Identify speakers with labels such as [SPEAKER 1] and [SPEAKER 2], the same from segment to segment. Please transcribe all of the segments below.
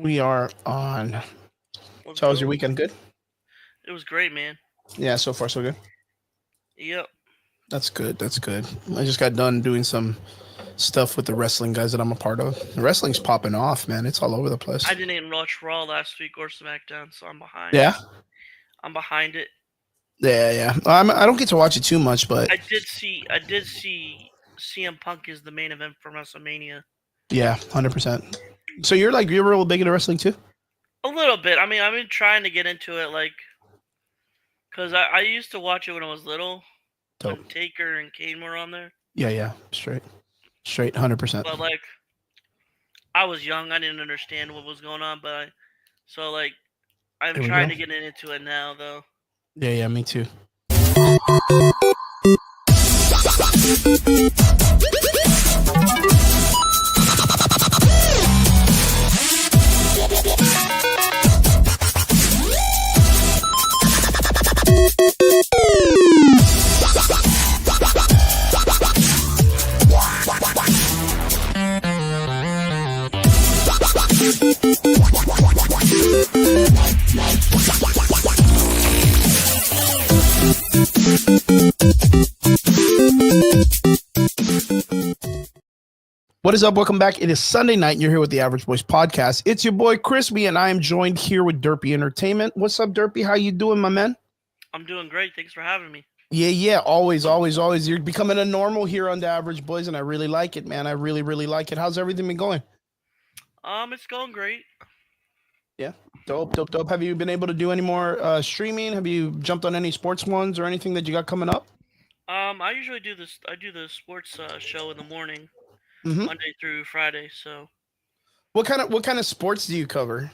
[SPEAKER 1] We are on.
[SPEAKER 2] Let's
[SPEAKER 1] So, how was your
[SPEAKER 2] go.
[SPEAKER 1] weekend? Good?
[SPEAKER 2] It was great, man.
[SPEAKER 1] Yeah, so far, so good.
[SPEAKER 2] Yep.
[SPEAKER 1] That's good. That's good. I just got done doing some stuff with the wrestling guys that I'm a part of. The wrestling's popping off, man. It's all over the
[SPEAKER 2] I
[SPEAKER 1] place.
[SPEAKER 2] didn't even watch Raw last week or SmackDown, so I'm behind.
[SPEAKER 1] Yeah?
[SPEAKER 2] I'm behind it.
[SPEAKER 1] Yeah, yeah. I don't get to watch it too much, but
[SPEAKER 2] I did see CM Punk is the main event for WrestleMania.
[SPEAKER 1] yeah, 100%. So, you're real big into wrestling too?
[SPEAKER 2] A little bit. I mean, I've been trying to get into it, cause I used to watch it when I was little,
[SPEAKER 1] Dope.
[SPEAKER 2] when Taker and Kane were on there.
[SPEAKER 1] Yeah, yeah. Straight, 100%.
[SPEAKER 2] But I was young, I didn't understand what was going on. So I'm
[SPEAKER 1] There we
[SPEAKER 2] trying
[SPEAKER 1] go.
[SPEAKER 2] to get into it now, though.
[SPEAKER 1] Yeah, yeah, me too. What is up? Welcome back. It is Sunday night, and you're here with the Average Boys Podcast. It's your boy Crispy, and I am joined here with Derpy Entertainment. What's up, Derpy? How you doing, my man?
[SPEAKER 2] I'm doing great. Thanks for having me.
[SPEAKER 1] Yeah, yeah. Always, always, always. You're becoming a normal here on the Average Boys, and I really like it, man. I really, really like it. How's everything been going?
[SPEAKER 2] It's going great.
[SPEAKER 1] Yeah, dope, dope, dope. Have you been able to do any more streaming? Have you jumped on any sports ones or anything that you got coming up?
[SPEAKER 2] I usually do this. I do the sports show in the morning,
[SPEAKER 1] Mm-hmm.
[SPEAKER 2] Monday through Friday. So
[SPEAKER 1] What kind of sports do you cover?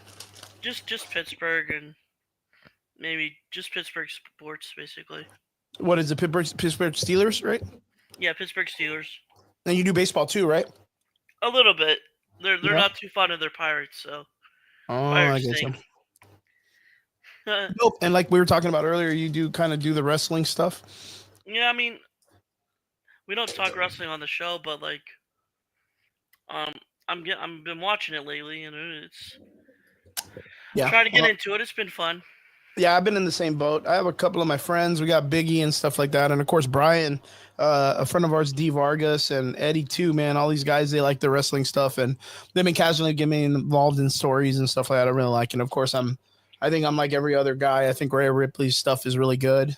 [SPEAKER 2] just Pittsburgh and maybe just Pittsburgh sports, basically.
[SPEAKER 1] What is it? Pittsburgh Steelers, right?
[SPEAKER 2] Yeah, Pittsburgh Steelers.
[SPEAKER 1] And you do baseball too, right?
[SPEAKER 2] A little bit. They're
[SPEAKER 1] Yeah.
[SPEAKER 2] not too fond of their Pirates, so
[SPEAKER 1] Oh, I
[SPEAKER 2] Pirates
[SPEAKER 1] guess so.
[SPEAKER 2] stink.
[SPEAKER 1] Nope. And like we were talking about earlier, you do kind of do the wrestling stuff.
[SPEAKER 2] Yeah, I mean, we don't talk wrestling on the show, but um, I've been watching it lately, and it's
[SPEAKER 1] Yeah.
[SPEAKER 2] trying to get into it. It's been fun.
[SPEAKER 1] Yeah, I've been in the same boat. I have a couple of my friends. We got Biggie and stuff like that, and of course Brian, a friend of ours, D Vargas and Eddie too. Man, all these guys they like the wrestling stuff, and they've been casually getting me involved in stories and stuff like that. I really like it. And of course, I think I'm like every other guy. I think Rhea Ripley's stuff is really good.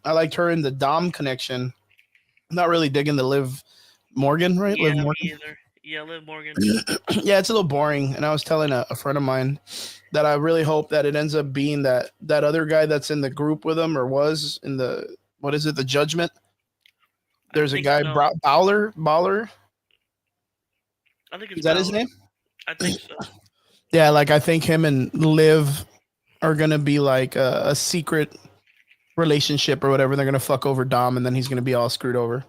[SPEAKER 1] I liked her in the Dom connection. Not really digging the Liv Morgan, right? Liv
[SPEAKER 2] Yeah, me
[SPEAKER 1] Morgan.
[SPEAKER 2] either. Yeah, Liv Morgan.
[SPEAKER 1] Yeah, it's a little boring. And I was telling a friend of mine that I really hope that it ends up being that other guy that's in the group with him or was in the what is it, the Judgment? There's a guy,
[SPEAKER 2] so.
[SPEAKER 1] Bawler.
[SPEAKER 2] I think
[SPEAKER 1] Is
[SPEAKER 2] it's
[SPEAKER 1] that his
[SPEAKER 2] Balor.
[SPEAKER 1] name?
[SPEAKER 2] I think so.
[SPEAKER 1] Yeah, like I think him and Liv are gonna be like a secret relationship or whatever. They're gonna fuck over Dom, and then he's gonna be all screwed over.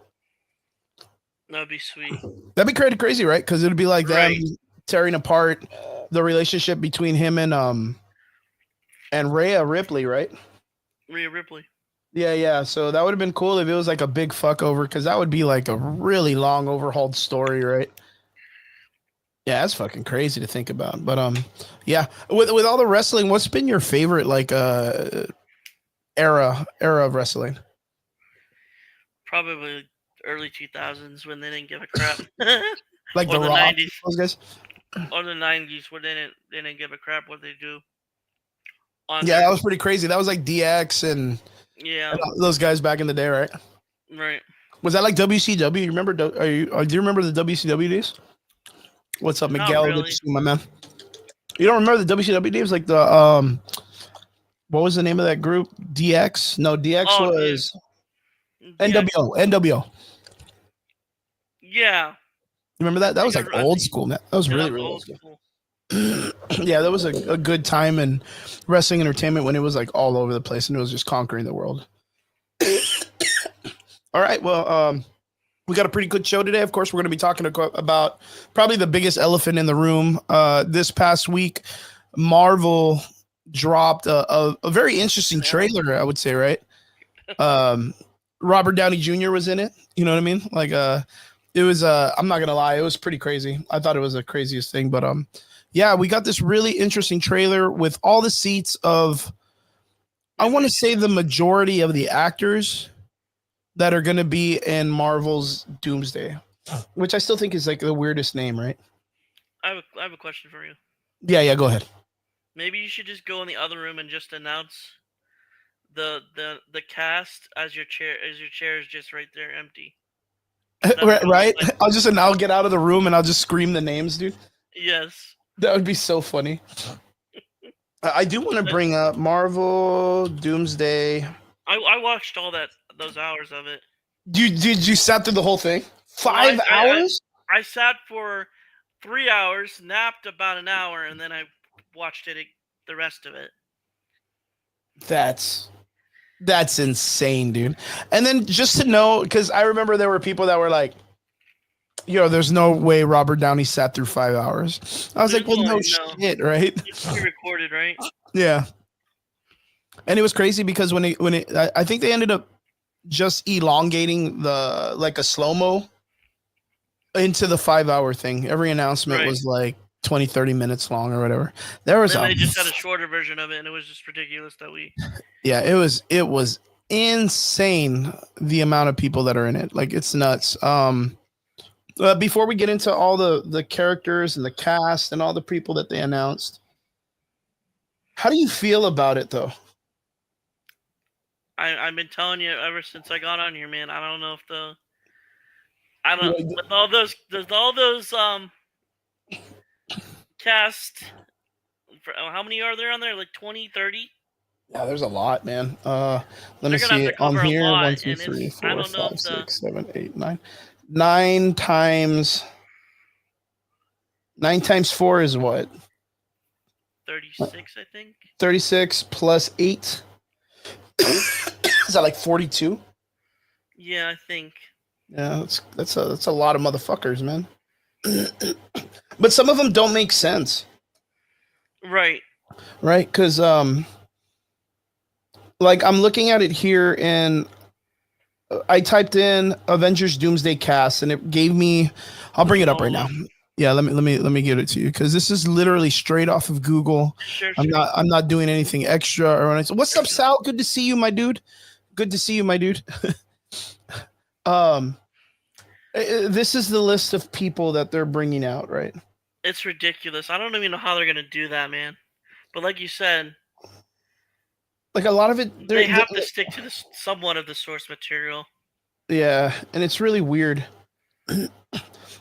[SPEAKER 2] That'd be sweet.
[SPEAKER 1] That'd be crazy, right? Because it'd be like them
[SPEAKER 2] Right.
[SPEAKER 1] tearing apart the relationship between him and Rhea Ripley, right?
[SPEAKER 2] Rhea Ripley.
[SPEAKER 1] Yeah, yeah. So that would have been cool if it was like a big fuck over, because that would be like a really long overhauled story, right? Yeah, that's fucking crazy to think about. But yeah. With all the wrestling, what's been your favorite like era of wrestling?
[SPEAKER 2] Probably early 2000s when they didn't give a crap.
[SPEAKER 1] Like
[SPEAKER 2] Or
[SPEAKER 1] the
[SPEAKER 2] the
[SPEAKER 1] Rock,
[SPEAKER 2] 90s.
[SPEAKER 1] those guys?
[SPEAKER 2] Or the 90s where they didn't give a crap what they do on
[SPEAKER 1] Yeah, that
[SPEAKER 2] there.
[SPEAKER 1] was pretty crazy. That was like DX and
[SPEAKER 2] Yeah,
[SPEAKER 1] those guys back in the day, right?
[SPEAKER 2] right.
[SPEAKER 1] Was that like WCW? You remember? Do you remember the WCW days? What's up,
[SPEAKER 2] Not
[SPEAKER 1] Miguel? Good to
[SPEAKER 2] really.
[SPEAKER 1] see you, my man. You don't remember the WCW days? Like the what was the name of that group? DX? No, DX
[SPEAKER 2] Oh,
[SPEAKER 1] was
[SPEAKER 2] yeah.
[SPEAKER 1] NWO. NWO.
[SPEAKER 2] Yeah.
[SPEAKER 1] You remember that? That was
[SPEAKER 2] think
[SPEAKER 1] like
[SPEAKER 2] I
[SPEAKER 1] old
[SPEAKER 2] think-
[SPEAKER 1] school, man. That was
[SPEAKER 2] Yeah,
[SPEAKER 1] really,
[SPEAKER 2] that was
[SPEAKER 1] really old
[SPEAKER 2] old
[SPEAKER 1] school.
[SPEAKER 2] school.
[SPEAKER 1] Yeah, that was a good time in wrestling entertainment when it was like all over the place and it was just conquering the world. All right, well, we got a pretty good show today. Of course, we're going to be talking about probably the biggest elephant in the room. This past week, Marvel dropped a very interesting trailer, I would say, right? Robert Downey Jr. was in it. You know what I mean? Like, it was, I'm not going to lie, it was pretty crazy. I thought it was the craziest thing, but Yeah, we got this really interesting trailer with all the seats of, I
[SPEAKER 2] Maybe
[SPEAKER 1] want
[SPEAKER 2] we
[SPEAKER 1] to
[SPEAKER 2] should
[SPEAKER 1] say, the majority of the actors that are going to be in Marvel's Doomsday, which I still think is like the weirdest name, right?
[SPEAKER 2] I have a question for you.
[SPEAKER 1] Yeah, yeah, go ahead.
[SPEAKER 2] Maybe you should just go in the other room and just announce the cast as your chair is just right there empty. None of
[SPEAKER 1] Right,
[SPEAKER 2] them
[SPEAKER 1] right?
[SPEAKER 2] like
[SPEAKER 1] I'll get out of the room and I'll just scream the names, dude.
[SPEAKER 2] yes.
[SPEAKER 1] That would be so funny. I do want to
[SPEAKER 2] But
[SPEAKER 1] bring up Marvel Doomsday.
[SPEAKER 2] I watched all those hours of it.
[SPEAKER 1] You sat through the whole thing?
[SPEAKER 2] Well,
[SPEAKER 1] 5 hours?
[SPEAKER 2] I sat for 3 hours, napped about an hour, and then I watched the rest of it.
[SPEAKER 1] That's that's insane, dude. And then just to know, because I remember there were people that were like, there's no way Robert Downey sat through 5 hours. I was
[SPEAKER 2] There's
[SPEAKER 1] like, well,
[SPEAKER 2] no
[SPEAKER 1] no
[SPEAKER 2] way, no.
[SPEAKER 1] shit, right?
[SPEAKER 2] It's pre-recorded, right?
[SPEAKER 1] Yeah. And it was crazy because I think they ended up just elongating the like a slow mo into the 5 hour thing. Every announcement
[SPEAKER 2] Right.
[SPEAKER 1] was like 20, 30 minutes long or whatever. There was
[SPEAKER 2] Then
[SPEAKER 1] a
[SPEAKER 2] they just had a shorter version of it, and it was just ridiculous that we.
[SPEAKER 1] yeah, it was insane the amount of people that are in it. Like it's nuts. Before we get into all the characters and the cast and all the people that they announced, how do you feel about it though?
[SPEAKER 2] I've been telling you ever since I got on here, man. I don't know if I
[SPEAKER 1] You
[SPEAKER 2] don't with all those cast. How many are there on there? Like 20, 30?
[SPEAKER 1] Yeah, there's a lot, man. Let me
[SPEAKER 2] They're gonna have
[SPEAKER 1] see
[SPEAKER 2] to
[SPEAKER 1] it on
[SPEAKER 2] cover a
[SPEAKER 1] here.
[SPEAKER 2] lot,
[SPEAKER 1] One, two,
[SPEAKER 2] and
[SPEAKER 1] three,
[SPEAKER 2] I
[SPEAKER 1] four,
[SPEAKER 2] don't know
[SPEAKER 1] five,
[SPEAKER 2] if the
[SPEAKER 1] 6, 7, 8, 9. 9 times 4 is what?
[SPEAKER 2] 36, I think.
[SPEAKER 1] 36 plus 8. Is that like 42?
[SPEAKER 2] Yeah, I think.
[SPEAKER 1] Yeah, that's a lot of motherfuckers, man. But some of them don't make sense,
[SPEAKER 2] Right.
[SPEAKER 1] right? Because like I'm looking at it here, and I typed in Avengers Doomsday Cast, and it gave me. I'll bring it up right
[SPEAKER 2] Oh,
[SPEAKER 1] now. Yeah, let me give it to you because this is literally straight off of Google.
[SPEAKER 2] share
[SPEAKER 1] I'm
[SPEAKER 2] screen.
[SPEAKER 1] not doing anything extra or anything. What's up, Sal? Good to see you, my dude. Good to see you, my dude. um, this is the list of people that they're bringing out, right?
[SPEAKER 2] It's ridiculous. I don't even know how they're gonna do that, man. But like you said,
[SPEAKER 1] Like a lot of it,
[SPEAKER 2] they have to stick to somewhat of the source material.
[SPEAKER 1] yeah, and it's really weird.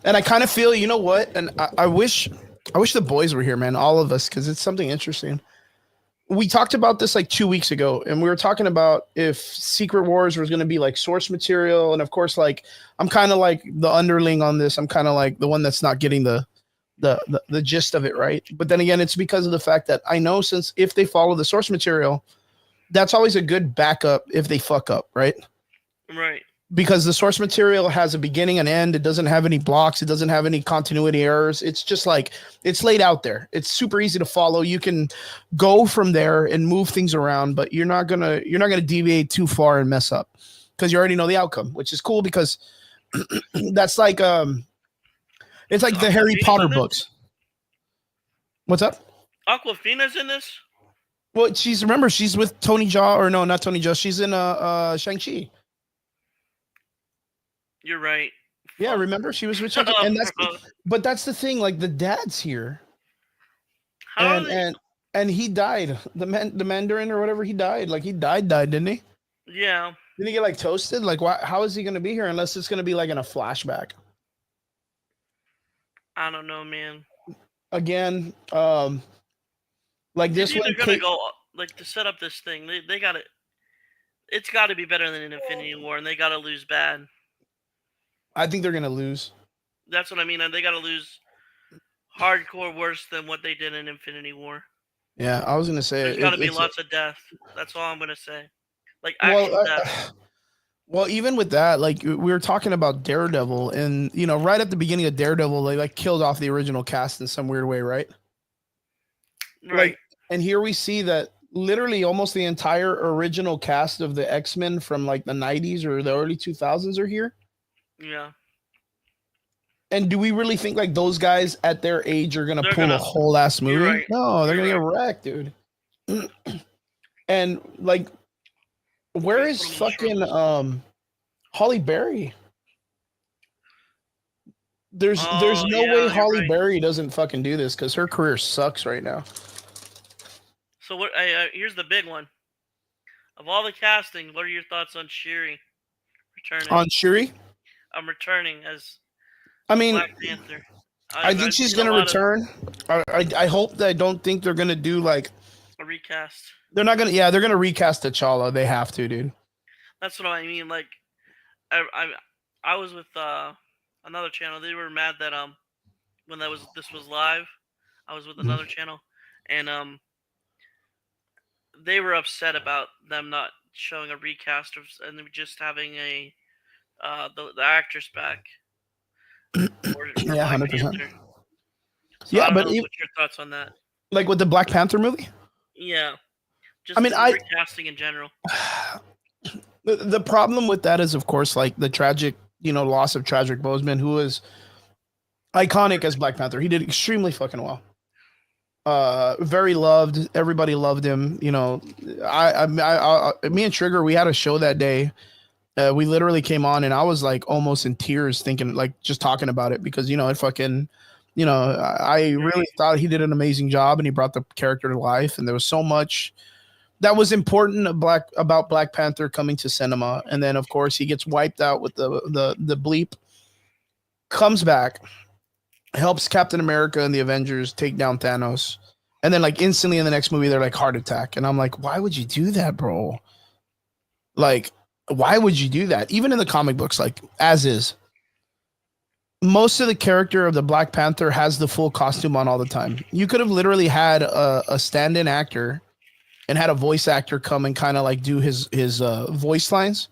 [SPEAKER 1] And I kind of feel, you know what? And I wish the boys were here, man. All of us, because it's something interesting. We talked about this like 2 weeks ago, and we were talking about if Secret Wars was going to be like source material, and of course, like I'm kind of like the underling on this. I'm kind of like the one that's not getting the gist of it, right? But then again, it's because of the fact that I know since if they follow the source material, that's always a good backup if they fuck up, right?
[SPEAKER 2] Right.
[SPEAKER 1] Because the source material has a beginning and end. It doesn't have any blocks. It doesn't have any continuity errors. It's just like it's laid out there. It's super easy to follow. You can go from there and move things around, but you're not gonna deviate too far and mess up because you already know the outcome, which is cool because that's like it's
[SPEAKER 2] Is
[SPEAKER 1] like the Harry
[SPEAKER 2] Aquafina's
[SPEAKER 1] Potter
[SPEAKER 2] in this?
[SPEAKER 1] books. What's up?
[SPEAKER 2] Aquafina's in this?
[SPEAKER 1] Well, she's with Tony Jaa, or no, not Tony Jaa. She's in Shang-Chi.
[SPEAKER 2] You're right.
[SPEAKER 1] Yeah,
[SPEAKER 2] Fuck.
[SPEAKER 1] remember she was with Shang-Chi, and
[SPEAKER 2] Bro.
[SPEAKER 1] that's the thing. Like the dad's here,
[SPEAKER 2] How are
[SPEAKER 1] and
[SPEAKER 2] they?
[SPEAKER 1] he died. The Mandarin or whatever, he died. Like he died, didn't he?
[SPEAKER 2] Yeah.
[SPEAKER 1] Didn't he get like toasted? Like why? How is he going to be here unless it's going to be like in a flashback
[SPEAKER 2] I don't know, man.
[SPEAKER 1] again? Like
[SPEAKER 2] It's
[SPEAKER 1] this
[SPEAKER 2] either
[SPEAKER 1] one.
[SPEAKER 2] gonna go like to set up this thing. They got to. It's got to be better than an Infinity War, and they got to lose bad.
[SPEAKER 1] I think they're going to lose.
[SPEAKER 2] That's what I mean. And they got to lose hardcore worse than what they did in Infinity War.
[SPEAKER 1] Yeah, I was going to say
[SPEAKER 2] There's got to be lots of death. That's all I'm gonna say. Like actual death.
[SPEAKER 1] Well, even with that, like we were talking about Daredevil, and right at the beginning of Daredevil, they like killed off the original cast in some weird way, right?
[SPEAKER 2] Right.
[SPEAKER 1] Like, and here we see that literally almost the entire original cast of the X-Men from like the 90s or the early 2000s are here.
[SPEAKER 2] Yeah.
[SPEAKER 1] And do we really think like those guys at their age are gonna
[SPEAKER 2] They're
[SPEAKER 1] pull a
[SPEAKER 2] gonna.
[SPEAKER 1] whole ass
[SPEAKER 2] You're
[SPEAKER 1] movie?
[SPEAKER 2] right.
[SPEAKER 1] No, they're
[SPEAKER 2] You're
[SPEAKER 1] gonna get
[SPEAKER 2] right.
[SPEAKER 1] wrecked, dude. And like,
[SPEAKER 2] We
[SPEAKER 1] where
[SPEAKER 2] gotta
[SPEAKER 1] is
[SPEAKER 2] put them on the short
[SPEAKER 1] fucking
[SPEAKER 2] list.
[SPEAKER 1] Holly Berry? There's
[SPEAKER 2] Oh
[SPEAKER 1] no way
[SPEAKER 2] yeah, you're
[SPEAKER 1] Holly
[SPEAKER 2] right.
[SPEAKER 1] Berry doesn't fucking do this because her career sucks right now.
[SPEAKER 2] So what? Here's the big one. Of all the casting, what are your thoughts on Shuri returning?
[SPEAKER 1] On Shuri,
[SPEAKER 2] I'm returning as
[SPEAKER 1] I
[SPEAKER 2] the
[SPEAKER 1] mean,
[SPEAKER 2] Black Panther.
[SPEAKER 1] I
[SPEAKER 2] I've
[SPEAKER 1] think she's
[SPEAKER 2] seen a
[SPEAKER 1] gonna
[SPEAKER 2] lot of
[SPEAKER 1] return. I hope that I don't think they're gonna do like
[SPEAKER 2] a recast.
[SPEAKER 1] they're not gonna. Yeah, they're gonna recast T'Challa. They have to, dude.
[SPEAKER 2] That's what I mean. Like I I, I was with another channel. They were mad that when this was live, I was with
[SPEAKER 1] Mhm.
[SPEAKER 2] another channel, and they were upset about them not showing a recast of and just having a the actress back for
[SPEAKER 1] Yeah,
[SPEAKER 2] Black
[SPEAKER 1] 100%.
[SPEAKER 2] Panther. So I
[SPEAKER 1] Yeah,
[SPEAKER 2] don't
[SPEAKER 1] but
[SPEAKER 2] know what's your thoughts on that.
[SPEAKER 1] like with the Black Panther movie,
[SPEAKER 2] Yeah,
[SPEAKER 1] I
[SPEAKER 2] just
[SPEAKER 1] mean,
[SPEAKER 2] the recasting in general.
[SPEAKER 1] the problem with that is, of course, like the tragic, loss of Chadwick Boseman, who was iconic as Black Panther. He did extremely fucking well. Very loved. Everybody loved him. Me and Trigger, we had a show that day. We literally came on, and I was like almost in tears, thinking like just talking about it because it fucking, I really
[SPEAKER 2] Right,
[SPEAKER 1] thought he did an amazing job, and he brought the character to life, and there was so much that was important about Black Panther coming to cinema, and then of course he gets wiped out with the bleep, comes back, helps Captain America and the Avengers take down Thanos, and then like instantly in the next movie they're like heart attack, and I'm like, why would you do that, bro? Like, why would you do that? Even in the comic books, like as is, most of the character of the Black Panther has the full costume on all the time. You could have literally had a stand-in actor and had a voice actor come and kind of like do his voice lines,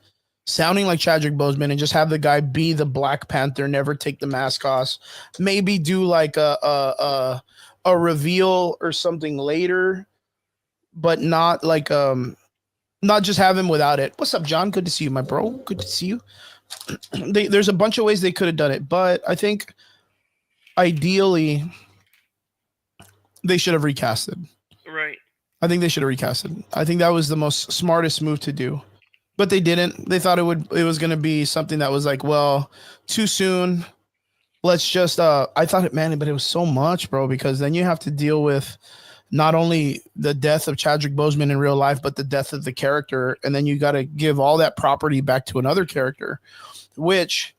[SPEAKER 1] sounding like Chadwick Boseman, and just have the guy be the Black Panther, never take the mask off, maybe do like a reveal or something later, but not just have him without it. What's up, John? Good to see you, my bro. Good to see you. There's a bunch of ways they could have done it, but I think ideally they should have recasted.
[SPEAKER 2] right.
[SPEAKER 1] I think they should have recasted. I think that was the most smartest move to do. But they didn't. They thought it was going to be something that was like, well, too soon. Let's just I thought it, man, but it was so much, bro, because then you have to deal with not only the death of Chadwick Boseman in real life, but the death of the character, and then you got to give all that property back to another character, which,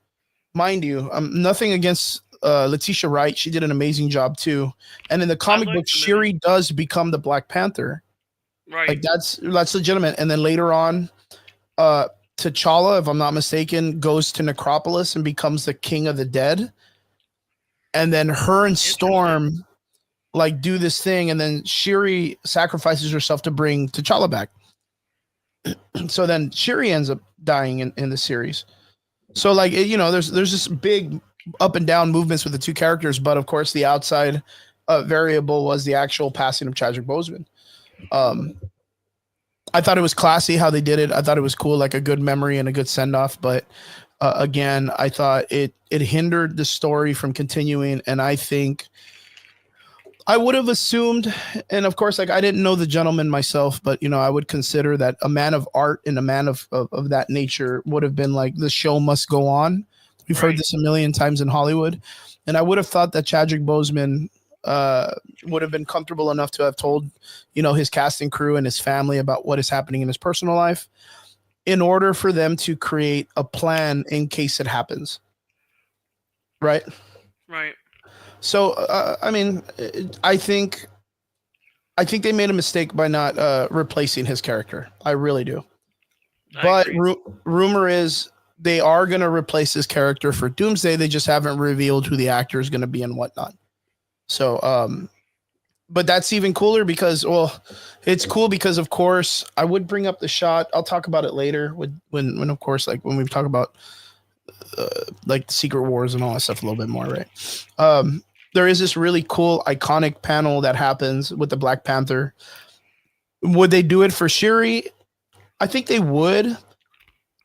[SPEAKER 1] mind you, nothing against Letitia Wright. She did an amazing job too. And in the
[SPEAKER 2] I
[SPEAKER 1] comic book,
[SPEAKER 2] liked the movie.
[SPEAKER 1] Shuri does become the Black Panther.
[SPEAKER 2] Right.
[SPEAKER 1] Like that's legitimate. And then later on, T'Challa, if I'm not mistaken, goes to Necropolis and becomes the king of the dead. And then her and
[SPEAKER 2] Interesting.
[SPEAKER 1] Storm like do this thing, and then Shuri sacrifices herself to bring T'Challa back. So then Shuri ends up dying in the series. So like there's this big up and down movements with the two characters, but of course the outside variable was the actual passing of Chadwick Boseman. Um, I thought it was classy how they did it. I thought it was cool, like a good memory and a good send off. But again, I thought it hindered the story from continuing, and I think I would have assumed, and of course, like I didn't know the gentleman myself, but I would consider that a man of art and a man of that nature would have been like the show must go on. We've heard
[SPEAKER 2] Right.
[SPEAKER 1] this a million times in Hollywood, and I would have thought that Chadwick Boseman would have been comfortable enough to have told, his casting crew and his family about what is happening in his personal life, in order for them to create a plan in case it happens. Right.
[SPEAKER 2] Right.
[SPEAKER 1] So, I mean, I think they made a mistake by not replacing his character. I really do.
[SPEAKER 2] I
[SPEAKER 1] But
[SPEAKER 2] agree.
[SPEAKER 1] rumor is they are going to replace his character for Doomsday. They just haven't revealed who the actor is going to be and whatnot. So, but that's even cooler because, well, it's cool because, of course, I would bring up the shot. I'll talk about it later when of course, like when we talk about like the Secret Wars and all that stuff a little bit more, right? There is this really cool, iconic panel that happens with the Black Panther. Would they do it for Shuri? I think they would,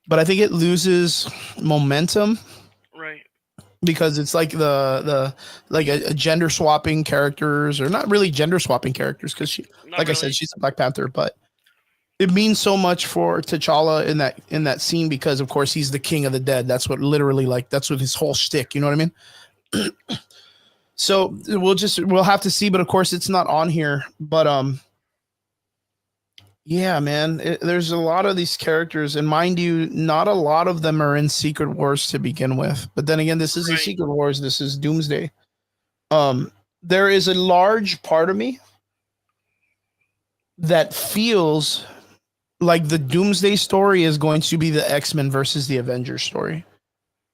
[SPEAKER 1] but I think it loses momentum.
[SPEAKER 2] Right.
[SPEAKER 1] because it's like the like a gender swapping characters, or not really gender swapping characters, because she,
[SPEAKER 2] Not
[SPEAKER 1] like I said,
[SPEAKER 2] really.
[SPEAKER 1] she's a Black Panther, but it means so much for T'Challa in that scene, because of course he's the king of the dead. That's what literally, like, that's what his whole shtick. You know what I mean? So we'll have to see, but of course it's not on here. But yeah, man, there's a lot of these characters, and mind you, not a lot of them are in Secret Wars to begin with. But then again, this isn't
[SPEAKER 2] Right.
[SPEAKER 1] Secret Wars. This is Doomsday. There is a large part of me that feels like the Doomsday story is going to be the X-Men versus the Avengers story,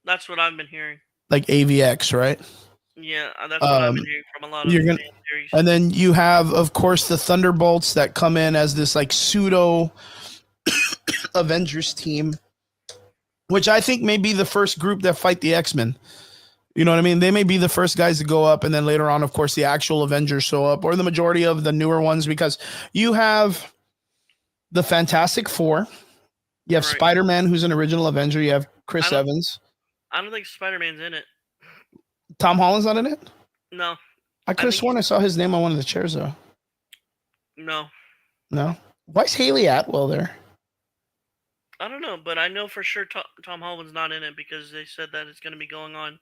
[SPEAKER 2] That's what I've been hearing.
[SPEAKER 1] like AVX, right?
[SPEAKER 2] Yeah, that's what I've been
[SPEAKER 1] Um,
[SPEAKER 2] hearing from a lot of
[SPEAKER 1] you're gonna,
[SPEAKER 2] fan theories.
[SPEAKER 1] and then you have, of course, the Thunderbolts that come in as this like pseudo Avengers team, which I think may be the first group that fight the X-Men. You know what I mean? They may be the first guys to go up, and then later on, of course, the actual Avengers show up, or the majority of the newer ones, because you have the Fantastic Four, you have
[SPEAKER 2] Right.
[SPEAKER 1] Spider-Man, who's an original Avenger, you have
[SPEAKER 2] I
[SPEAKER 1] Chris
[SPEAKER 2] don't.
[SPEAKER 1] Evans,
[SPEAKER 2] I don't think Spider-Man's in it.
[SPEAKER 1] Tom Holland's not in it.
[SPEAKER 2] No.
[SPEAKER 1] I
[SPEAKER 2] I
[SPEAKER 1] could have
[SPEAKER 2] think he's
[SPEAKER 1] sworn I saw his name on one of the chairs, though.
[SPEAKER 2] no.
[SPEAKER 1] No, why's Haley Atwell there?
[SPEAKER 2] I don't know, but I know for sure Tom Holland's not in it because they said that it's going to be going on.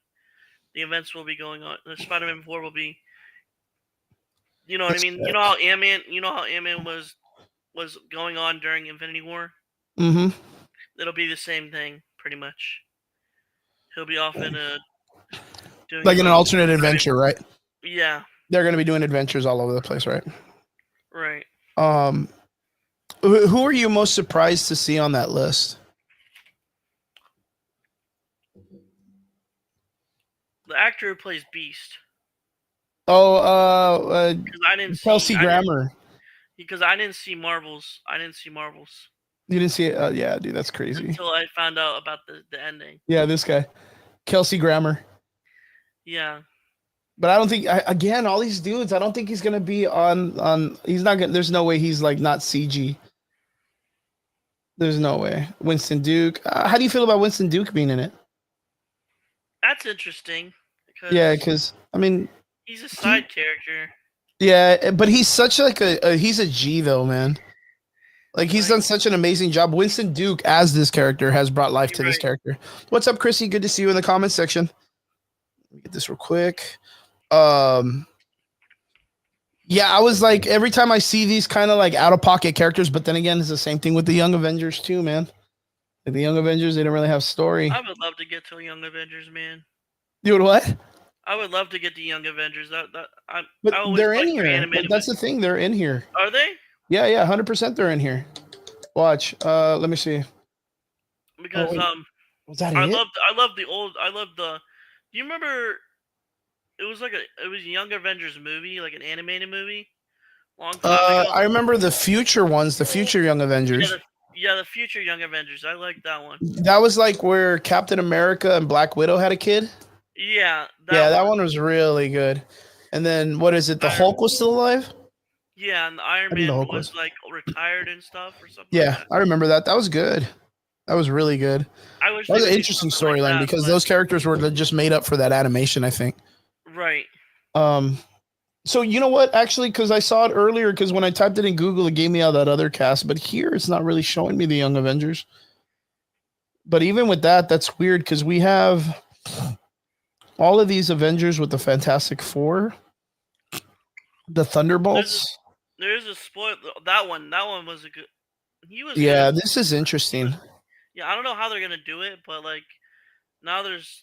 [SPEAKER 2] The events will be going on. The Spider-Man 4 will be. You know what I
[SPEAKER 1] That's
[SPEAKER 2] mean? You know how Ant-Man. You know how Ant-Man was going on during Infinity War.
[SPEAKER 1] mm-hmm.
[SPEAKER 2] It'll be the same thing, pretty much. He'll be off in a doing
[SPEAKER 1] Like
[SPEAKER 2] his
[SPEAKER 1] in an
[SPEAKER 2] own
[SPEAKER 1] alternate
[SPEAKER 2] Spider-Man.
[SPEAKER 1] adventure, right?
[SPEAKER 2] Yeah.
[SPEAKER 1] They're going to be doing adventures all over the place, right?
[SPEAKER 2] Right.
[SPEAKER 1] Um, who are you most surprised to see on that list?
[SPEAKER 2] The actor who plays Beast.
[SPEAKER 1] Oh,
[SPEAKER 2] Because I didn't see.
[SPEAKER 1] Kelsey
[SPEAKER 2] I didn't.
[SPEAKER 1] Grammer.
[SPEAKER 2] Because I didn't see Marvels. I didn't see Marvels
[SPEAKER 1] You didn't see it? Yeah, dude, that's crazy.
[SPEAKER 2] until I found out about the ending.
[SPEAKER 1] Yeah, this guy, Kelsey Grammer.
[SPEAKER 2] Yeah.
[SPEAKER 1] But I don't think, again, all these dudes, I don't think he's gonna be on. He's not gonna. There's no way he's like not CG. There's no way. Winston Duke. How do you feel about Winston Duke being in it?
[SPEAKER 2] That's interesting. Because
[SPEAKER 1] Yeah, because I mean,
[SPEAKER 2] he's a side character.
[SPEAKER 1] yeah, but he's such like he's a G though, man. Like he's
[SPEAKER 2] Right.
[SPEAKER 1] done such an amazing job. Winston Duke as this character has brought life to
[SPEAKER 2] You're
[SPEAKER 1] this
[SPEAKER 2] right.
[SPEAKER 1] character. What's up, Chrissy? Good to see you in the comments section. Let me get this real quick. Um, yeah, I was like, every time I see these kind of like out of pocket characters, but then again, it's the same thing with the Young Avengers too, man. Like the Young Avengers, they don't really have story.
[SPEAKER 2] I would love to get to Young Avengers, man.
[SPEAKER 1] Dude, what?
[SPEAKER 2] I would love to get to Young Avengers. I
[SPEAKER 1] But
[SPEAKER 2] always
[SPEAKER 1] they're in
[SPEAKER 2] like their
[SPEAKER 1] here. Like
[SPEAKER 2] animated.
[SPEAKER 1] that's the thing. They're in here.
[SPEAKER 2] Are they?
[SPEAKER 1] Yeah, 100% they're in here. Watch. Let me see.
[SPEAKER 2] Because
[SPEAKER 1] wait. Was that
[SPEAKER 2] I
[SPEAKER 1] it?
[SPEAKER 2] love the old. I love the. Do you remember? It was a Young Avengers movie, like an animated movie, long time ago.
[SPEAKER 1] I remember the future ones, the future Young
[SPEAKER 2] Yeah,
[SPEAKER 1] Avengers.
[SPEAKER 2] the future Young Avengers. I like that one.
[SPEAKER 1] That was like where Captain America and Black Widow had a kid.
[SPEAKER 2] Yeah,
[SPEAKER 1] Yeah, that one was really good. And then what is it? The
[SPEAKER 2] Iron-
[SPEAKER 1] Hulk was still alive?
[SPEAKER 2] Yeah, and the Iron
[SPEAKER 1] I think the
[SPEAKER 2] Man
[SPEAKER 1] Hulk
[SPEAKER 2] was
[SPEAKER 1] was.
[SPEAKER 2] like retired and stuff or something like
[SPEAKER 1] Yeah,
[SPEAKER 2] that.
[SPEAKER 1] I remember that. That was good. That was really good.
[SPEAKER 2] I wish
[SPEAKER 1] That
[SPEAKER 2] they
[SPEAKER 1] was
[SPEAKER 2] would
[SPEAKER 1] an
[SPEAKER 2] do
[SPEAKER 1] interesting
[SPEAKER 2] something like
[SPEAKER 1] storyline
[SPEAKER 2] that,
[SPEAKER 1] because
[SPEAKER 2] but-
[SPEAKER 1] those characters were just made up for that animation, I think.
[SPEAKER 2] right.
[SPEAKER 1] So you know what? Actually, because I saw it earlier, because when I typed it in Google, it gave me all that other cast, but here it's not really showing me the Young Avengers. But even with that, that's weird because we have all of these Avengers with the Fantastic Four, the Thunderbolts.
[SPEAKER 2] There is a spoil. That one was a good. He was
[SPEAKER 1] Yeah,
[SPEAKER 2] good.
[SPEAKER 1] this is interesting.
[SPEAKER 2] Yeah, I don't know how they're gonna do it, but like now there's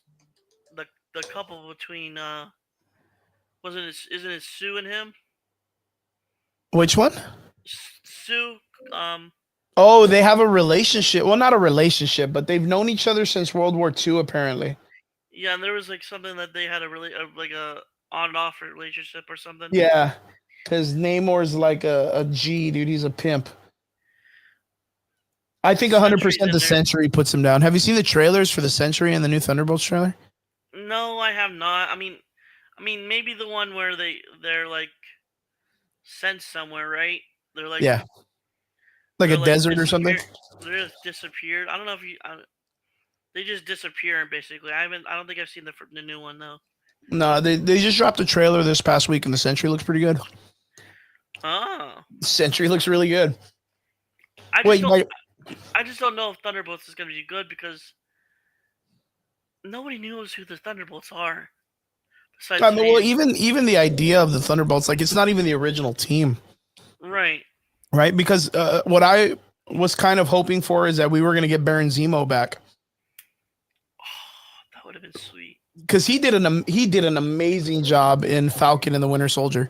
[SPEAKER 2] the couple between wasn't it isn't it Sue and him?
[SPEAKER 1] Which one?
[SPEAKER 2] Sue
[SPEAKER 1] Oh, they have a relationship. Well, not a relationship, but they've known each other since World War II, apparently.
[SPEAKER 2] yeah, and there was like something that they had like a on and off relationship or something.
[SPEAKER 1] Yeah, because Namor's like a G, dude. He's a pimp. I think 100% the Sentry puts him down. Have you seen the trailers for the Sentry and the new Thunderbolts trailer?
[SPEAKER 2] No, I have not. I mean maybe the one where they're like sent somewhere, right? They're like
[SPEAKER 1] Yeah, like a
[SPEAKER 2] they're,
[SPEAKER 1] desert or something.
[SPEAKER 2] They're just disappeared. I don't know if you. They just disappear basically. I don't think I've seen the new one though.
[SPEAKER 1] No, they just dropped a trailer this past week, and the Sentry looks pretty good.
[SPEAKER 2] Oh,
[SPEAKER 1] Sentry looks really good.
[SPEAKER 2] I just
[SPEAKER 1] Wait,
[SPEAKER 2] don't. I just don't know if Thunderbolts is going to be good because nobody knows who the Thunderbolts are. Besides
[SPEAKER 1] I mean, well,
[SPEAKER 2] fans.
[SPEAKER 1] even the idea of the Thunderbolts, like it's not even the original team,
[SPEAKER 2] Right.
[SPEAKER 1] right? Because what I was kind of hoping for is that we were going to get Baron Zemo back
[SPEAKER 2] Oh, that would have been sweet.
[SPEAKER 1] because he did an amazing job in Falcon and the Winter Soldier.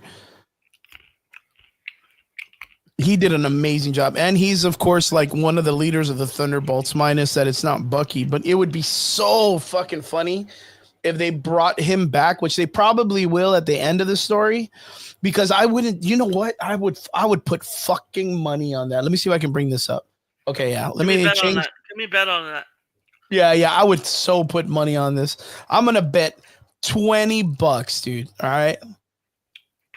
[SPEAKER 1] He did an amazing job, and he's of course like one of the leaders of the Thunderbolts. Minus that it's not Bucky, but it would be so fucking funny if they brought him back, which they probably will at the end of the story. Because I wouldn't, you know what? I would put fucking money on that. Let me see if I can bring this up. Okay, yeah. Let me
[SPEAKER 2] bet
[SPEAKER 1] change.
[SPEAKER 2] on that. Give me bet on that.
[SPEAKER 1] Yeah, I would so put money on this. I'm gonna bet $20, dude. All right.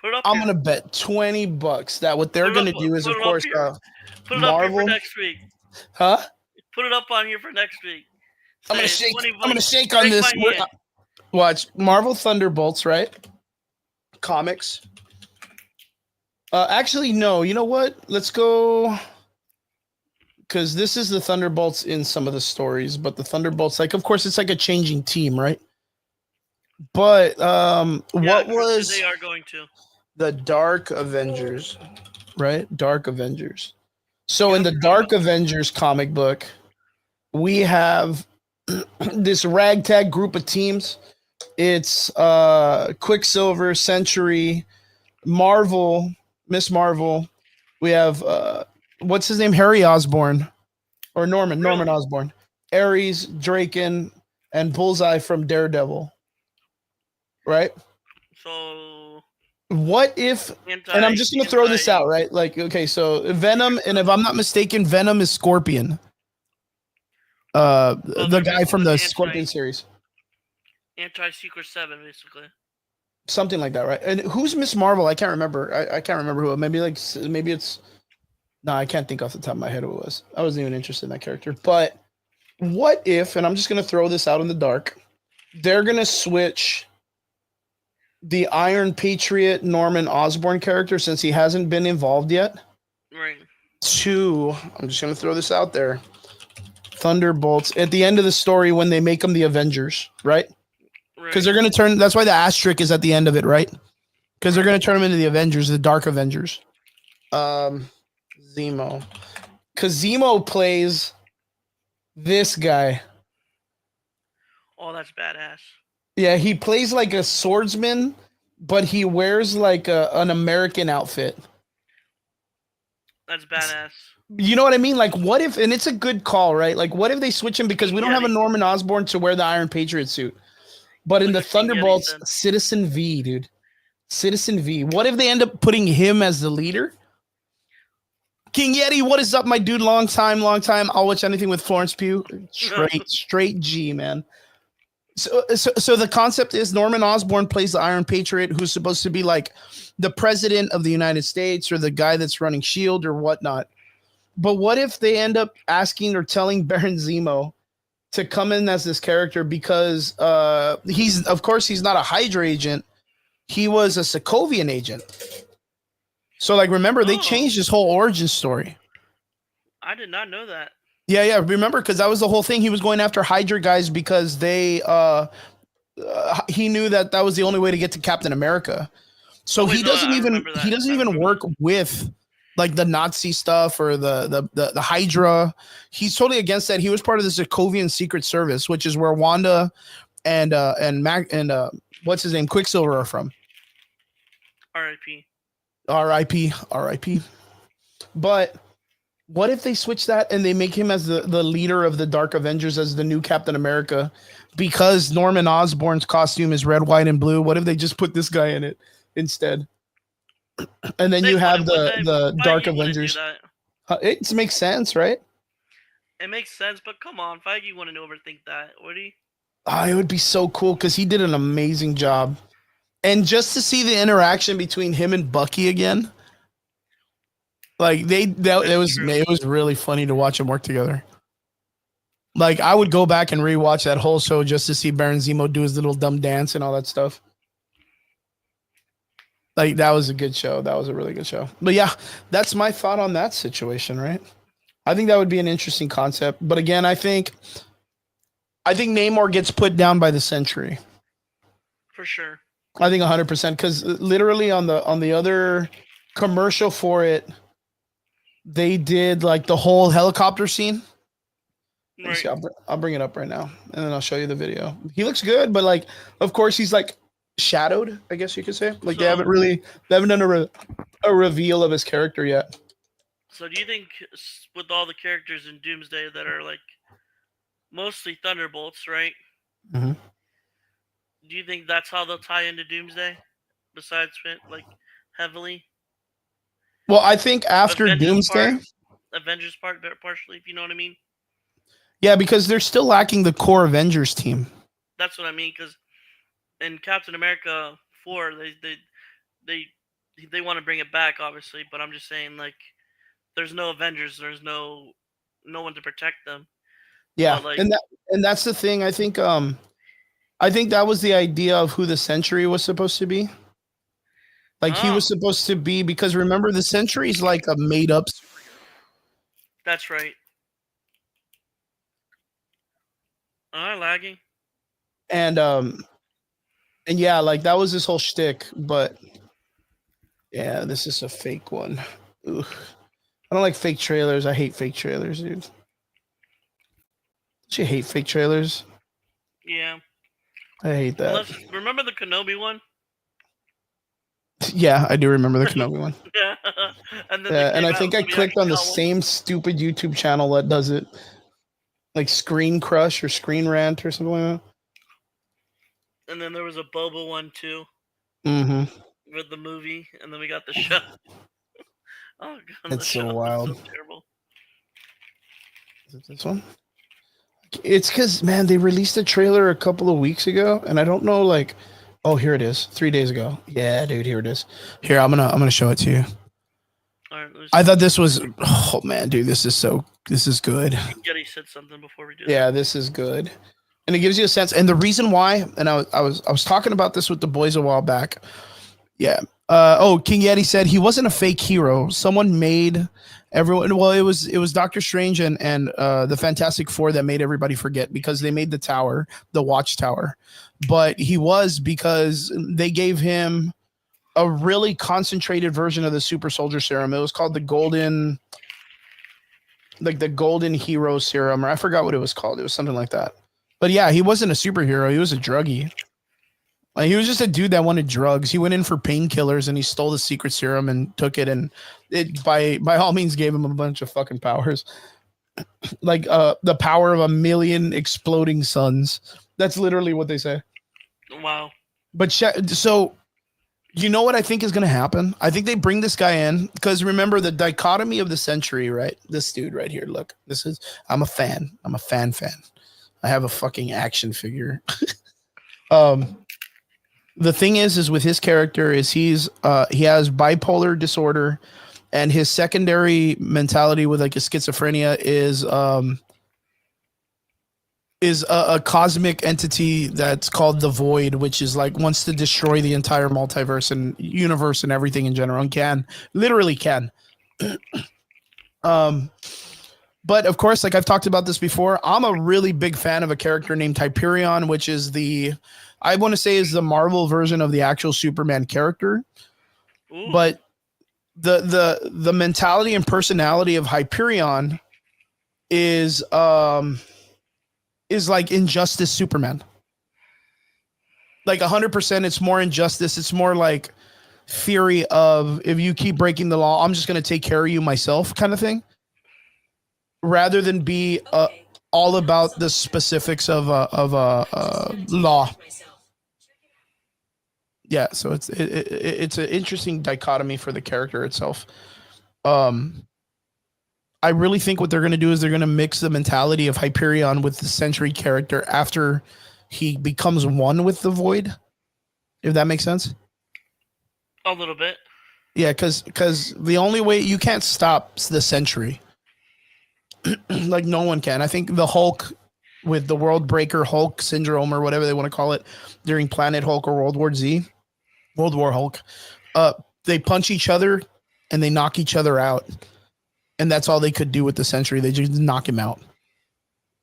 [SPEAKER 2] Put it up.
[SPEAKER 1] I'm gonna bet $20 that what they're gonna do is, of course,
[SPEAKER 2] put it
[SPEAKER 1] Marvel.
[SPEAKER 2] up here for next week.
[SPEAKER 1] Huh?
[SPEAKER 2] Put it up on here for next week.
[SPEAKER 1] I'm gonna shake. I'm gonna shake on this. Watch Marvel Thunderbolts, right? Comics. Actually, no. You know what? Let's go. Because this is the Thunderbolts in some of the stories, but the Thunderbolts, like, of course, it's like a changing team, right? But what was
[SPEAKER 2] they are going to
[SPEAKER 1] the Dark Avengers, right? Dark Avengers. So in the Dark Avengers comic book, we have this ragtag group of teams. It's Quicksilver, Sentry, Marvel, Miss Marvel. We have what's his name? Harry Osborn or Norman Osborn. Ares, Draken, and Bullseye from Daredevil. Right?
[SPEAKER 2] So
[SPEAKER 1] what if and I'm just gonna throw this out, right? Like, okay, so Venom, and if I'm not mistaken, Venom is Scorpion. The guy from the Scorpion series.
[SPEAKER 2] Anti-Secret 7, basically.
[SPEAKER 1] Something like that, right? And who's Miss Marvel? I can't remember. I can't remember who. Maybe it's. No, I can't think off the top of my head who it was. I wasn't even interested in that character. But what if, and I'm just gonna throw this out in the dark, they're gonna switch the Iron Patriot Norman Osborn character, since he hasn't been involved yet.
[SPEAKER 2] Right.
[SPEAKER 1] I'm just gonna throw this out there. Thunderbolts at the end of the story when they make them the Avengers, right? Because they're gonna turn. That's why the asterisk is at the end of it, right? Because they're gonna turn them into the Avengers, the Dark Avengers. Zemo, because Zemo plays this guy.
[SPEAKER 2] Oh, that's badass.
[SPEAKER 1] Yeah, he plays like a swordsman, but he wears like an American outfit.
[SPEAKER 2] That's badass.
[SPEAKER 1] You know what I mean? Like, what if, and it's a good call, right? Like, what if they switch him because we don't have a Norman Osborn to wear the Iron Patriot suit? But in the Thunderbolts, Citizen V, dude. Citizen V. What if they end up putting him as the leader? King Yeti, what is up, my dude? Long time. I'll watch anything with Florence Pugh. Straight G, man. So the concept is Norman Osborn plays the Iron Patriot, who's supposed to be like the president of the United States or the guy that's running S.H.I.E.L.D. or whatnot. But what if they end up asking or telling Baron Zemo to come in as this character because he's not a Hydra agent. He was a Sokovian agent. So, like, remember, they changed his whole origin story.
[SPEAKER 2] I did not know that.
[SPEAKER 1] Yeah. Remember, because that was the whole thing. He was going after Hydra guys because they he knew that was the only way to get to Captain America. So he doesn't even work with like the Nazi stuff or the Hydra. He's totally against that. He was part of the Sokovian Secret Service, which is where Wanda and what's his name, Quicksilver are from. R.I.P. But what if they switch that and they make him as the leader of the Dark Avengers, as the new Captain America, because Norman Osborn's costume is red, white, and blue? What if they just put this guy in it instead? And then you have the Dark Avengers. It makes sense, right?
[SPEAKER 2] It makes sense, but come on, Feige wouldn't overthink that, would he?
[SPEAKER 1] It would be so cool because he did an amazing job. And just to see the interaction between him and Bucky again, like it was really funny to watch them work together. Like I would go back and rewatch that whole show just to see Baron Zemo do his little dumb dance and all that stuff. Like that was a good show. That was a really good show. But yeah, that's my thought on that situation, right? I think that would be an interesting concept. But again, I think Namor gets put down by the Sentry.
[SPEAKER 2] For sure.
[SPEAKER 1] I think 100% because literally on the other commercial for it, they did like the whole helicopter scene. Let me
[SPEAKER 2] Right.
[SPEAKER 1] see. I'll bring it up right now, and then I'll show you the video. He looks good, but like, of course, he's like shadowed. I guess you could say. Like
[SPEAKER 2] So,
[SPEAKER 1] they haven't done a reveal of his character yet.
[SPEAKER 2] so do you think with all the characters in Doomsday that are like mostly Thunderbolts, right?
[SPEAKER 1] Mm-hmm.
[SPEAKER 2] Do you think that's how they'll tie into Doomsday? Besides, like heavily
[SPEAKER 1] Well, I think after
[SPEAKER 2] Avengers
[SPEAKER 1] Doomsday,
[SPEAKER 2] part, Avengers part partially, if you know what I mean.
[SPEAKER 1] yeah, because they're still lacking the core Avengers team.
[SPEAKER 2] That's what I mean. Because in Captain America 4, they want to bring it back, obviously. But I'm just saying, like, there's no Avengers. There's no one to protect them.
[SPEAKER 1] Yeah,
[SPEAKER 2] But like,
[SPEAKER 1] and that's the thing. I think that was the idea of who the Sentry was supposed to be. Like he
[SPEAKER 2] oh,
[SPEAKER 1] was supposed to be because remember the Sentry is like a made up.
[SPEAKER 2] that's right. Lagging.
[SPEAKER 1] And yeah, like that was his whole shtick. But yeah, this is a fake one. Ugh. I don't like fake trailers. I hate fake trailers, dude. Don't you hate fake trailers?
[SPEAKER 2] Yeah.
[SPEAKER 1] I hate that.
[SPEAKER 2] Unless, remember the Kenobi one?
[SPEAKER 1] Yeah, I do remember the Kenobi one.
[SPEAKER 2] Yeah. And then
[SPEAKER 1] And I think I clicked on the
[SPEAKER 2] column.
[SPEAKER 1] same stupid YouTube channel that does it, like Screen Crush or Screen Rant or something like that.
[SPEAKER 2] And then there was a Boba one too.
[SPEAKER 1] Mm-hmm.
[SPEAKER 2] With the movie, and then we got the show. Oh god,
[SPEAKER 1] It's so wild.
[SPEAKER 2] So terrible.
[SPEAKER 1] Is it this one? It's because man, they released a trailer a couple of weeks ago, and I don't know. Like, oh, here it is. 3 days ago. Yeah, dude, here it is. Here, I'm gonna show it to you.
[SPEAKER 2] All right,
[SPEAKER 1] I thought this was. Oh man, dude, this is good.
[SPEAKER 2] Getty said something before we do.
[SPEAKER 1] Yeah, this is good, and it gives you a sense. And the reason why, and I was talking about this with the boys a while back. Yeah. King Yeti said he wasn't a fake hero. Someone made everyone. Well, it was Doctor Strange and the Fantastic Four that made everybody forget because they made the tower, the Watchtower. But he was because they gave him a really concentrated version of the Super Soldier Serum. It was called the Golden Hero Serum, or I forgot what it was called. It was something like that. But yeah, he wasn't a superhero. He was a druggie. Like, he was just a dude that wanted drugs. He went in for painkillers and he stole the secret serum and took it, and it by all means gave him a bunch of fucking powers. Like the power of 1,000,000 exploding suns. That's literally what they say.
[SPEAKER 2] Wow.
[SPEAKER 1] But so you know what I think is going to happen? I think they bring this guy in because remember the dichotomy of the century, right? This dude right here. Look, I'm a fan. I'm a fan. I have a fucking action figure. The thing is with his character is he has bipolar disorder, and his secondary mentality with like a schizophrenia is a cosmic entity that's called the Void, which is like wants to destroy the entire multiverse and universe and everything in general, and literally can. But of course, like I've talked about this before, I'm a really big fan of a character named Hyperion, which is I want to say is the Marvel version of the actual Superman character.
[SPEAKER 2] Ooh.
[SPEAKER 1] But the mentality and personality of Hyperion is like Injustice Superman. Like 100%, it's more injustice. It's more like theory of if you keep breaking the law, I'm just going to take care of you myself kind of thing. Rather than be all about the specifics of law. Yeah, so it's an interesting dichotomy for the character itself. I really think what they're going to do is they're going to mix the mentality of Hyperion with the Sentry character after he becomes one with the Void. If that makes sense.
[SPEAKER 2] A little bit.
[SPEAKER 1] Yeah, because the only way you can't stop the Sentry. Like no one can. I think the Hulk with the World Breaker Hulk syndrome or whatever they want to call it during Planet Hulk or World War Hulk. Uh, they punch each other and they knock each other out, and that's all they could do with the Sentry. They just knock him out,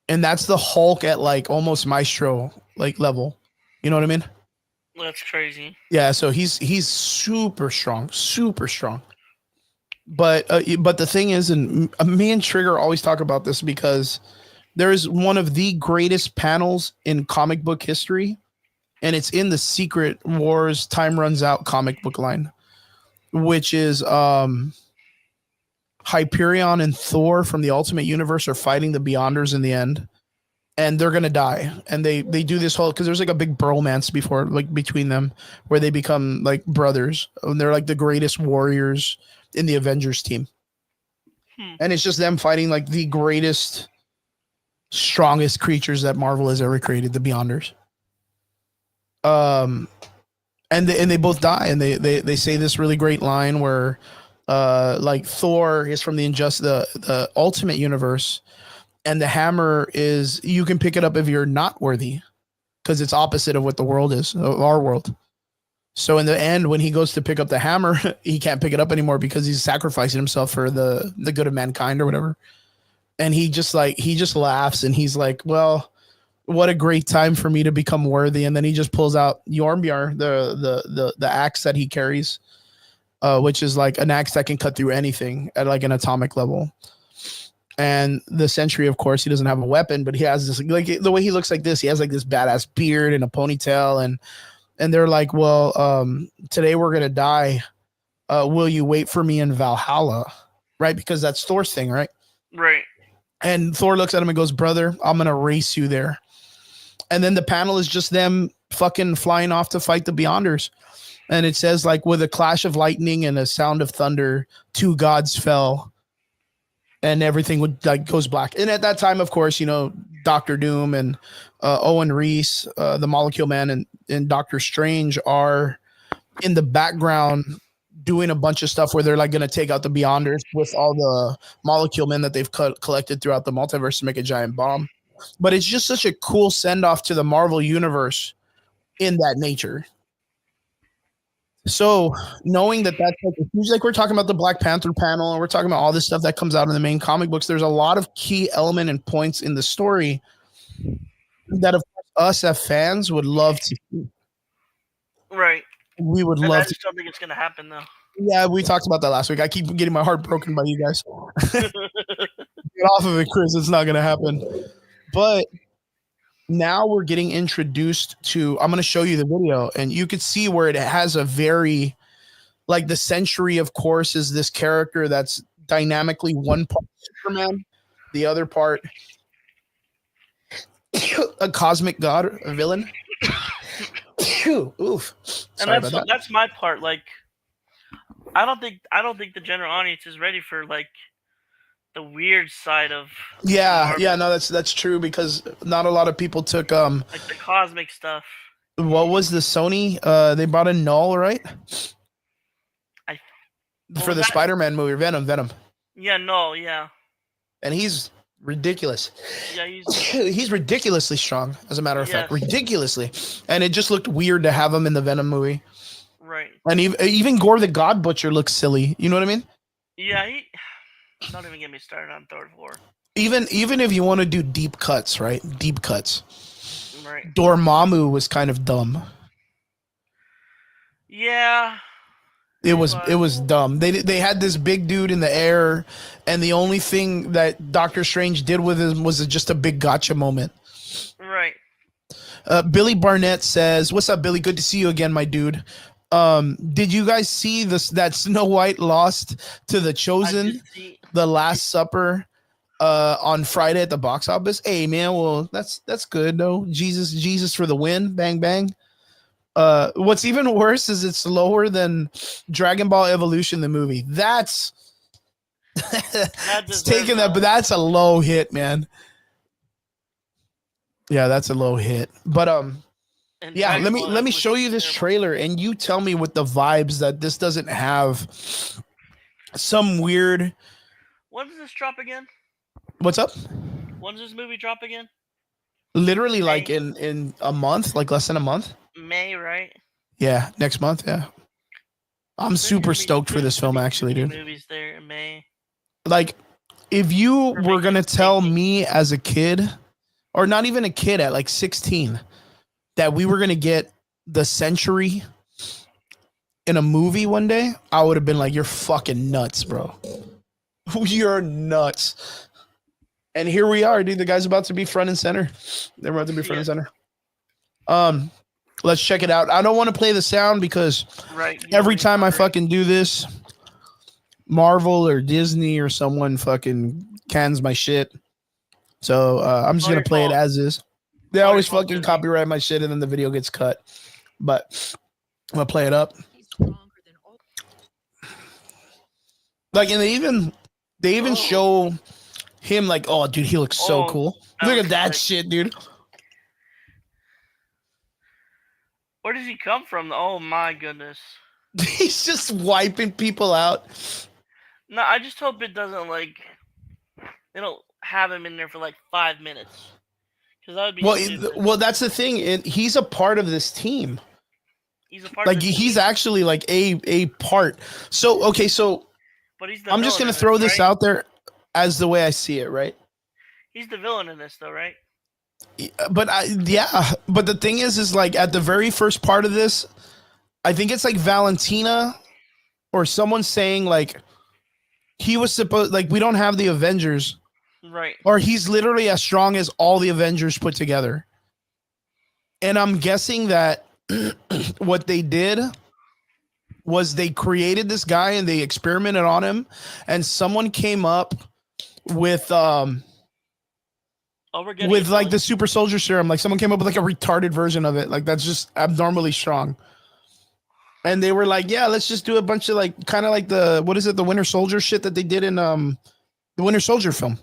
[SPEAKER 1] and that's the Hulk at like almost Maestro like level. You know what I mean?
[SPEAKER 2] That's crazy.
[SPEAKER 1] Yeah. So he's super strong, super strong. But the thing is, and me and Trigger always talk about this because there is one of the greatest panels in comic book history, and it's in the Secret Wars Time Runs Out comic book line, which is Hyperion and Thor from the Ultimate Universe are fighting the Beyonders in the end, and they're gonna die. And they do this whole because there's like a big bromance before like between them where they become like brothers, and they're like the greatest warriors in the Avengers team. And it's just them fighting like the greatest, strongest creatures that Marvel has ever created, the Beyonders. And they both die, and they say this really great line where like Thor is from the Ultimate Universe, and the hammer is you can pick it up if you're not worthy, because it's opposite of what the world is, of our world. So in the end, when he goes to pick up the hammer, he can't pick it up anymore because he's sacrificing himself for the good of mankind or whatever. And he just laughs, and he's like, well, what a great time for me to become worthy. And then he just pulls out Jormungandr, the axe that he carries, which is like an axe that can cut through anything at like an atomic level. And the Sentry, of course, he doesn't have a weapon, but he has this, like, the way he looks like this, he has like this badass beard and a ponytail, and they're like, well, today we're gonna die. Will you wait for me in Valhalla? Right? Because that's Thor's thing, right?
[SPEAKER 2] Right.
[SPEAKER 1] And Thor looks at him and goes, brother, I'm gonna race you there. And then the panel is just them fucking flying off to fight the Beyonders. And it says, like, with a clash of lightning and a sound of thunder, two gods fell, and everything would like goes black. And at that time, of course, you know, Doctor Doom and Owen Reese, the Molecule Man, and Doctor Strange are in the background doing a bunch of stuff where they're like going to take out the Beyonders with all the Molecule Men that they've collected throughout the multiverse to make a giant bomb. But it's just such a cool send off to the Marvel universe in that nature. So knowing that that's like huge, like we're talking about the Black Panther panel, and we're talking about all this stuff that comes out in the main comic books, there's a lot of key element and points in the story that, of course, us as fans would love to see.
[SPEAKER 2] Right.
[SPEAKER 1] We would
[SPEAKER 2] And
[SPEAKER 1] love
[SPEAKER 2] I
[SPEAKER 1] to.
[SPEAKER 2] just don't think it's gonna happen though.
[SPEAKER 1] Yeah, we talked about that last week. I keep getting my heart broken by you guys. Get off of it, Chris. It's not going to happen. But now we're getting introduced to, I'm going to show you the video, and you could see where it has a very, like, the Sentry, of course, is this character that's dynamically one part Superman, the other part a cosmic god, a villain. Oof. Sorry
[SPEAKER 2] And
[SPEAKER 1] about that.
[SPEAKER 2] that's my part. Like, I don't think the general audience is ready for like the weird side of
[SPEAKER 1] Yeah,
[SPEAKER 2] Marvel.
[SPEAKER 1] yeah, no, that's true, because not a lot of people took
[SPEAKER 2] Like the cosmic stuff.
[SPEAKER 1] what was the Sony? They brought in Null, right? For the Spider-Man movie, Venom.
[SPEAKER 2] Yeah, no, yeah.
[SPEAKER 1] And he's ridiculous.
[SPEAKER 2] Yeah,
[SPEAKER 1] he's ridiculously strong, as a matter of fact, ridiculously. And it just looked weird to have him in the Venom movie.
[SPEAKER 2] Right.
[SPEAKER 1] And even Gore the God Butcher looks silly. You know what I mean?
[SPEAKER 2] Yeah, don't even get me started on Thor 4.
[SPEAKER 1] Even if you want to do deep cuts, right? Deep cuts.
[SPEAKER 2] Right.
[SPEAKER 1] Dormammu was kind of dumb.
[SPEAKER 2] Yeah.
[SPEAKER 1] It was dumb. They had this big dude in the air, and the only thing that Doctor Strange did with him was just a big gotcha moment.
[SPEAKER 2] Right.
[SPEAKER 1] Billy Barnett says, "What's up, Billy? Good to see you again, my dude. Did you guys see this? That Snow White lost to The Chosen, The Last Supper, on Friday at the box office? Hey, man, well, that's good though. Jesus for the win. Bang bang." What's even worse is it's lower than Dragon Ball Evolution, the movie. That's it's taking that, but that's a low hit, man. Yeah, that's a low hit. But yeah, let me show you this trailer, and you tell me with the vibes that this doesn't have some weird.
[SPEAKER 2] When does this drop again?
[SPEAKER 1] What's up?
[SPEAKER 2] When does this movie drop again?
[SPEAKER 1] Literally, like
[SPEAKER 2] May,
[SPEAKER 1] in a month, like less than a month.
[SPEAKER 2] May, right?
[SPEAKER 1] Yeah, next month. Yeah, I'm super stoked for
[SPEAKER 2] There's
[SPEAKER 1] this
[SPEAKER 2] gonna
[SPEAKER 1] film,
[SPEAKER 2] be too
[SPEAKER 1] actually,
[SPEAKER 2] many
[SPEAKER 1] dude.
[SPEAKER 2] movies there in May
[SPEAKER 1] Like, if you
[SPEAKER 2] for
[SPEAKER 1] were gonna tell
[SPEAKER 2] making.
[SPEAKER 1] me as a kid, or not even a kid at like 16, that we were gonna get the Century in a movie one day, I would have been like, "You're fucking nuts, bro. You're nuts." And here we are, dude. The guy's about to be front and center. They're about
[SPEAKER 2] Let's
[SPEAKER 1] to be
[SPEAKER 2] see
[SPEAKER 1] front and
[SPEAKER 2] it.
[SPEAKER 1] center. Um, let's check it out. I don't want to play the sound because
[SPEAKER 2] Right. You don't
[SPEAKER 1] every
[SPEAKER 2] want any
[SPEAKER 1] time I
[SPEAKER 2] copyright.
[SPEAKER 1] fucking do this, Marvel or Disney or someone fucking cans my shit. So I'm just
[SPEAKER 2] All
[SPEAKER 1] gonna
[SPEAKER 2] your
[SPEAKER 1] play it
[SPEAKER 2] fault.
[SPEAKER 1] as is. They
[SPEAKER 2] All your
[SPEAKER 1] always
[SPEAKER 2] fault,
[SPEAKER 1] fucking
[SPEAKER 2] Disney.
[SPEAKER 1] copyright my shit and then the video gets cut. But I'm gonna play it up. Like, and they even
[SPEAKER 2] Oh.
[SPEAKER 1] show him like, oh, dude, he looks so
[SPEAKER 2] Oh,
[SPEAKER 1] cool.
[SPEAKER 2] that
[SPEAKER 1] Look at
[SPEAKER 2] looks
[SPEAKER 1] that
[SPEAKER 2] sick.
[SPEAKER 1] shit, dude.
[SPEAKER 2] Where does he come from? Oh my goodness.
[SPEAKER 1] He's just wiping people out.
[SPEAKER 2] No, I just hope it doesn't like they don't have him in there for like 5 minutes because that would be
[SPEAKER 1] Well,
[SPEAKER 2] stupid.
[SPEAKER 1] well, that's the thing. He's a part of this team.
[SPEAKER 2] He's a part of
[SPEAKER 1] Like,
[SPEAKER 2] the
[SPEAKER 1] he's
[SPEAKER 2] team,
[SPEAKER 1] actually like a part. So okay, so
[SPEAKER 2] but he's the
[SPEAKER 1] I'm just
[SPEAKER 2] villain
[SPEAKER 1] gonna
[SPEAKER 2] in this,
[SPEAKER 1] throw this
[SPEAKER 2] right?
[SPEAKER 1] out there as the way I see it, right?
[SPEAKER 2] He's the villain in this, though, right?
[SPEAKER 1] But yeah. But the thing is like at the very first part of this, I think it's like Valentina or someone saying like he was supposed, like, we don't have the Avengers,
[SPEAKER 2] Right.
[SPEAKER 1] or he's literally as strong as all the Avengers put together. And I'm guessing that what they did was they created this guy and they experimented on him, and someone came up with
[SPEAKER 2] Oh, we're getting it,
[SPEAKER 1] like
[SPEAKER 2] Billy.
[SPEAKER 1] the super soldier serum. Like, someone came up with like a retarded version of it, like that's just abnormally strong. And they were like, yeah, let's just do a bunch of like kind of like the, what is it, the Winter Soldier shit that they did in the Winter Soldier film,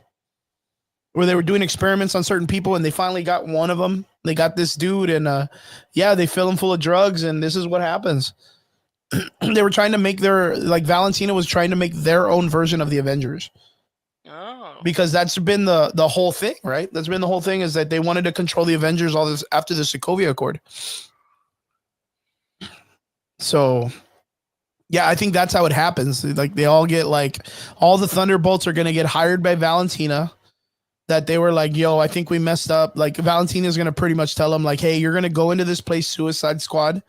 [SPEAKER 1] where they were doing experiments on certain people, and they finally got one of them. They got this dude, and yeah, they fill him full of drugs, and this is what happens. They were trying to make their, like, Valentina was trying to make their own version of the Avengers,
[SPEAKER 2] Oh.
[SPEAKER 1] because that's been the whole thing, right? That's been the whole thing, is that they wanted to control the Avengers all this after the Sokovia Accord. So yeah, I think that's how it happens. Like, they all get like, all the Thunderbolts are gonna get hired by Valentina. That they were like, yo, I think we messed up. Like, Valentina's gonna pretty much tell them like, hey, you're gonna go into this place, Suicide Squad,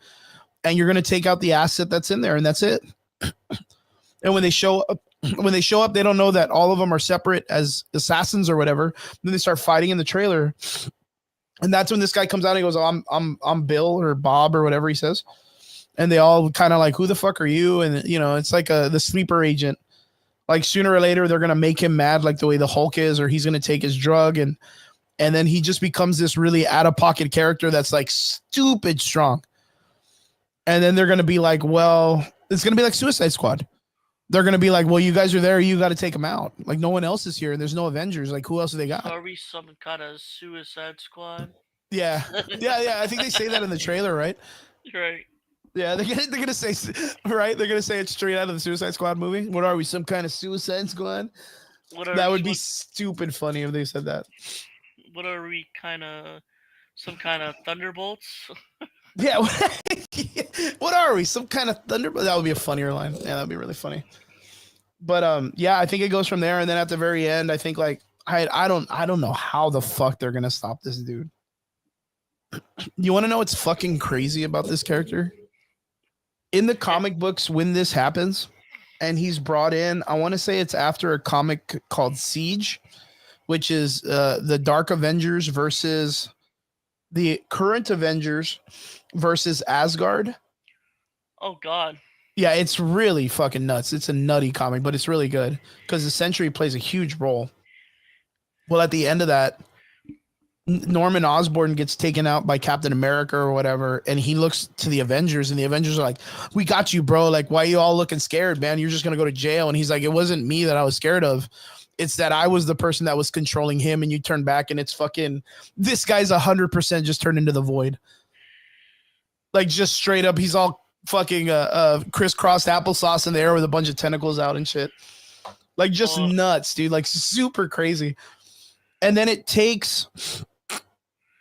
[SPEAKER 1] and you're gonna take out the asset that's in there, and that's it. And when they show up, they don't know that all of them are separate as assassins or whatever. Then they start fighting in the trailer, and that's when this guy comes out and he goes, oh, I'm Bill or Bob or whatever he says, and they all kind of like, who the fuck are you? And it's like the sleeper agent. Like, sooner or later they're gonna make him mad, like the way the Hulk is, or he's gonna take his drug, and then he just becomes this really out of pocket character that's like stupid strong. And then they're gonna be like, well, it's gonna be like Suicide Squad. They're gonna be like, well, you guys are there, you got to take him out. Like, no one else is here, and there's no Avengers. Like, who else do they got?
[SPEAKER 2] So are we some kind of Suicide Squad?
[SPEAKER 1] Yeah, yeah. I think they say that in the trailer, right?
[SPEAKER 2] Right.
[SPEAKER 1] Yeah, they're gonna say, right? They're gonna say it's straight out of the Suicide Squad movie. What are we, some kind of Suicide Squad? That would be stupid funny if they said that.
[SPEAKER 2] What are we, kind of some kind of Thunderbolts?
[SPEAKER 1] Yeah. What are we? Some kind of Thunderbolt? That would be a funnier line. Yeah, that'd be really funny. But yeah, I think it goes from there, and then at the very end, I think like I don't know how the fuck they're gonna stop this dude. You want to know what's fucking crazy about this character? In the comic books, when this happens, and he's brought in, I want to say it's after a comic called Siege, which is the Dark Avengers versus the current Avengers versus Asgard.
[SPEAKER 2] Oh God.
[SPEAKER 1] Yeah, it's really fucking nuts. It's a nutty comic, but it's really good because the Sentry plays a huge role. Well, at the end of that, Norman Osborn gets taken out by Captain America or whatever, and he looks to the Avengers, and the Avengers are like, we got you, bro. Like, why are you all looking scared, man? You're just going to go to jail. And he's like, it wasn't me that I was scared of. It's that I was the person that was controlling him, and you turn back, and it's fucking, this guy's 100% just turned into the Void. Like, just straight up, he's all fucking crisscrossed applesauce in the air with a bunch of tentacles out and shit. Like, just nuts, dude. Like, super crazy. And then it takes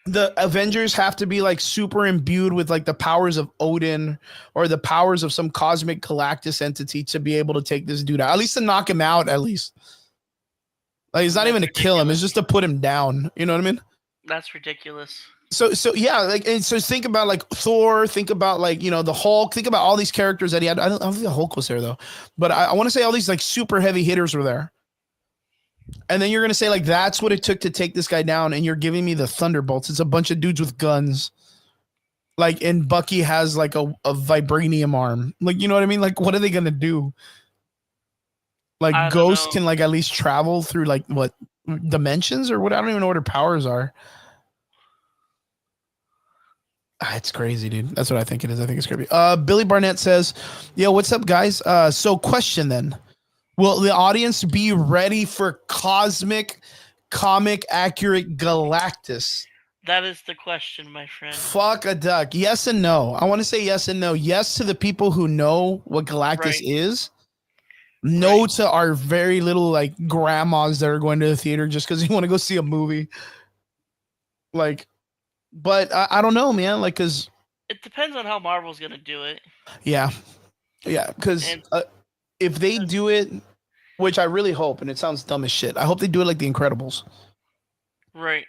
[SPEAKER 1] the Avengers have to be like super imbued with like the powers of Odin or the powers of some cosmic Galactus entity to be able to take this dude out. At least to knock him out, at least. Like it's not
[SPEAKER 2] That's
[SPEAKER 1] even to kill him, it's
[SPEAKER 2] ridiculous.
[SPEAKER 1] just to put him down. You know what I mean?
[SPEAKER 2] That's ridiculous.
[SPEAKER 1] So yeah, like and so think about like Thor, think about like the Hulk, think about all these characters that he had. I don't think the Hulk was there though, but I want to say all these like super heavy hitters were there. And then you're gonna say like that's what it took to take this guy down, and you're giving me the Thunderbolts. It's a bunch of dudes with guns. Like and Bucky has like a vibranium arm. Like you know what I mean? Like what are they gonna do? Like
[SPEAKER 2] I don't
[SPEAKER 1] Ghost
[SPEAKER 2] know.
[SPEAKER 1] can like at least travel through like what dimensions or what? I don't even know what her powers are. It's crazy, dude. That's what I think it is. I think it's creepy. Billy Barnett says, "Yo, what's up, guys? So question then: will the audience be ready for cosmic, comic accurate Galactus?
[SPEAKER 2] That is the question, my friend.
[SPEAKER 1] Fuck a duck. Yes and no. I want to say yes and no. Yes to the people who know what Galactus
[SPEAKER 2] Right.
[SPEAKER 1] is. No to our very little like grandmas that are going to the theater just because they want to go see a movie. Like, but I don't know, man. Like, cause
[SPEAKER 2] It depends on how Marvel's gonna do it.
[SPEAKER 1] yeah, because
[SPEAKER 2] And
[SPEAKER 1] if they do it, which I really hope, and it sounds dumb as shit, I hope they do it like The Incredibles.
[SPEAKER 2] right.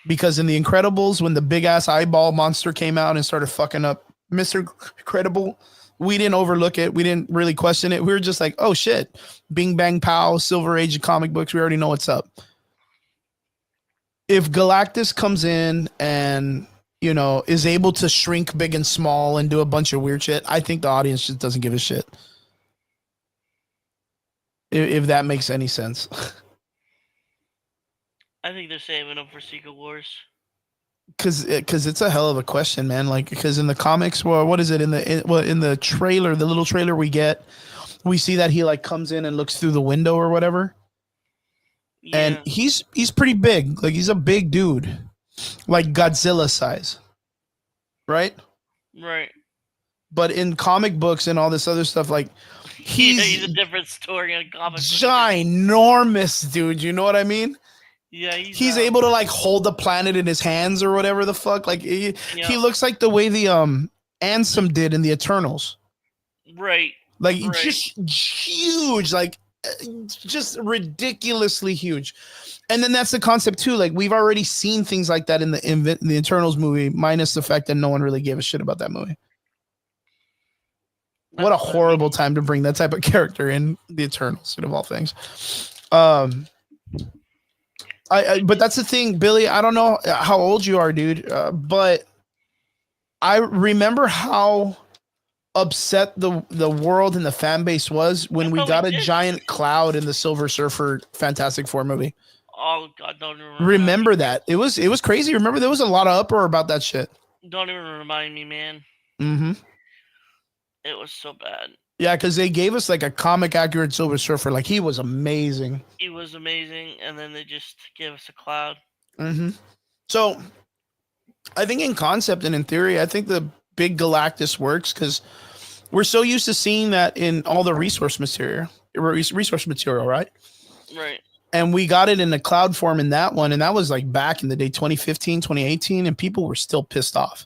[SPEAKER 1] Because in The Incredibles, when the big ass eyeball monster came out and started fucking up Mr. Incredible, we didn't overlook it. We didn't really question it. We were just like, oh shit, Bing Bang Pow, Silver Age of comic books. We already know what's up. If Galactus comes in and is able to shrink big and small and do a bunch of weird shit, I think the audience just doesn't give a shit. If that makes any sense.
[SPEAKER 2] I think they're saving them for Secret Wars.
[SPEAKER 1] Because it's a hell of a question, man. Like, because in the comics, well, what is it in the trailer, the little trailer we get, we see that he like comes in and looks through the window or whatever, and
[SPEAKER 2] Yeah.
[SPEAKER 1] he's pretty big. Like, he's a big dude, like Godzilla size, right?
[SPEAKER 2] Right.
[SPEAKER 1] But in comic books and all this other stuff, like
[SPEAKER 2] He's a different story in a comic book.
[SPEAKER 1] ginormous, dude. You know what I mean?
[SPEAKER 2] Yeah,
[SPEAKER 1] He's able to like hold the planet in his hands or whatever the fuck. Like he looks like the way the Ansem did in the Eternals.
[SPEAKER 2] Right.
[SPEAKER 1] Like
[SPEAKER 2] Right.
[SPEAKER 1] just huge, like just ridiculously huge. And then that's the concept too. Like we've already seen things like that in the Eternals movie, minus the fact that no one really gave a shit about that movie. What a horrible time to bring that type of character in the Eternals, of all things. But that's the thing, Billy. I don't know how old you are, dude, but I remember how upset the world and the fan base was when we got a giant cloud in the Silver Surfer Fantastic Four movie.
[SPEAKER 2] Oh God, don't
[SPEAKER 1] remember that. It was crazy. Remember there was a lot of uproar about that shit.
[SPEAKER 2] Don't even remind me, man.
[SPEAKER 1] Mm-hmm.
[SPEAKER 2] It was so bad.
[SPEAKER 1] Yeah, because they gave us like a comic accurate Silver Surfer. Like he was amazing.
[SPEAKER 2] He was amazing, and then they just gave us a cloud.
[SPEAKER 1] Mm-hmm. So I think in concept and in theory, I think the big Galactus works because we're so used to seeing that in all the resource material, right?
[SPEAKER 2] Right.
[SPEAKER 1] And we got it in the cloud form in that one. And that was like back in the day, 2015, 2018. And people were still pissed off.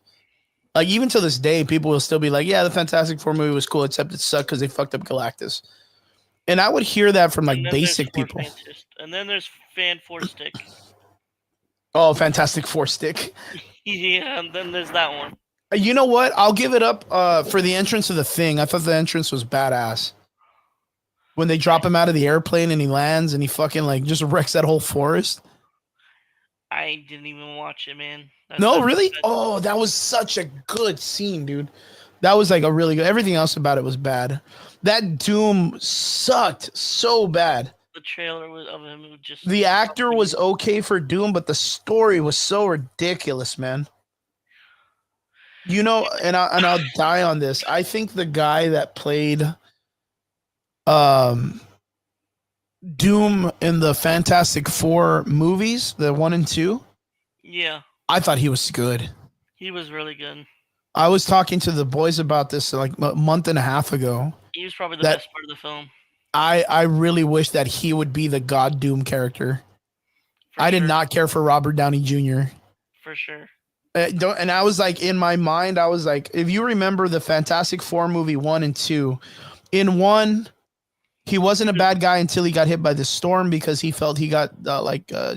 [SPEAKER 1] Like even to this day, people will still be like, yeah, the Fantastic Four movie was cool, except it sucked because they fucked up Galactus. And I would hear that from like basic people.
[SPEAKER 2] And then there's Fan Four Stick.
[SPEAKER 1] Oh, Fantastic Four Stick.
[SPEAKER 2] Yeah, and then there's that one.
[SPEAKER 1] You know what? I'll give it up for the entrance of the Thing. I thought the entrance was badass. When they drop him out of the airplane and he lands and he fucking like just wrecks that whole forest.
[SPEAKER 2] I didn't even watch it, man.
[SPEAKER 1] No, really? Oh, that was such a good scene, dude. That was like a really good. Everything else about it was bad. That Doom sucked so bad.
[SPEAKER 2] The trailer of him was just.
[SPEAKER 1] The actor was okay for Doom, but the story was so ridiculous, man. You know, and I'll die on this. I think the guy that played Doom in the Fantastic Four movies, the 1 and 2.
[SPEAKER 2] Yeah.
[SPEAKER 1] I thought he was good.
[SPEAKER 2] He was really good.
[SPEAKER 1] I was talking to the boys about this like a month and a half ago.
[SPEAKER 2] He was probably the best part of the film.
[SPEAKER 1] I really wish that he would be the God Doom character. I did not care for Robert Downey Jr.
[SPEAKER 2] For for sure.
[SPEAKER 1] And I was like, in my mind, I was like, if you remember the Fantastic Four movie 1 and 2, in 1, he wasn't a bad guy until he got hit by the storm because he felt he got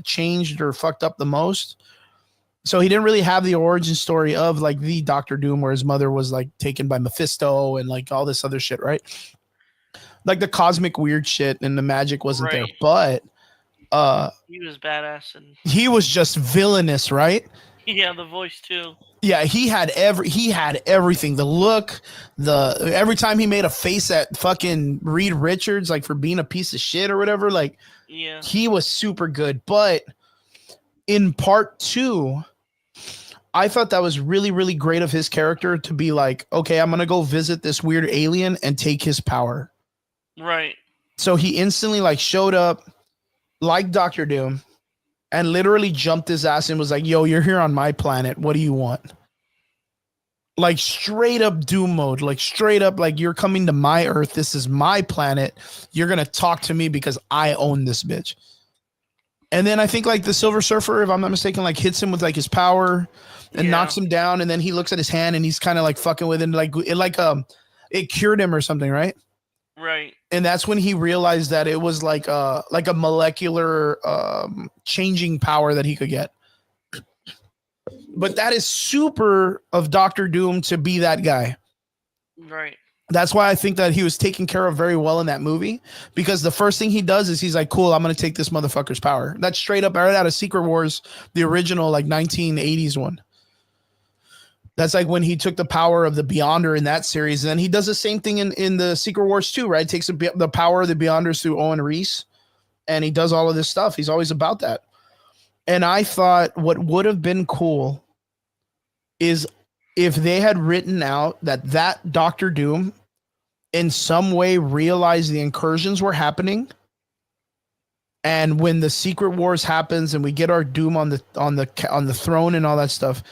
[SPEAKER 1] changed or fucked up the most. So he didn't really have the origin story of like the Doctor Doom, where his mother was like taken by Mephisto and like all this other shit, right? Like the cosmic weird shit, and the magic wasn't there. But
[SPEAKER 2] he was badass, and
[SPEAKER 1] he was just villainous, right?
[SPEAKER 2] yeah, the voice too.
[SPEAKER 1] Yeah, he had everything. The look, every time he made a face at fucking Reed Richards, like for being a piece of shit or whatever, like
[SPEAKER 2] Yeah,
[SPEAKER 1] he was super good. But in part 2, I thought that was really, really great of his character to be like, okay, I'm gonna go visit this weird alien and take his power.
[SPEAKER 2] right.
[SPEAKER 1] So he instantly like showed up like Doctor Doom and literally jumped his ass and was like, yo, you're here on my planet. What do you want? Like straight up Doom mode, like straight up, like you're coming to my Earth. This is my planet. You're going to talk to me because I own this bitch. And then I think like the Silver Surfer, if I'm not mistaken, like hits him with like his power and knocks him down. And then he looks at his hand and he's kind of like fucking with it. It cured him or something, right?
[SPEAKER 2] Right.
[SPEAKER 1] And that's when he realized that it was like a molecular changing power that he could get. But that is super of Doctor Doom to be that guy.
[SPEAKER 2] Right.
[SPEAKER 1] That's why I think that he was taken care of very well in that movie, because the first thing he does is he's like, cool, I'm going to take this motherfucker's power. That's straight up right out of Secret Wars, the original like 1980s one. That's like when he took the power of the Beyonder in that series. And then he does the same thing in the Secret Wars 2, right? Takes the power of the Beyonders through Owen Reese, and he does all of this stuff. He's always about that. And I thought what would have been cool is if they had written out that Doctor Doom in some way realized the incursions were happening. And when the Secret Wars happens and we get our Doom on the throne and all that stuff,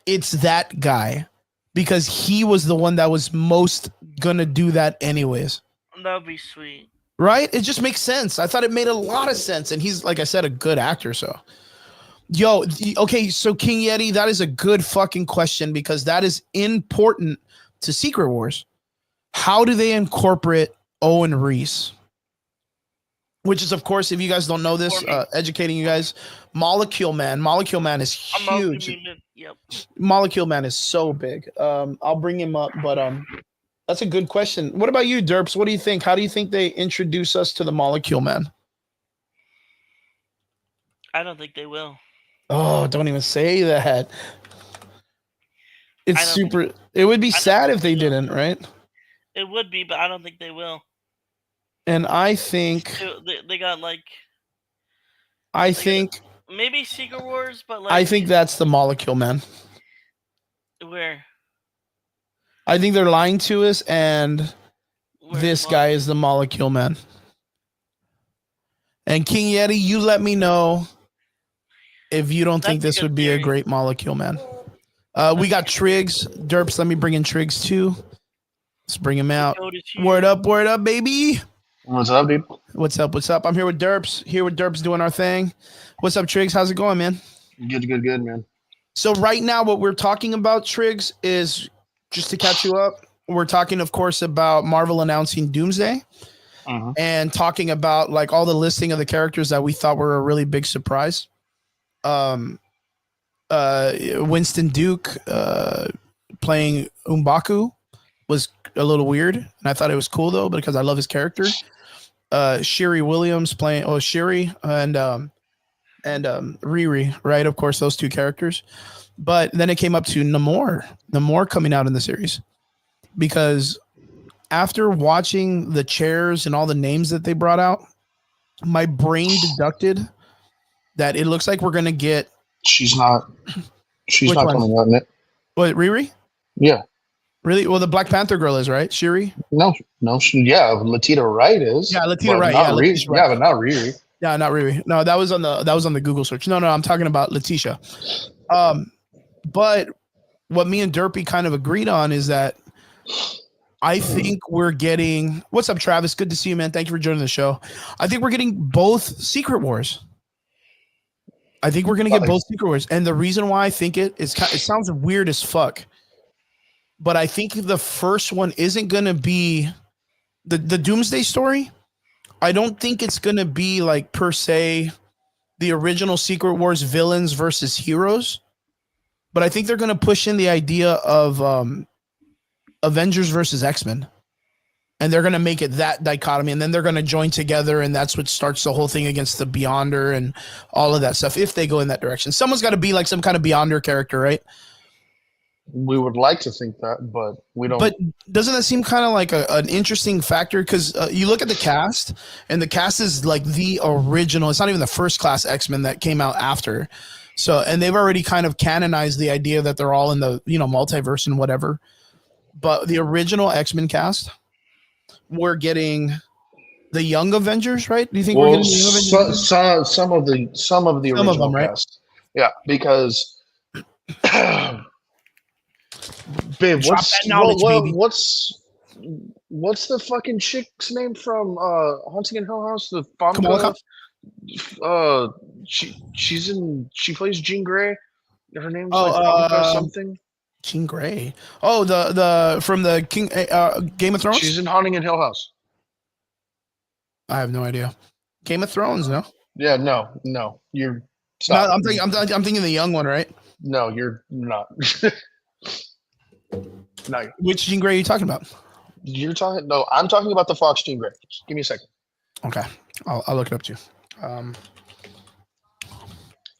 [SPEAKER 1] it's that guy, because he was the one that was most gonna do that anyways.
[SPEAKER 2] That would be sweet.
[SPEAKER 1] Right? It just makes sense. I thought it made a lot of sense. And he's, like I said, a good actor. So, yo, okay. So King Yeti, that is a good fucking question, because that is important to Secret Wars. How do they incorporate Owen Reese? Which is, of course, if you guys don't know this, educating you guys, Molecule Man. Molecule Man is huge.
[SPEAKER 2] Yep.
[SPEAKER 1] Molecule Man is so big. I'll bring him up, but that's a good question. What about you, Derps? What do you think? How do you think they introduce us to the Molecule Man?
[SPEAKER 2] I don't think they will.
[SPEAKER 1] Oh, don't even say that. It's super. It would be sad if they didn't, right?
[SPEAKER 2] It would be, but I don't think they will.
[SPEAKER 1] And I think
[SPEAKER 2] they got like.
[SPEAKER 1] I think
[SPEAKER 2] maybe Secret Wars, but like.
[SPEAKER 1] I think that's the Molecule Man.
[SPEAKER 2] Where?
[SPEAKER 1] I think they're lying to us, and this guy is the Molecule Man. And King Yeti, you let me know if you don't think this would be a great Molecule Man. We got Triggs. Derps, let me bring in Triggs too. Let's bring him out. Word up, baby.
[SPEAKER 3] What's up, dude?
[SPEAKER 1] What's up? I'm here with Derps. Doing our thing. What's up, Triggs? How's it going, man?
[SPEAKER 3] Good, man.
[SPEAKER 1] So right now, what we're talking about, Triggs, is, just to catch you up, we're talking, of course, about Marvel announcing Doomsday, and talking about like all the listing of the characters that we thought were a really big surprise. Winston Duke playing M'Baku was a little weird, and I thought it was cool though, because I love his character. Shiri Williams playing Shiri and Riri, right? Of course, those two characters. But then it came up to Namor coming out in the series, because after watching the chairs and all the names that they brought out, my brain deducted that it looks like we're gonna get.
[SPEAKER 3] She's not coming out in it.
[SPEAKER 1] What, Riri?
[SPEAKER 3] Yeah.
[SPEAKER 1] Really? Well, the Black Panther girl is, right? Shiri?
[SPEAKER 3] No. Latita Wright is.
[SPEAKER 1] Yeah, Latita Wright. Yeah,
[SPEAKER 3] Riri. Yeah, but not Riri.
[SPEAKER 1] Yeah, not Riri. No, that was on the Google search. No, I'm talking about Letitia. But what me and Derpy kind of agreed on is that I think we're getting. What's up, Travis? Good to see you, man. Thank you for joining the show. I think we're getting both Secret Wars. I think we're gonna get both Secret Wars, and the reason why I think it sounds weird as fuck, but I think the first one isn't gonna be the Doomsday story. I don't think it's gonna be like per se the original Secret Wars villains versus heroes, but I think they're gonna push in the idea of Avengers versus X-Men. And they're going to make it that dichotomy, and then they're going to join together, and that's what starts the whole thing against the Beyonder and all of that stuff, if they go in that direction. Someone's got to be like some kind of Beyonder character, right?
[SPEAKER 3] We would like to think that, but we don't.
[SPEAKER 1] But doesn't that seem kind of like an interesting factor? Because you look at the cast, and the cast is like the original. It's not even the first class X-Men that came out after. So, and they've already kind of canonized the idea that they're all in the, multiverse and whatever. But the original X-Men cast, we're getting the Young Avengers, right? Do you think we're getting the Young Avengers?
[SPEAKER 3] Some of the original
[SPEAKER 1] right?
[SPEAKER 3] cast. Yeah, because babe, what's the fucking chick's name from Haunting in Hill House? The Famke? She plays Jean Grey. Her name's Famke something.
[SPEAKER 1] Jean Grey. Oh, the from the Game of Thrones.
[SPEAKER 3] She's in Haunting in Hill House.
[SPEAKER 1] I have no idea. Game of Thrones, no.
[SPEAKER 3] Yeah, no. You're.
[SPEAKER 1] No, I'm thinking the young one, right?
[SPEAKER 3] No, you're not. No.
[SPEAKER 1] Which Jean Grey are you talking about?
[SPEAKER 3] No, I'm talking about the Fox Jean Grey. Just give me a second.
[SPEAKER 1] Okay, I'll look it up too.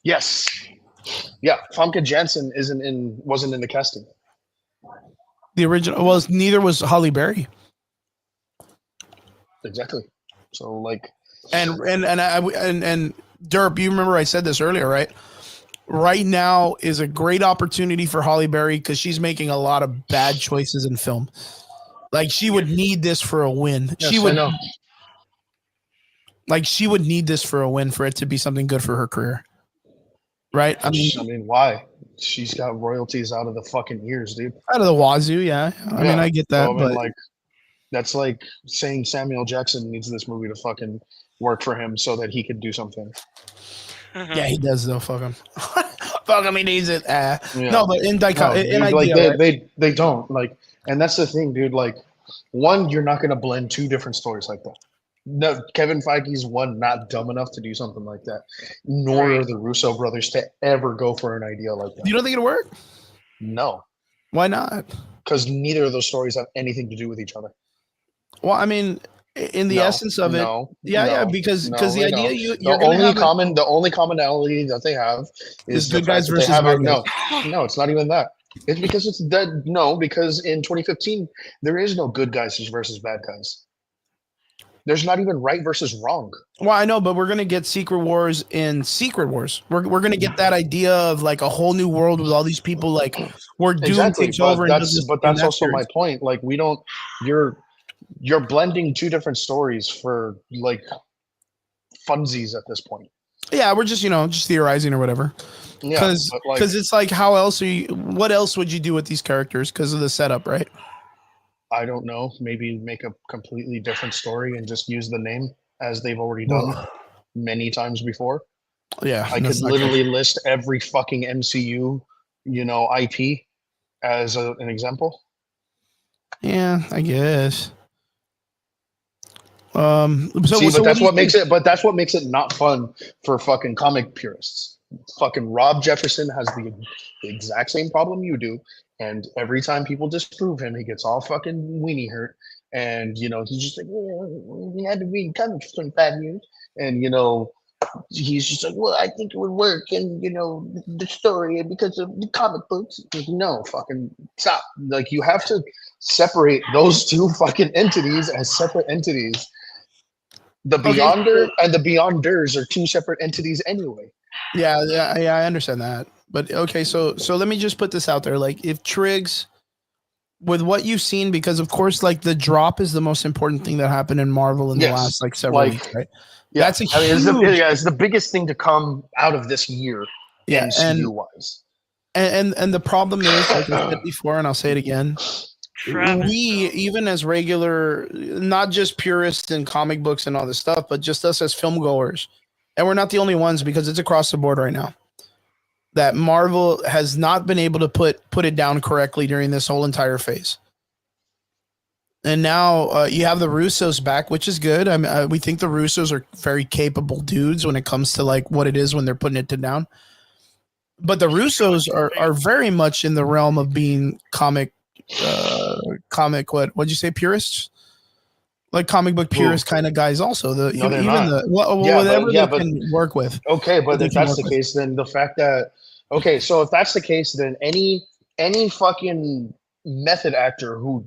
[SPEAKER 3] Yes. Yeah, Famke Janssen wasn't in the casting.
[SPEAKER 1] The original neither was Halle Berry.
[SPEAKER 3] Exactly. So like,
[SPEAKER 1] and Derp, you remember I said this earlier, right? Right now is a great opportunity for Halle Berry because she's making a lot of bad choices in film. Like she would need this for a win.
[SPEAKER 3] Yes,
[SPEAKER 1] she would.
[SPEAKER 3] I know.
[SPEAKER 1] Like she would need this for a win for it to be something good for her career. Right? I mean,
[SPEAKER 3] why? She's got royalties out of the fucking ears, dude.
[SPEAKER 1] Out of the wazoo, yeah. I mean, I get that,
[SPEAKER 3] so,
[SPEAKER 1] but
[SPEAKER 3] like, that's like saying Samuel Jackson needs this movie to fucking work for him so that he could do something.
[SPEAKER 1] Yeah, he does though. Fuck him. Fuck him. He needs it.
[SPEAKER 3] Yeah.
[SPEAKER 1] No, but in
[SPEAKER 3] they don't like, and that's the thing, dude. Like, one, you're not gonna blend two different stories like that. No, Kevin Feige's not dumb enough to do something like that, nor are the Russo brothers to ever go for an idea like that.
[SPEAKER 1] You don't think it'll work?
[SPEAKER 3] No.
[SPEAKER 1] Why not?
[SPEAKER 3] Because neither of those stories have anything to do with each other.
[SPEAKER 1] Well, I mean, in the essence of it, because the idea
[SPEAKER 3] the only commonality that they have is
[SPEAKER 1] good guys versus bad guys.
[SPEAKER 3] No, it's not even that. It's because it's dead. No, because in 2015 there is no good guys versus bad guys. There's not even right versus wrong.
[SPEAKER 1] Well, I know, but we're gonna get Secret Wars in Secret Wars. We're gonna get that idea of like a whole new world with all these people. Like where Doom takes over.
[SPEAKER 3] But that's also my point. Like we don't. You're blending two different stories for like funsies at this point.
[SPEAKER 1] Yeah, we're just theorizing or whatever.
[SPEAKER 3] Yeah,
[SPEAKER 1] because it's like how else what else would you do with these characters because of the setup, right?
[SPEAKER 3] I don't know. Maybe make a completely different story and just use the name as they've already done many times before.
[SPEAKER 1] Yeah,
[SPEAKER 3] I could literally list every fucking MCU, IP as an example.
[SPEAKER 1] Yeah, I guess.
[SPEAKER 3] That's what makes it not fun for fucking comic purists. Fucking Rob Jefferson has the exact same problem you do, and every time people disprove him, he gets all fucking weenie hurt, and he's just like, we had to read comics for 5 years, and he's just like, well, I think it would work, and the story because of the comic books. Like, no, fucking stop. Like you have to separate those two fucking entities as separate entities. The Beyonder and the Beyonders are two separate entities anyway.
[SPEAKER 1] Yeah, I understand that. But okay, so let me just put this out there. Like if Triggs, with what you've seen, because of course, like the drop is the most important thing that happened in Marvel in the last several weeks, right?
[SPEAKER 3] Yeah,
[SPEAKER 1] that's
[SPEAKER 3] it's the biggest thing to come out of this year, MCU wise.
[SPEAKER 1] And the problem is, like I said before, and I'll say it again. We, even as regular, not just purists in comic books and all this stuff, but just us as film goers, and we're not the only ones because it's across the board right now, that Marvel has not been able to put it down correctly during this whole entire phase. And now you have the Russos back, which is good. I mean, we think the Russos are very capable dudes when it comes to like what it is when they're putting it down. But the Russos are very much in the realm of being comic what'd you say, purists? Like comic book purist kind of guys also. Whatever they can work with.
[SPEAKER 3] Okay, but if that's the case, then the fact that so if that's the case, then any fucking method actor who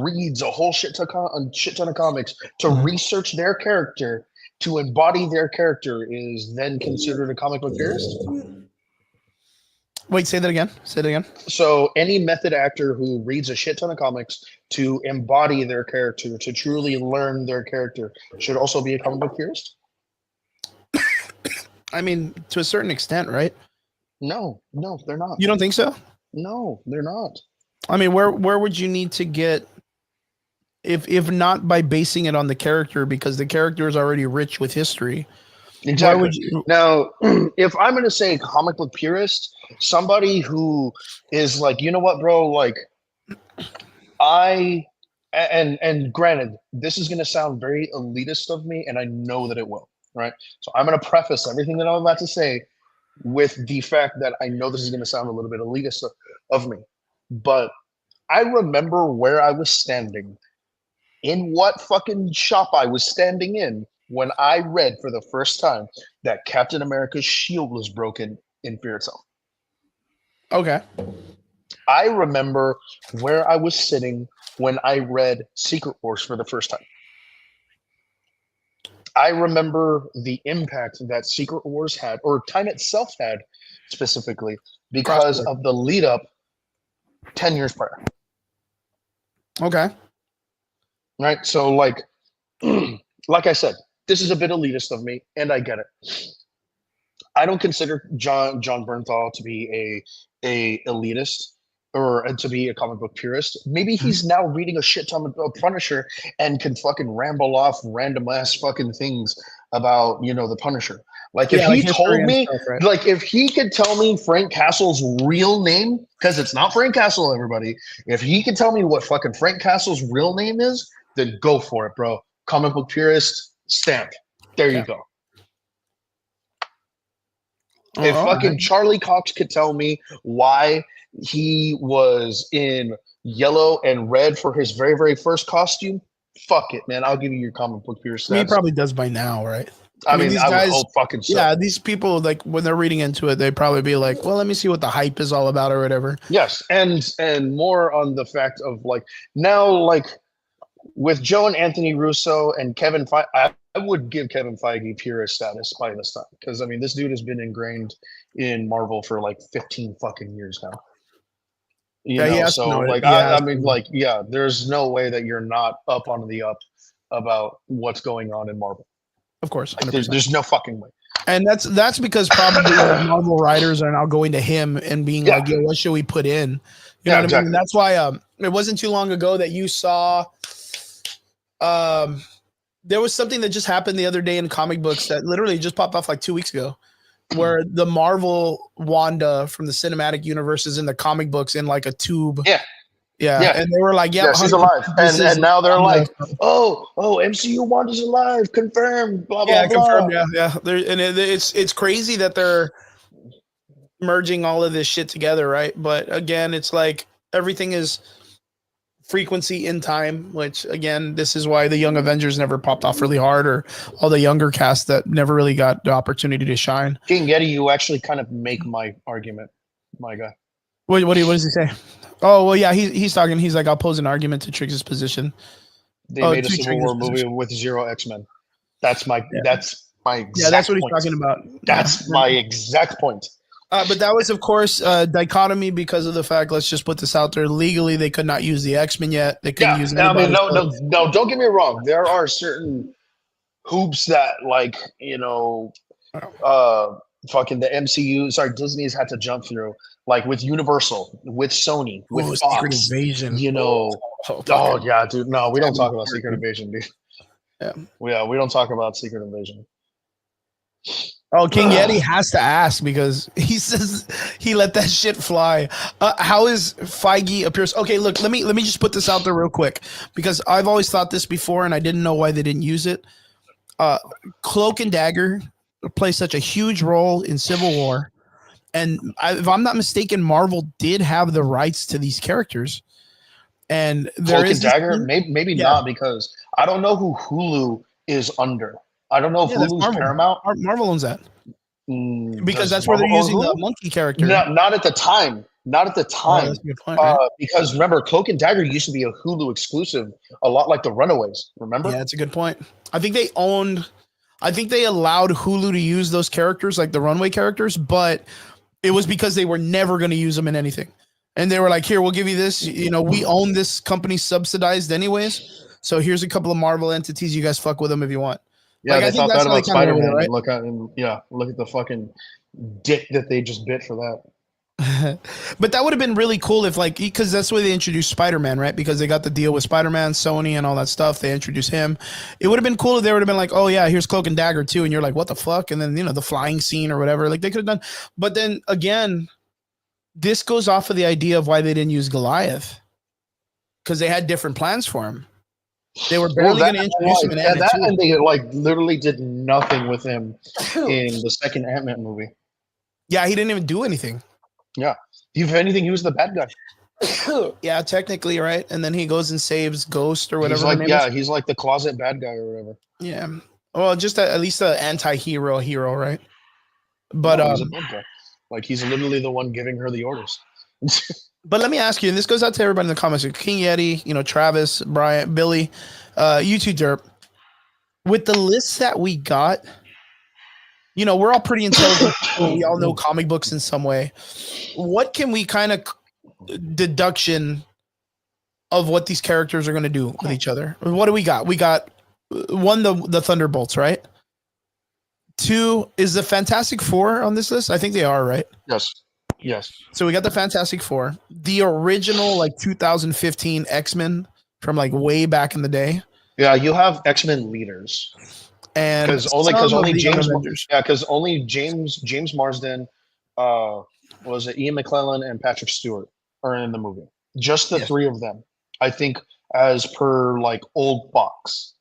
[SPEAKER 3] reads a whole shit ton of comics to research their character, to embody their character, is then considered a comic book purist?
[SPEAKER 1] Wait, say that again.
[SPEAKER 3] So any method actor who reads a shit ton of comics to embody their character, to truly learn their character, should also be a comic book purist?
[SPEAKER 1] I mean, to a certain extent, right?
[SPEAKER 3] No, they're not.
[SPEAKER 1] You don't think so?
[SPEAKER 3] No, they're not.
[SPEAKER 1] I mean, where would you need to get, if not by basing it on the character, because the character is already rich with history?
[SPEAKER 3] Exactly. Now, if I'm going to say comic book purist, somebody who is like, you know what, bro, like and granted, this is going to sound very elitist of me, and I know that it will, right? So I'm going to preface everything that I'm about to say with the fact that I know this is going to sound a little bit elitist of me, but I remember where I was standing, in what fucking shop I was standing in, when I read for the first time that Captain America's shield was broken in Fear Itself.
[SPEAKER 1] Okay.
[SPEAKER 3] I remember where I was sitting when I read Secret Wars for the first time. I remember the impact that Secret Wars had, or time itself had specifically, because of the lead up 10 years prior.
[SPEAKER 1] Okay.
[SPEAKER 3] Right? So like I said, this is a bit elitist of me, and I get it. I don't consider John Bernthal to be a elitist or to be a comic book purist. Maybe he's now reading a shit ton of Punisher and can fucking ramble off random ass fucking things about, the Punisher. Like if he told me, stuff, right? Like if he could tell me Frank Castle's real name, because it's not Frank Castle, everybody. If he could tell me what fucking Frank Castle's real name is, then go for it, bro. Comic book purist stamp. There you go. If fucking Charlie Cox could tell me why he was in yellow and red for his very, very first costume, fuck it, man. I'll give you your comic book purist.
[SPEAKER 1] He probably does by now, right?
[SPEAKER 3] I mean, these guys, would hope fucking so.
[SPEAKER 1] Yeah, these people, like when they're reading into it, they'd probably be like, well, let me see what the hype is all about or whatever.
[SPEAKER 3] Yes, and more on the fact of like now, like with Joe and Anthony Russo and Kevin Feige, I would give Kevin Feige purist status by this time, because I mean this dude has been ingrained in Marvel for like 15 fucking years now. There's no way that you're not up on the up about what's going on in Marvel.
[SPEAKER 1] Of course,
[SPEAKER 3] like, there's no fucking way.
[SPEAKER 1] And that's because probably Marvel writers are now going to him and being like, "Yo, what should we put in?" You know what I mean? And that's why it wasn't too long ago that you saw. There was something that just happened the other day in comic books that literally just popped off like 2 weeks ago, where the Marvel Wanda from the cinematic universe is in the comic books in like a tube. Yeah. And they were like, yeah,
[SPEAKER 3] she's alive. And now they're like, oh, MCU Wanda's alive, confirmed, blah, blah, blah.
[SPEAKER 1] Confirmed, yeah. It's crazy that they're merging all of this shit together, right? But again, it's like everything is frequency in time, which again, this is why the Young Avengers never popped off really hard, or all the younger cast that never really got the opportunity to shine.
[SPEAKER 3] King Yeti, you actually kind of make my argument, my guy.
[SPEAKER 1] What does he say? Oh, well, yeah, he's talking. He's like, I'll pose an argument to Triggs' position.
[SPEAKER 3] They made a Civil War movie with 0 X-Men. That's my exact
[SPEAKER 1] that's what he's talking about.
[SPEAKER 3] That's my exact point.
[SPEAKER 1] But that was, of course, dichotomy because of the fact, let's just put this out there, legally they could not use the X-Men yet. They couldn't use anybody.
[SPEAKER 3] No, don't get me wrong. There are certain hoops that, like, fucking the MCU, Disney's had to jump through, like with Universal, with Sony, with Fox,
[SPEAKER 1] Secret Invasion.
[SPEAKER 3] Yeah, dude. No, we don't talk about Secret Invasion, dude. Yeah, we don't talk about Secret Invasion.
[SPEAKER 1] Oh, King Yeti has to ask because he says he let that shit fly. How is Feige appears? Okay, look, let me just put this out there real quick because I've always thought this before and I didn't know why they didn't use it. Cloak and Dagger play such a huge role in Civil War, and if I'm not mistaken, Marvel did have the rights to these characters. And there
[SPEAKER 3] Cloak
[SPEAKER 1] is
[SPEAKER 3] and Dagger, maybe
[SPEAKER 1] yeah.
[SPEAKER 3] not, because I don't know who Hulu is under. I don't know if
[SPEAKER 1] Yeah, that's
[SPEAKER 3] Hulu's
[SPEAKER 1] Marvel.
[SPEAKER 3] Paramount.
[SPEAKER 1] Marvel owns that because
[SPEAKER 3] Does
[SPEAKER 1] that's where they're
[SPEAKER 3] Marvel own
[SPEAKER 1] using the
[SPEAKER 3] Hulu?
[SPEAKER 1] monkey character.
[SPEAKER 3] Not at the time. Not at the
[SPEAKER 1] Oh, that's
[SPEAKER 3] time.
[SPEAKER 1] a good point, right?
[SPEAKER 3] Because remember, Cloak and Dagger used to be a Hulu exclusive, a lot like the Runaways. Remember?
[SPEAKER 1] Yeah, that's a good point. I think they allowed Hulu to use those characters, like the runway characters, but it was because they were never going to use them in anything. And they were like, here, we'll give you this. You know, we own this company subsidized anyways. So here's a couple of Marvel entities. You guys fuck with them if you want.
[SPEAKER 3] Yeah,
[SPEAKER 1] Like, I
[SPEAKER 3] they
[SPEAKER 1] think
[SPEAKER 3] thought
[SPEAKER 1] that's
[SPEAKER 3] that
[SPEAKER 1] how they
[SPEAKER 3] about
[SPEAKER 1] kind of went with it,
[SPEAKER 3] Spider-Man.
[SPEAKER 1] right?
[SPEAKER 3] Look at the fucking dick that they just bit for that.
[SPEAKER 1] But that would have been really cool if, like, because that's where they introduced Spider-Man, right? Because they got the deal with Spider-Man, Sony, and all that stuff. They introduced him. It would have been cool if they would have been like, oh, yeah, here's Cloak and Dagger, too. And you're like, what the fuck? And then, you know, the flying scene or whatever. Like, they could have done. But then, again, this goes off of the idea of why they didn't use Goliath. Because they had different plans for him. They were barely going to introduce him in Ant-Man 2.
[SPEAKER 3] And they, like, literally did nothing with him in the second Ant-Man movie.
[SPEAKER 1] Yeah, he didn't even do anything.
[SPEAKER 3] Yeah. If anything, he was the bad guy.
[SPEAKER 1] Yeah, technically, right? And then he goes and saves Ghost or whatever.
[SPEAKER 3] He's like the closet bad guy or whatever.
[SPEAKER 1] Yeah. Well, just at least an anti-hero, right? But
[SPEAKER 3] he's a bad guy. Like, he's literally the one giving her the orders.
[SPEAKER 1] But let me ask you, and this goes out to everybody in the comments: King Yeti, you know, Travis, Brian, Billy, you two, Derp. With the lists that we got, you know, we're all pretty intelligent people. We all know comic books in some way. What can we kind of deduction of what these characters are going to do with each other? What do we got? We got one, the Thunderbolts, right? Two, is the Fantastic Four on this list? I think they are, right?
[SPEAKER 3] Yes.
[SPEAKER 1] So we got the Fantastic Four, the original like 2015 X-Men from like way back in the day.
[SPEAKER 3] Yeah, you have X-Men leaders.
[SPEAKER 1] And
[SPEAKER 3] because only James Marsden, was it Ian McClellan and Patrick Stewart are in the movie. Just the three of them, I think, as per like old box.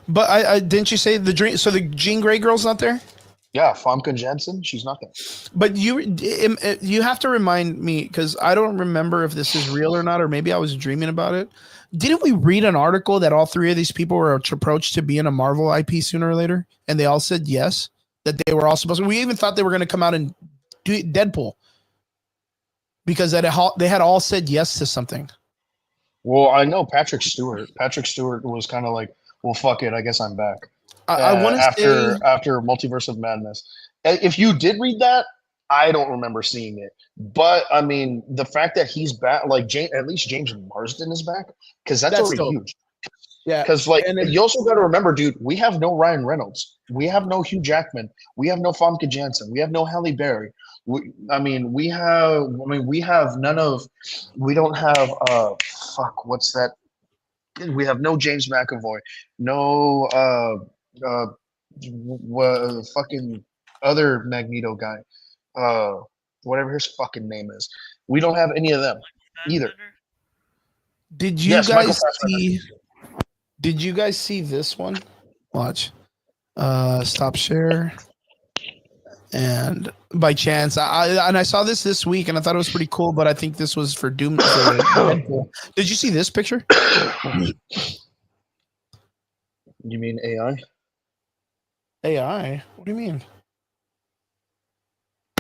[SPEAKER 1] But I didn't you say the dream? So the Jean Grey girl's not there.
[SPEAKER 3] Yeah, Famke Janssen, she's not there.
[SPEAKER 1] But you have to remind me because I don't remember if this is real or not, or maybe I was dreaming about it. Didn't we read an article that all three of these people were approached to be in a Marvel IP sooner or later, and they all said yes, that they were all supposed to? We even thought they were going to come out and do Deadpool because they had all said yes to something.
[SPEAKER 3] Well, I know Patrick Stewart. Patrick Stewart was kind of like, well, fuck it, I guess I'm back.
[SPEAKER 1] I want to say
[SPEAKER 3] after Multiverse of Madness. If you did read that, I don't remember seeing it. But I mean, the fact that he's back, like at least James Marsden is back, because that's already
[SPEAKER 1] dope.
[SPEAKER 3] huge.
[SPEAKER 1] Yeah,
[SPEAKER 3] because like you also got to remember, dude, we have no Ryan Reynolds, we have no Hugh Jackman, we have no Famke Janssen, we have no Halle Berry. We don't have what's that? We have no James McAvoy, no fucking other Magneto guy, whatever his fucking name is. We don't have any of them either.
[SPEAKER 1] Did you guys see? Did you guys see this one? Watch. Stop share. And by chance, I saw this week, and I thought it was pretty cool. But I think this was for Doom. Did you see this picture?
[SPEAKER 3] You mean AI?
[SPEAKER 1] AI? What do you mean?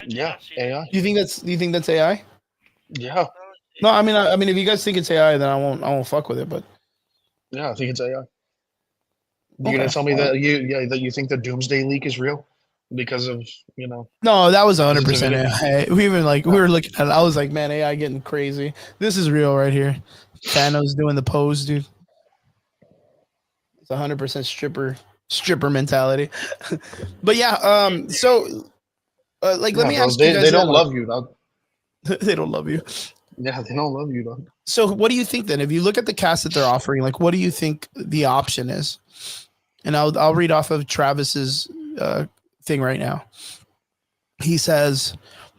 [SPEAKER 3] Yeah, AI.
[SPEAKER 1] You think that's AI?
[SPEAKER 3] Yeah.
[SPEAKER 1] No, I mean, if you guys think it's AI, then I won't fuck with it. But
[SPEAKER 3] yeah, I think it's AI. You're gonna tell me that you think the Doomsday leak is real because of
[SPEAKER 1] No, that was 100% AI. We were looking at it. I was like, man, AI getting crazy. This is real right here. Thanos doing the pose, dude. It's 100% stripper mentality. But yeah, so let me ask you guys.
[SPEAKER 3] They don't love you, dog.
[SPEAKER 1] They don't love you.
[SPEAKER 3] Yeah, they don't love you, dog.
[SPEAKER 1] So what do you think then? If you look at the cast that they're offering, like, what do you think the option is? And I'll read off of Travis's thing right now. He says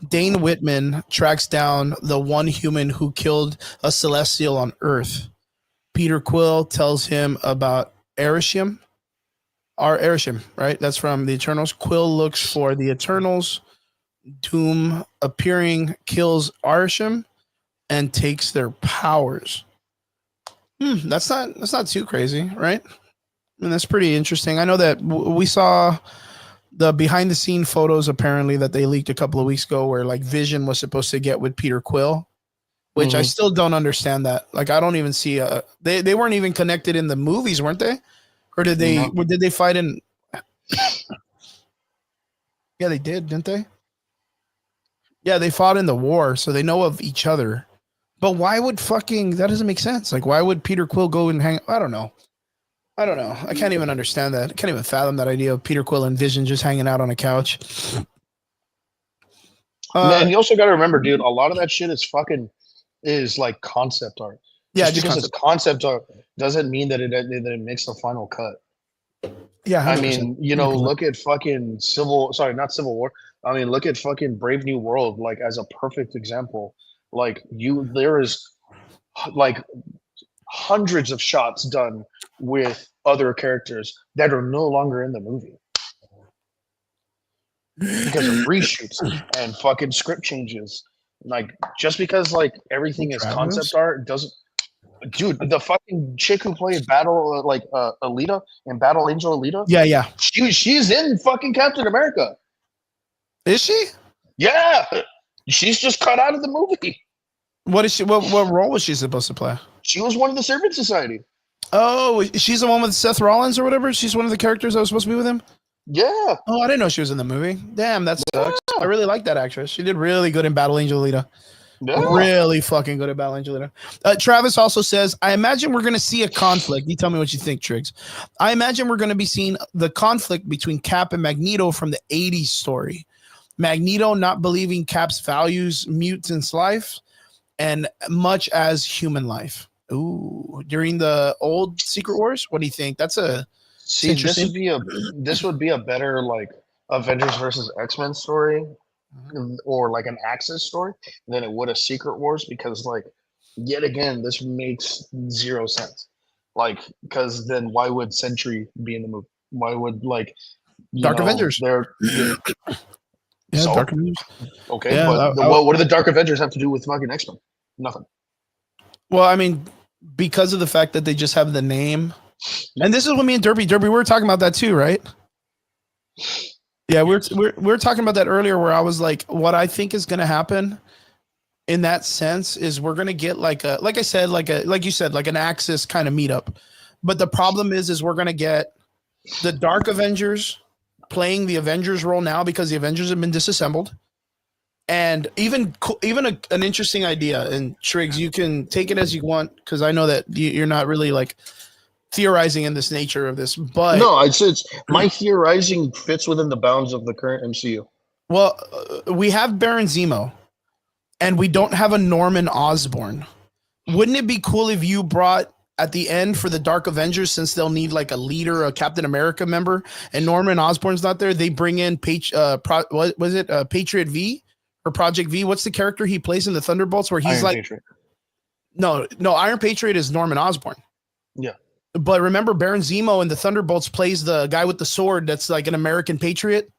[SPEAKER 1] Dane Whitman tracks down the one human who killed a Celestial on Earth. Peter Quill tells him about Arishem. Arishem, right? That's from the Eternals. Quill looks for the Eternals. Doom appearing kills Arishem and takes their powers. That's not too crazy, right? I mean, that's pretty interesting. I know that we saw the behind the scene photos apparently that they leaked a couple of weeks ago where like Vision was supposed to get with Peter Quill, which I still don't understand that. Like I don't even see they weren't even connected in the movies, weren't they? Or did they did they fight in Yeah, they did, didn't they? Yeah, they fought in the war, so they know of each other. But why would that doesn't make sense. Like why would Peter Quill go and hang I don't know. I can't even understand that. I can't even fathom that idea of Peter Quill and Vision just hanging out on a couch.
[SPEAKER 3] And you also got to remember, dude, a lot of that shit is like concept art.
[SPEAKER 1] Yeah,
[SPEAKER 3] just because it's concept art doesn't mean that it makes the final cut.
[SPEAKER 1] Yeah, 100%.
[SPEAKER 3] I mean, look at fucking not Civil War. I mean, look at fucking Brave New World, like as a perfect example. Like there is like hundreds of shots done with other characters that are no longer in the movie because of reshoots and fucking script changes. Like just because like everything is concept art doesn't. Dude, the fucking chick who played Alita in Battle Angel Alita.
[SPEAKER 1] Yeah.
[SPEAKER 3] She's in fucking Captain America.
[SPEAKER 1] Is she?
[SPEAKER 3] Yeah, she's just cut out of the movie.
[SPEAKER 1] What is she? What role was she supposed to play?
[SPEAKER 3] She was one of the Servant Society.
[SPEAKER 1] Oh, she's the one with Seth Rollins or whatever. She's one of the characters that was supposed to be with him.
[SPEAKER 3] Yeah.
[SPEAKER 1] Oh, I didn't know she was in the movie. Damn, that sucks. I really like that actress. She did really good in Battle Angel Alita. Yeah. Really fucking good at Battle Angel Alita. Travis also says, I imagine we're going to see a conflict. You tell me what you think, Triggs. I imagine we're going to be seeing the conflict between Cap and Magneto from the 80s story. Magneto not believing Cap's values mutants' life and much as human life. Ooh, during the old Secret Wars, what do you think? That's
[SPEAKER 3] this would be a better like Avengers versus X-Men story, or like an Axis story than it would a Secret Wars, because like yet again this makes zero sense. Like because then why would Sentry be in the movie? Why would
[SPEAKER 1] Dark Avengers?
[SPEAKER 3] Dark Avengers. Okay,
[SPEAKER 1] yeah,
[SPEAKER 3] but what do the Dark Avengers have to do with fucking X-Men? Nothing.
[SPEAKER 1] Well, I mean, because of the fact that they just have the name. And this is what me and Derby, we were talking about that too, right? Yeah, we were talking about that earlier where I was like, what I think is going to happen in that sense is we're going to get like you said, like an Axis kind of meetup. But the problem is we're going to get the Dark Avengers playing the Avengers role now because the Avengers have been disassembled. And even an interesting idea, and Triggs, you can take it as you want because I know that you're not really like theorizing in this nature of this, but
[SPEAKER 3] no, it's my theorizing fits within the bounds of the current MCU.
[SPEAKER 1] Well, we have Baron Zemo, and we don't have a Norman Osborn. Wouldn't it be cool if you brought at the end for the Dark Avengers, since they'll need like a leader, a Captain America member, and Norman Osborn's not there? They bring in what was it, Patriot V or Project V? What's the character he plays in the Thunderbolts where he's Iron Patriot. No, Iron Patriot is Norman Osborn.
[SPEAKER 3] Yeah.
[SPEAKER 1] But remember, Baron Zemo in the Thunderbolts plays the guy with the sword that's like an American patriot.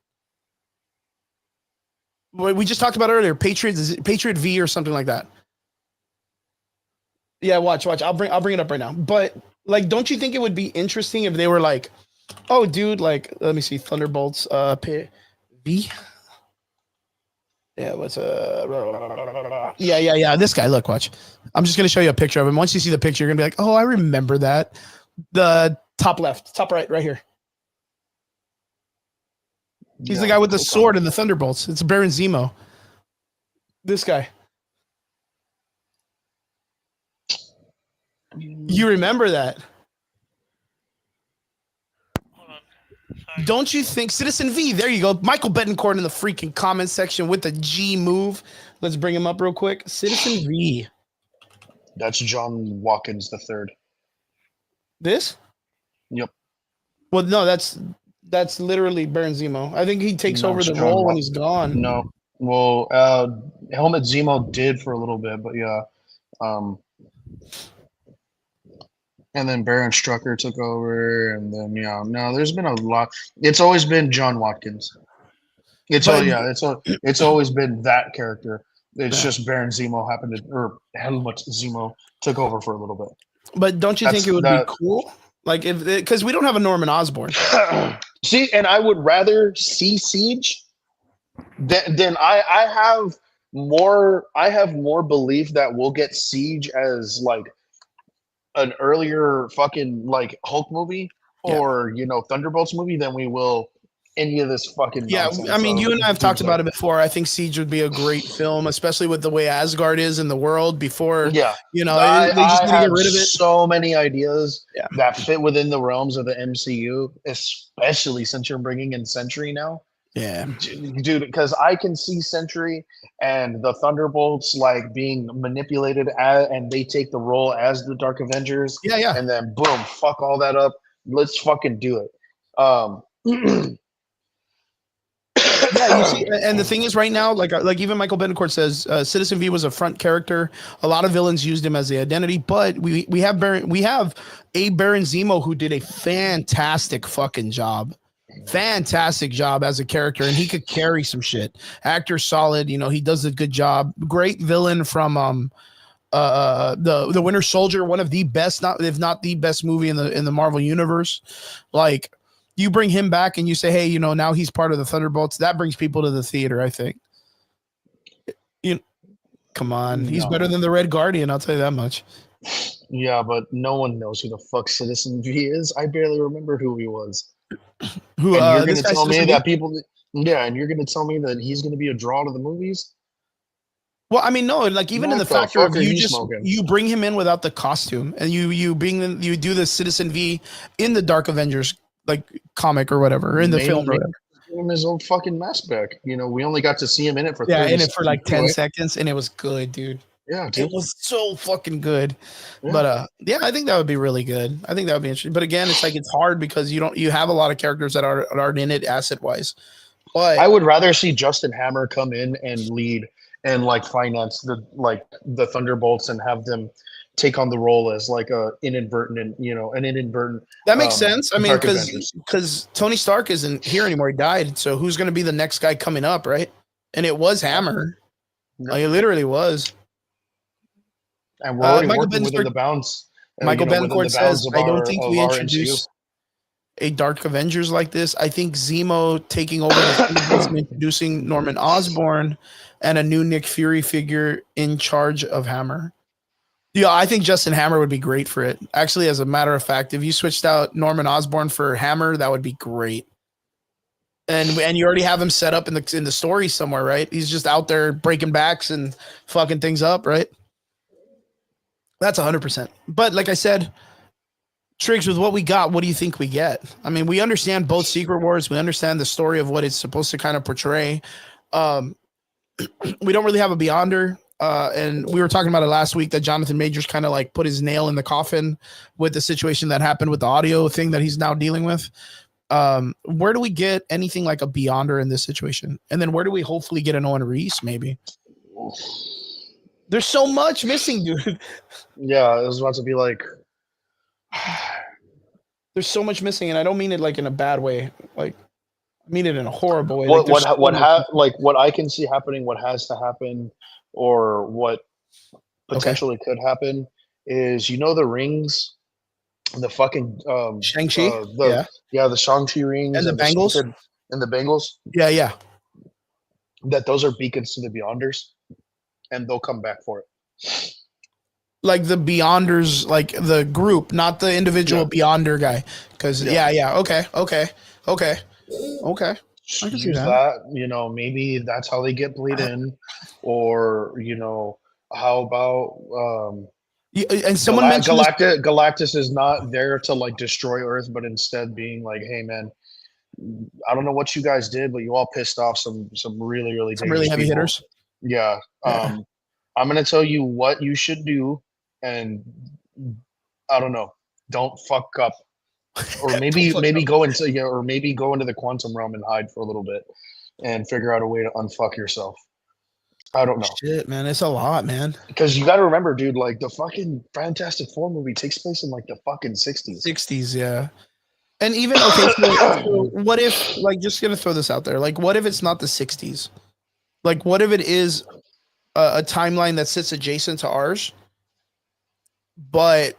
[SPEAKER 1] We just talked about earlier, Patriot V or something like that. Yeah, watch. I'll bring it up right now. But like, don't you think it would be interesting if they were like, oh, dude, like, let me see, Thunderbolts, V. Yeah, what's yeah. This guy, look, watch. I'm just gonna show you a picture of him. Once you see the picture, you're gonna be like, oh, I remember that. The top left, top right here. He's the guy with the sword in the Thunderbolts. It's Baron Zemo. This guy. You remember that?
[SPEAKER 2] Hold on. Sorry.
[SPEAKER 1] Don't you think Citizen V? There you go. Michael Betancourt in the freaking comment section with the G move. Let's bring him up real quick. Citizen V.
[SPEAKER 3] That's John Watkins III.
[SPEAKER 1] This?
[SPEAKER 3] Yep.
[SPEAKER 1] Well, no, that's That's literally Baron Zemo. I think he takes
[SPEAKER 3] No,
[SPEAKER 1] over
[SPEAKER 3] it's
[SPEAKER 1] the
[SPEAKER 3] John
[SPEAKER 1] role when
[SPEAKER 3] Walker.
[SPEAKER 1] he's gone.
[SPEAKER 3] No, well, Helmet Zemo did for a little bit, but yeah, um, and then Baron Strucker took over, and then no, there's been a lot. It's always been John Watkins.
[SPEAKER 1] But
[SPEAKER 3] It's always been that character. It's
[SPEAKER 1] yeah.
[SPEAKER 3] just Baron Zemo happened to, or Helmut Zemo took over for a little bit.
[SPEAKER 1] But don't you think
[SPEAKER 3] That's
[SPEAKER 1] it would be
[SPEAKER 3] that.
[SPEAKER 1] cool? Like if because we don't have a Norman Osborn.
[SPEAKER 3] See, and I would rather see Siege than I have more belief that we'll get Siege as like an earlier fucking like Hulk movie
[SPEAKER 1] Yeah.
[SPEAKER 3] or Thunderbolts movie than we will any of this fucking
[SPEAKER 1] Yeah, I
[SPEAKER 3] nonsense
[SPEAKER 1] mean,
[SPEAKER 3] of
[SPEAKER 1] you and I have talked
[SPEAKER 3] Doomsday.
[SPEAKER 1] about it before. I think Siege would be a great film, especially with the way Asgard is in the world. Before,
[SPEAKER 3] Yeah,
[SPEAKER 1] they just
[SPEAKER 3] I
[SPEAKER 1] need to get
[SPEAKER 3] have
[SPEAKER 1] rid of it.
[SPEAKER 3] so many ideas
[SPEAKER 1] Yeah.
[SPEAKER 3] that fit within the realms of the MCU, especially since you're bringing in Sentry now.
[SPEAKER 1] Yeah,
[SPEAKER 3] Dude, because I can see Sentry and the Thunderbolts like being manipulated and they take the role as the Dark Avengers,
[SPEAKER 1] yeah.
[SPEAKER 3] and then boom, fuck all that up. Let's fucking do it.
[SPEAKER 1] Yeah, you see, and the thing is, right now, like even Michael Betancourt says, Citizen V was a front character. A lot of villains used him as the identity, but we have a Baron Zemo who did a fantastic fucking job. Fantastic job as a character, and he could carry some shit. Actor solid, he does a good job. Great villain from the Winter Soldier, one of the best, not if not the best movie in the Marvel universe. Like, you bring him back and you say, hey, now he's part of the Thunderbolts. That brings people to the theater, I think. Come on, he's better than the Red Guardian. I'll tell you that much.
[SPEAKER 3] Yeah, but no one knows who the fuck Citizen V is. I barely remember who he was.
[SPEAKER 1] Who?
[SPEAKER 3] And you're
[SPEAKER 1] This
[SPEAKER 3] gonna
[SPEAKER 1] guy's
[SPEAKER 3] tell me
[SPEAKER 1] Citizen V?
[SPEAKER 3] that people, yeah, and you're gonna tell me that he's gonna be a draw to the movies?
[SPEAKER 1] Well, I mean, no, like even in the
[SPEAKER 3] What the
[SPEAKER 1] factor of
[SPEAKER 3] fuck are you
[SPEAKER 1] you
[SPEAKER 3] smoking?
[SPEAKER 1] bring him in without the costume, and you do the Citizen V in the Dark Avengers like comic or whatever, or in the film or whatever.
[SPEAKER 3] Give him his old fucking mask back. We only got to see him in it for
[SPEAKER 1] Yeah,
[SPEAKER 3] 30
[SPEAKER 1] in it for like
[SPEAKER 3] seconds
[SPEAKER 1] 10
[SPEAKER 3] anyway.
[SPEAKER 1] seconds, and it was good, dude.
[SPEAKER 3] Yeah, dude.
[SPEAKER 1] It was so fucking good.
[SPEAKER 3] Yeah.
[SPEAKER 1] But yeah, I think that would be really good. I think that would be interesting. But again, it's hard because you have a lot of characters that aren't in it asset wise. But
[SPEAKER 3] I would rather see Justin Hammer come in and lead and like finance the Thunderbolts and have them take on the role as like an inadvertent.
[SPEAKER 1] that makes sense. I mean,
[SPEAKER 3] Dark Avengers.
[SPEAKER 1] because Tony Stark isn't here anymore. He died. So who's going to be the next guy coming up, right? And it was Hammer.
[SPEAKER 3] Yeah.
[SPEAKER 1] Like, it literally was.
[SPEAKER 3] And we're already
[SPEAKER 1] Michael
[SPEAKER 3] working within
[SPEAKER 1] Benstock-
[SPEAKER 3] the bounds.
[SPEAKER 1] Michael
[SPEAKER 3] within
[SPEAKER 1] Bencourt
[SPEAKER 3] the bounds
[SPEAKER 1] says,
[SPEAKER 3] of
[SPEAKER 1] I don't
[SPEAKER 3] our
[SPEAKER 1] think
[SPEAKER 3] of
[SPEAKER 1] we
[SPEAKER 3] our
[SPEAKER 1] introduce a Dark Avengers like this. I think Zemo taking over the Thunderbolts and introducing Norman Osborn and a new Nick Fury figure in charge of Hammer. Yeah, I think Justin Hammer would be great for it. Actually, as a matter of fact, if you switched out Norman Osborn for Hammer, that would be great. And you already have him set up in the story somewhere, right? He's just out there breaking backs and fucking things up, right? That's 100%. But like I said, Triggs, with what we got, what do you think we get? I mean, we understand both Secret Wars. We understand the story of what it's supposed to kind of portray. We don't really have a Beyonder. And we were talking about it last week that Jonathan Majors kind of like put his nail in the coffin with the situation that happened with the audio thing that he's now dealing with. Where do we get anything like a Beyonder in this situation? And then where do we hopefully get an Owen Reese, maybe? There's so much missing, dude.
[SPEAKER 3] Yeah, I was about to be like,
[SPEAKER 1] there's so much missing, and I don't mean it like in a bad way. Like, I mean it in a horrible way.
[SPEAKER 3] what I can see happening, what has to happen, or what potentially could happen is the rings, the fucking
[SPEAKER 1] Shang-Chi,
[SPEAKER 3] the Shang-Chi rings
[SPEAKER 1] and the Bengals,
[SPEAKER 3] and the Bengals.
[SPEAKER 1] Yeah.
[SPEAKER 3] That those are beacons to the Beyonders, and they'll come back for it.
[SPEAKER 1] Like the Beyonders, like the group, not the individual Beyonder guy. Because okay. I can see
[SPEAKER 3] Use
[SPEAKER 1] that.
[SPEAKER 3] Maybe that's how they get bleed in, or how about
[SPEAKER 1] and someone mentioned
[SPEAKER 3] Galactus is not there to like destroy Earth, but instead being like, hey man, I don't know what you guys did, but you all pissed off some really
[SPEAKER 1] heavy
[SPEAKER 3] people.
[SPEAKER 1] hitters.
[SPEAKER 3] Yeah. I'm gonna tell you what you should do, and I don't know. Don't fuck up or maybe go into or maybe go into the quantum realm and hide for a little bit and figure out a way to unfuck yourself. I don't know.
[SPEAKER 1] Shit, man, it's a lot, man.
[SPEAKER 3] Because you got to remember, dude, like the fucking Fantastic Four movie takes place in like the fucking 60s.
[SPEAKER 1] 60s, yeah. And even okay, so what if, like, just gonna throw this out there, like, what if it's not the 60s? Like, what if it is a timeline that sits adjacent to ours, but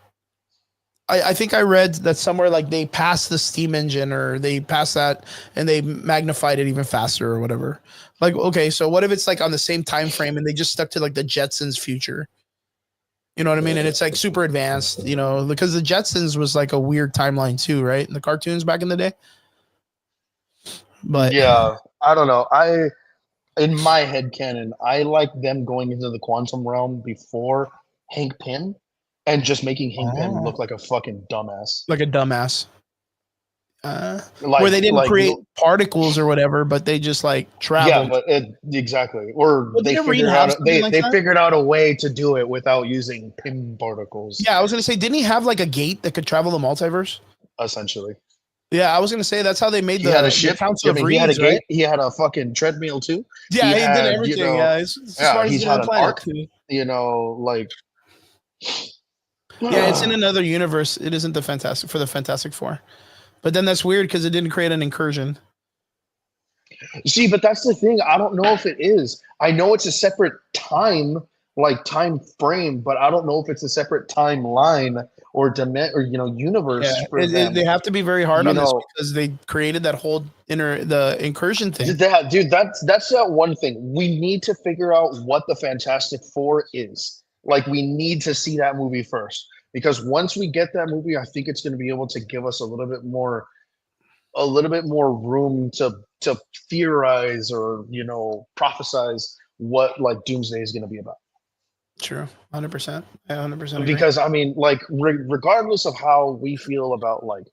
[SPEAKER 1] I think I read that somewhere like they passed the steam engine or they passed that and they magnified it even faster or whatever. Like, okay, so what if it's like on the same time frame and they just stuck to like the Jetsons future? You know what I mean? And it's like super advanced, you know, because the Jetsons was like a weird timeline too, right? In the cartoons back in the day. But
[SPEAKER 3] yeah, I don't know. In my head canon, I like them going into the quantum realm before Hank Pym and just making Hank Pym look like a fucking dumbass.
[SPEAKER 1] like a dumbass.
[SPEAKER 3] Like,
[SPEAKER 1] where they didn't
[SPEAKER 3] like,
[SPEAKER 1] create particles or whatever, but they just like traveled.
[SPEAKER 3] Yeah, but exactly. Or
[SPEAKER 1] Well,
[SPEAKER 3] they
[SPEAKER 1] didn't Reed
[SPEAKER 3] figured
[SPEAKER 1] have
[SPEAKER 3] out
[SPEAKER 1] something like
[SPEAKER 3] they
[SPEAKER 1] that?
[SPEAKER 3] figured out a way to do it without using Pym particles.
[SPEAKER 1] Yeah, I was gonna say, didn't he have like a gate that could travel the multiverse?
[SPEAKER 3] Essentially.
[SPEAKER 1] Yeah, I was gonna say that's how they made
[SPEAKER 3] He had a
[SPEAKER 1] the
[SPEAKER 3] ship.
[SPEAKER 1] Council
[SPEAKER 3] I mean,
[SPEAKER 1] of
[SPEAKER 3] he had a
[SPEAKER 1] Reeds,
[SPEAKER 3] gate.
[SPEAKER 1] right?
[SPEAKER 3] He had a fucking treadmill too.
[SPEAKER 1] Yeah, he did
[SPEAKER 3] had,
[SPEAKER 1] everything. Yeah, it's the smartest
[SPEAKER 3] he's
[SPEAKER 1] thing on
[SPEAKER 3] had
[SPEAKER 1] the
[SPEAKER 3] an
[SPEAKER 1] planet.
[SPEAKER 3] arc.
[SPEAKER 1] Too.
[SPEAKER 3] You know, like
[SPEAKER 1] Yeah, it's in another universe. It isn't the Fantastic Four. But then that's weird because it didn't create an incursion.
[SPEAKER 3] See, but that's the thing. I don't know if it is. I know it's a separate time, like time frame, but I don't know if it's a separate timeline or universe
[SPEAKER 1] Yeah,
[SPEAKER 3] for them.
[SPEAKER 1] they have to be very hard
[SPEAKER 3] You
[SPEAKER 1] on this
[SPEAKER 3] know,
[SPEAKER 1] because they created that whole the incursion thing.
[SPEAKER 3] dude, that's that one thing. We need to figure out what the Fantastic Four is. Like, we need to see that movie first. Because once we get that movie, I think it's going to be able to give us a little bit more room to theorize or prophesize what like Doomsday is going to be about.
[SPEAKER 1] True, 100%. I 100% agree.
[SPEAKER 3] Because I mean, like, regardless of how we feel about like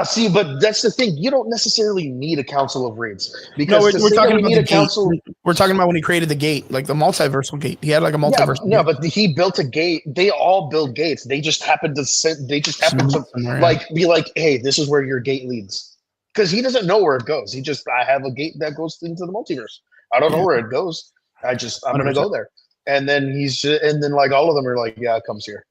[SPEAKER 3] see, but that's the thing. You don't necessarily need a council of reeds because
[SPEAKER 1] we're talking about
[SPEAKER 3] need
[SPEAKER 1] the
[SPEAKER 3] a council.
[SPEAKER 1] We're talking about when he created the gate, like the multiversal gate. He had like a multiverse.
[SPEAKER 3] Yeah, but he built a gate. They all build gates. They just happen to be like, hey, this is where your gate leads. Because he doesn't know where it goes. I have a gate that goes into the multiverse. I don't know where it goes. I'm 100%. Gonna go there. And then like all of them are like, yeah, it comes here.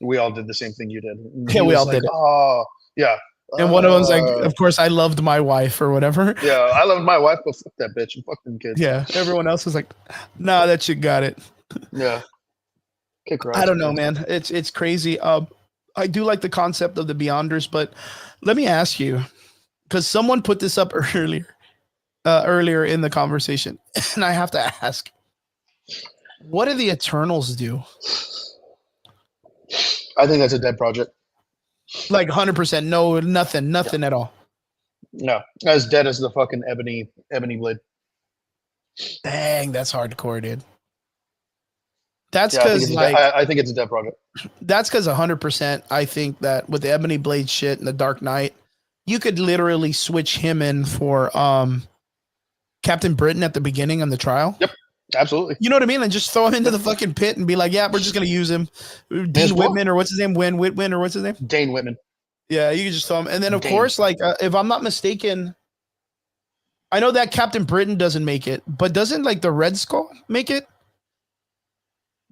[SPEAKER 3] We all did the same thing you did.
[SPEAKER 1] Yeah, we all did it.
[SPEAKER 3] Oh, yeah.
[SPEAKER 1] And one of them's like, of course, I loved my wife or whatever.
[SPEAKER 3] Yeah, I loved my wife, but fuck that bitch and fuck them kids.
[SPEAKER 1] Yeah, everyone else was like, nah, that shit got it.
[SPEAKER 3] Yeah. Kick her ass,
[SPEAKER 1] I don't know, man. It's crazy. I do like the concept of the Beyonders, but let me ask you, because someone put this up earlier in the conversation, and I have to ask, what do the Eternals do?
[SPEAKER 3] I think that's a dead project.
[SPEAKER 1] Like 100%, no, nothing at all.
[SPEAKER 3] No, as dead as the fucking ebony blade.
[SPEAKER 1] Dang, that's hardcore, dude. That's because
[SPEAKER 3] I think it's a dead project.
[SPEAKER 1] That's because 100%. I think that with the ebony blade shit and the Dark Knight, you could literally switch him in for Captain Britain at the beginning on the trial.
[SPEAKER 3] Yep. Absolutely.
[SPEAKER 1] You know what I mean? And just throw him into the fucking pit and be like, yeah, we're just going to use him. Dean Whitman, or what's his name? Whitman, or what's his name?
[SPEAKER 3] Dane Whitman.
[SPEAKER 1] Yeah, you can just throw him. And then, of course, like, if I'm not mistaken, I know that Captain Britain doesn't make it, but doesn't, like, the Red Skull make it?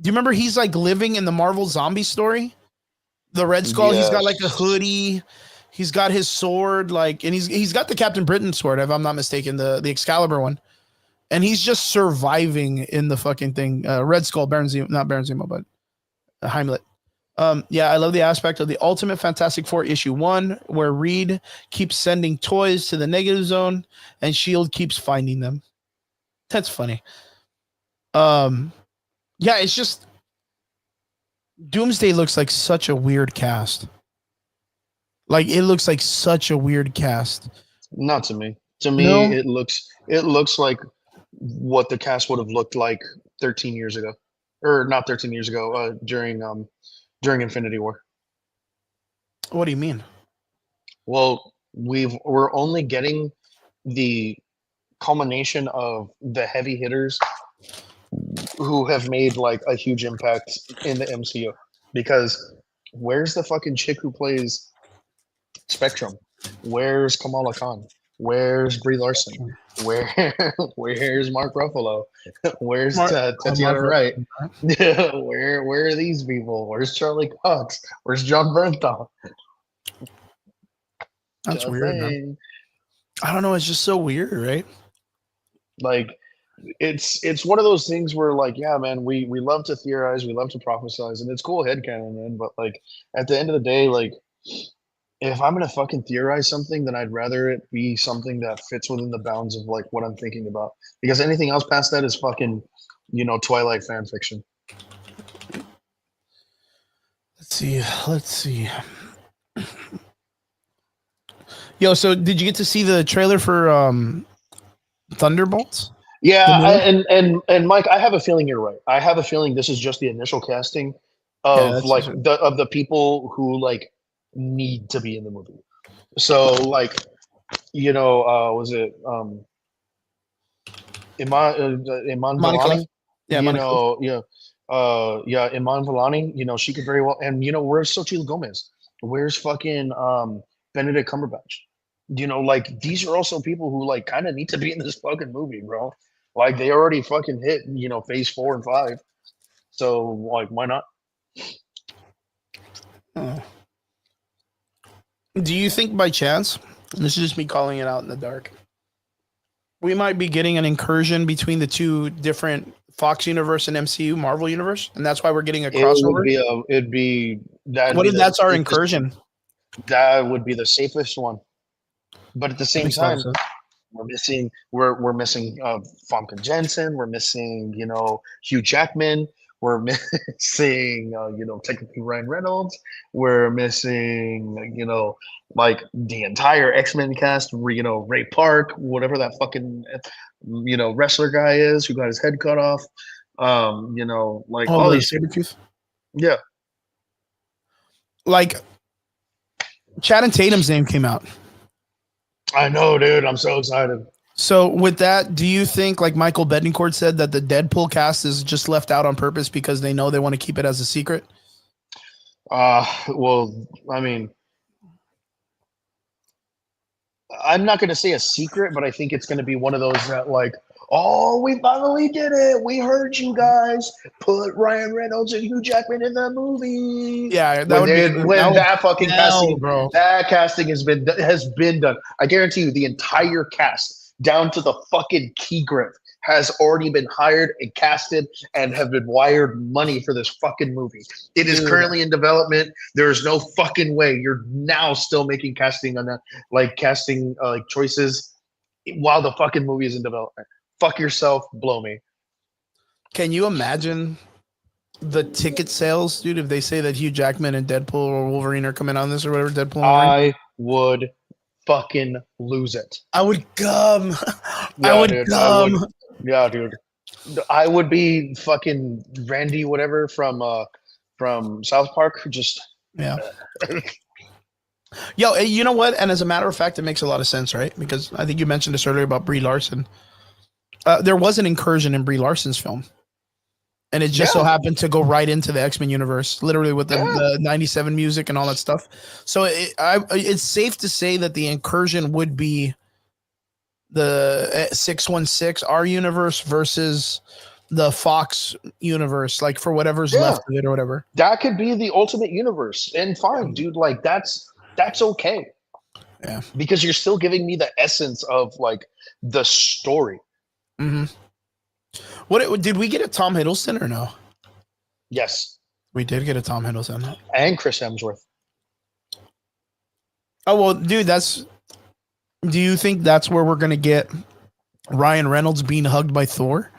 [SPEAKER 1] Do you remember he's, like, living in the Marvel zombie story? The Red Skull, He's got, like, a hoodie. He's got his sword, like, and he's got the Captain Britain sword, if I'm not mistaken, the Excalibur one. And he's just surviving in the fucking thing. Red Skull, not Baron Zemo, but Heimlich. Yeah, I love the aspect of the Ultimate Fantastic Four issue 1, where Reed keeps sending toys to the negative zone and S.H.I.E.L.D. keeps finding them. That's funny. Yeah, it's just Doomsday looks like such a weird cast. Like, it looks like such a weird cast.
[SPEAKER 3] Not to me. To me, no? It looks like what the cast would have looked like 13 years ago, or not 13 years ago, during Infinity War.
[SPEAKER 1] What do you mean?
[SPEAKER 3] Well, we're only getting the culmination of the heavy hitters who have made like a huge impact in the MCU, because Where's the fucking chick who plays Spectrum? Where's Kamala Khan? Where's Brie Larson? Where's Mark Ruffalo? Where's Tatiana Wright? Where are these people? Where's Charlie Cox? Where's John Bernthal?
[SPEAKER 1] That's
[SPEAKER 3] Just
[SPEAKER 1] weird, man.
[SPEAKER 3] saying.
[SPEAKER 1] I don't know. It's just so weird, right?
[SPEAKER 3] Like it's one of those things where like, yeah, man, we love to theorize, we love to prophesize, and it's cool headcanon, man. But like at the end of the day, like if I'm gonna fucking theorize something, then I'd rather it be something that fits within the bounds of like what I'm thinking about. Because anything else past that is fucking, Twilight fan fiction.
[SPEAKER 1] Let's see. Yo, so did you get to see the trailer for Thunderbolts?
[SPEAKER 3] Yeah, and Mike, I have a feeling you're right. I have a feeling this is just the initial casting of the people who like need to be in the movie. So like, was it Iman Vellani?
[SPEAKER 1] Yeah,
[SPEAKER 3] Iman Vellani. She could very well. And where's Xochitl Gomez? Where's fucking Benedict Cumberbatch? Like these are also people who like kind of need to be in this fucking movie, bro. Like they already fucking hit, phase 4 and 5. So like, why not?
[SPEAKER 1] Do you think by chance, and this is just me calling it out in the dark, we might be getting an incursion between the two different Fox universe and MCU Marvel universe, and that's why we're getting a crossover?
[SPEAKER 3] It'd be that.
[SPEAKER 1] What if that's our incursion?
[SPEAKER 3] That would be the safest one. But at the same time, we're missing Famke Jensen. We're missing, Hugh Jackman. We're missing, technically Ryan Reynolds. We're missing, like the entire X-Men cast. Ray Park, whatever that fucking, wrestler guy is who got his head cut off. Like all these.
[SPEAKER 1] Sabretooth?
[SPEAKER 3] Yeah.
[SPEAKER 1] Like Channing Tatum's name came out.
[SPEAKER 3] I know, dude. I'm so excited.
[SPEAKER 1] So with that, do you think, like Michael Betancourt said, that the Deadpool cast is just left out on purpose because they know they want to keep it as a secret?
[SPEAKER 3] Well, I mean, I'm not going to say a secret, but I think it's going to be one of those that like, oh, we finally did it. We heard you guys. Put Ryan Reynolds and Hugh Jackman in the movie.
[SPEAKER 1] Yeah,
[SPEAKER 3] that casting has been done. I guarantee you, the entire cast, down to the fucking key grip, has already been hired and casted and have been wired money for this fucking movie. It is currently in development. There is no fucking way you're now still making casting on that, like casting choices while the fucking movie is in development. Fuck yourself, blow me.
[SPEAKER 1] Can you imagine the ticket sales, dude, if they say that Hugh Jackman and Deadpool or Wolverine are coming on this or whatever, Deadpool and Wolverine?
[SPEAKER 3] I would fucking lose it.
[SPEAKER 1] I would come.
[SPEAKER 3] Yeah, dude. I would be fucking Randy whatever from South Park. Just
[SPEAKER 1] Yo, you know what? And as a matter of fact, it makes a lot of sense, right? Because I think you mentioned this earlier about Brie Larson. There was an incursion in Brie Larson's film, and it just so happened to go right into the X-Men universe, literally with the 97 music and all that stuff. So it's safe to say that the incursion would be the 616 our universe versus the Fox universe, like for whatever's left of it or whatever.
[SPEAKER 3] That could be the ultimate universe, and fine, dude. Like that's okay.
[SPEAKER 1] Yeah,
[SPEAKER 3] because you're still giving me the essence of like the story.
[SPEAKER 1] Mm-hmm. What did we get a Tom Hiddleston or no?
[SPEAKER 3] Yes,
[SPEAKER 1] we did get a Tom Hiddleston
[SPEAKER 3] and Chris Hemsworth.
[SPEAKER 1] Oh well, dude, do you think that's where we're gonna get Ryan Reynolds being hugged by Thor?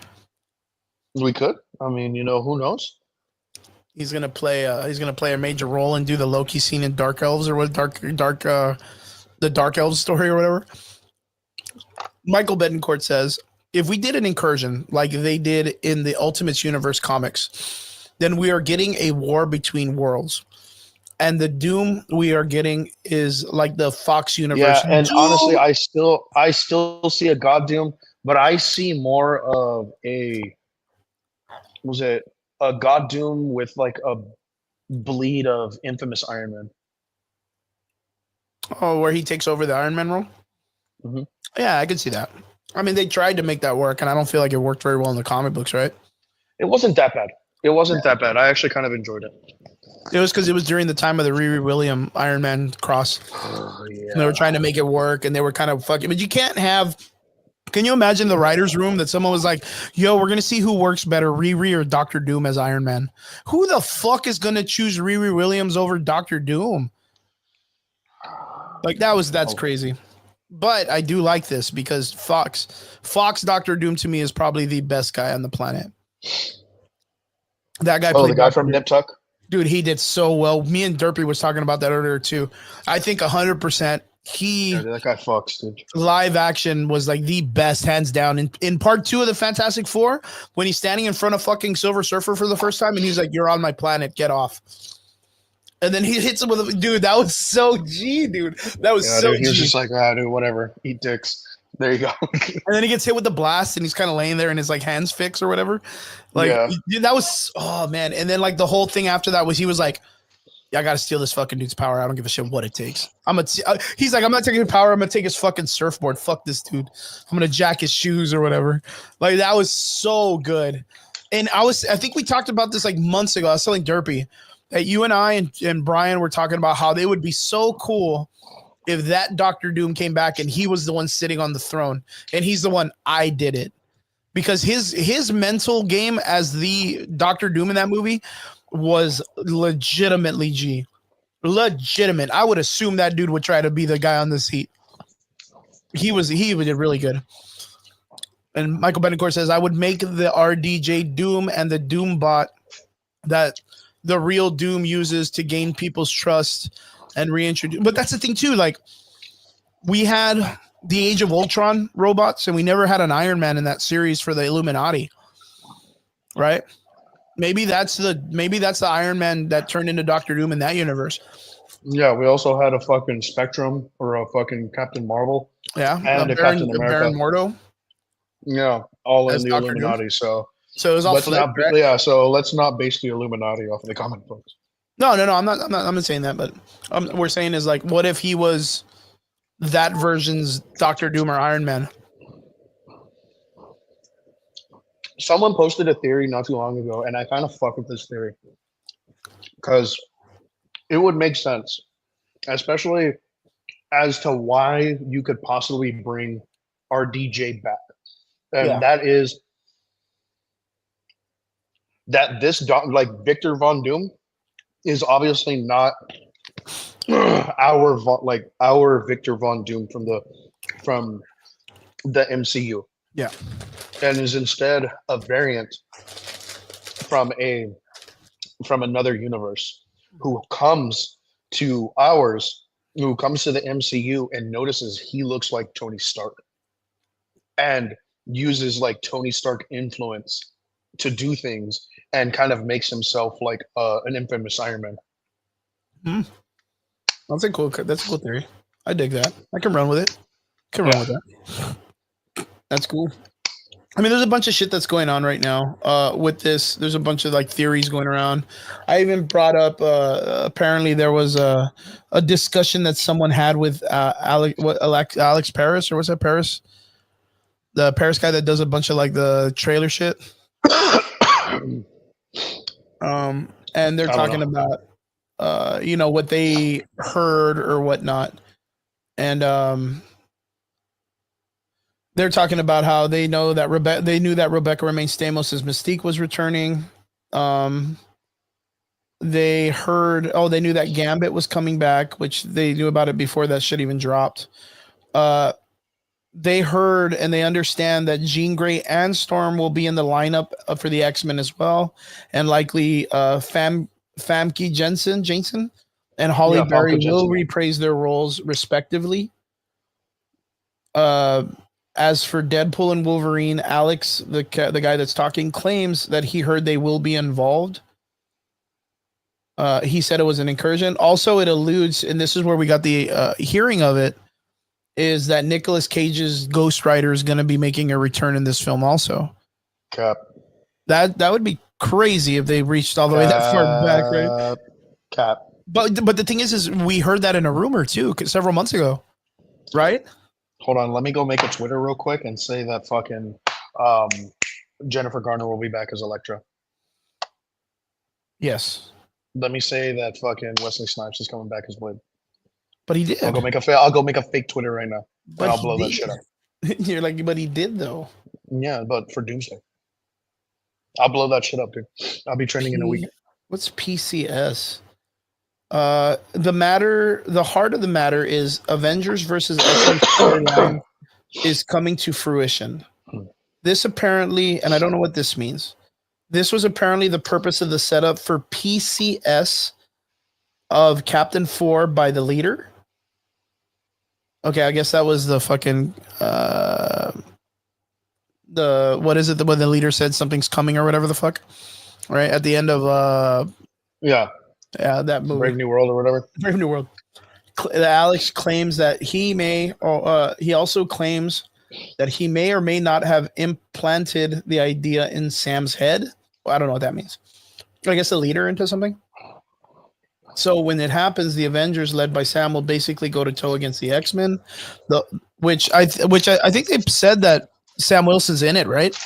[SPEAKER 3] We could. I mean, who knows?
[SPEAKER 1] He's gonna play a major role and do the Loki scene in Dark Elves or what the Dark Elves story or whatever. Michael Betancourt says, if we did an incursion like they did in the Ultimates Universe comics, then we are getting a war between worlds. And the Doom we are getting is like the Fox universe.
[SPEAKER 3] Yeah, and
[SPEAKER 1] Doom!
[SPEAKER 3] honestly, I still see a God Doom, but I see more of a God Doom with like bleed of infamous Iron Man.
[SPEAKER 1] Oh, where he takes over the Iron Man role?
[SPEAKER 3] Mm-hmm.
[SPEAKER 1] Yeah, I could see that. I mean, they tried to make that work, and I don't feel like it worked very well in the comic books, right?
[SPEAKER 3] It wasn't that bad. It wasn't that bad. I actually kind of enjoyed it.
[SPEAKER 1] It was because it was during the time of the Riri Williams Iron Man cross.
[SPEAKER 3] Yeah.
[SPEAKER 1] And they were trying to make it work, and they were kind of fucking. But you can't have. Can you imagine the writers' room that someone was like, "Yo, we're gonna see who works better, Riri or Doctor Doom as Iron Man." Who the fuck is gonna choose Riri Williams over Doctor Doom? Like that's crazy. But I do like this because Fox Doctor Doom to me is probably the best guy on the planet. That guy.
[SPEAKER 3] Oh, the guy
[SPEAKER 1] Dr.
[SPEAKER 3] from
[SPEAKER 1] Doom.
[SPEAKER 3] Nip Tuck.
[SPEAKER 1] Dude, he did so well. Me and Derpy was talking about that earlier too. I think 100%.
[SPEAKER 3] Yeah, that guy fucks, dude.
[SPEAKER 1] Live action was like the best, hands down. In part 2 of the Fantastic Four, when he's standing in front of fucking Silver Surfer for the first time, and he's like, "You're on my planet, get off." And then he hits him with a dude. That was so G, dude. That was so
[SPEAKER 3] dude, he was
[SPEAKER 1] G.
[SPEAKER 3] just like, dude, whatever, eat dicks. There you go.
[SPEAKER 1] And then he gets hit with the blast, and he's kind of laying there, and his like hands fix or whatever. Like, dude, that was man. And then like the whole thing after that was he was like, "I got to steal this fucking dude's power. I don't give a shit what it takes. He's like, I'm not taking his power. I'm gonna take his fucking surfboard. Fuck this dude. I'm gonna jack his shoes or whatever." Like that was so good. And I think we talked about this like months ago. I was telling Derpy that you and I and Brian were talking about how they would be so cool if that Doctor Doom came back and he was the one sitting on the throne and he's the one I did it. Because his mental game as the Doctor Doom in that movie was legitimately G. Legitimate. I would assume that dude would try to be the guy on the seat. He did really good. And Michael Betancourt says, I would make the RDJ Doom and the Doom bot that the real Doom uses to gain people's trust and reintroduce. But that's the thing too. Like we had the Age of Ultron robots, and we never had an Iron Man in that series for the Illuminati, right? Maybe that's the Iron Man that turned into Doctor Doom in that universe.
[SPEAKER 3] Yeah, we also had a fucking Spectrum or a fucking Captain Marvel.
[SPEAKER 1] Yeah,
[SPEAKER 3] and a Captain America.
[SPEAKER 1] Baron Mordo.
[SPEAKER 3] Yeah, all in the
[SPEAKER 1] Dr.
[SPEAKER 3] Illuminati.
[SPEAKER 1] Doom.
[SPEAKER 3] So
[SPEAKER 1] it was all flipped, right?
[SPEAKER 3] Yeah, so let's not base the Illuminati off of the comic books.
[SPEAKER 1] No, I'm not saying that, but we're saying is like, what if he was that version's Doctor Doom or Iron Man?
[SPEAKER 3] Someone posted a theory not too long ago, and I kind of fuck with this theory because it would make sense, especially as to why you could possibly bring RDJ back, and that is that this like Victor Von Doom is obviously not our Victor Von Doom from the MCU.
[SPEAKER 1] Yeah.
[SPEAKER 3] And is instead a variant from another universe who comes to the MCU and notices he looks like Tony Stark and uses like Tony Stark influence to do things and kind of makes himself like an infamous Iron Man.
[SPEAKER 1] That's a cool theory. I dig that. I can run with it. Run with that. That's cool. I mean, there's a bunch of shit that's going on right now with this. There's a bunch of like theories going around. I even brought up apparently there was a discussion that someone had with Alex Paris, or was that Paris? The Paris guy that does a bunch of like the trailer shit. And they're talking about what they heard or whatnot. And they're talking about how they know that Rebecca Remain Stamos' Mystique was returning. They knew that Gambit was coming back, which they knew about it before that shit even dropped. They heard and they understand that Jean Grey and Storm will be in the lineup for the X-Men as well, and likely Famke Janssen and Holly Berry will reprise their roles respectively. As for Deadpool and Wolverine, Alex, the guy that's talking, claims that he heard they will be involved. He said it was an incursion. Also, it alludes, and this is where we got the hearing of it, is that Nicolas Cage's Ghost Rider is going to be making a return in this film also.
[SPEAKER 3] Cap.
[SPEAKER 1] That would be crazy if they reached all the way that far back, right?
[SPEAKER 3] Cap.
[SPEAKER 1] But the thing is we heard that in a rumor too, several months ago, right?
[SPEAKER 3] Hold on, let me go make a Twitter real quick and say that fucking um, Jennifer Garner will be back as Elektra.
[SPEAKER 1] Yes,
[SPEAKER 3] Let me say that fucking Wesley Snipes is coming back as Blade.
[SPEAKER 1] but he did.
[SPEAKER 3] I'll go make a fake Twitter right now,
[SPEAKER 1] But
[SPEAKER 3] and I'll
[SPEAKER 1] he
[SPEAKER 3] blow that
[SPEAKER 1] did.
[SPEAKER 3] shit up.
[SPEAKER 1] You're like, but he did though.
[SPEAKER 3] Yeah, but for Doomsday, I'll blow that shit up, dude. I'll be trending in a week.
[SPEAKER 1] What's PCS? The heart of the matter is Avengers versus X-Men storyline is coming to fruition. This apparently, and I don't know what this means. This was apparently the purpose of the setup for PCS of Captain 4 by the leader. Okay, I guess that was the fucking what is it when the leader said something's coming or whatever the fuck, right at the end of
[SPEAKER 3] Yeah,
[SPEAKER 1] that movie,
[SPEAKER 3] Brave New World or whatever.
[SPEAKER 1] Brave New World. Alex claims that he also claims that he may or may not have implanted the idea in Sam's head. Well, I don't know what that means. I guess the leader into something. So when it happens, the Avengers, led by Sam, will basically go to toe against the X-Men. Which I think they've said that Sam Wilson's in it, right?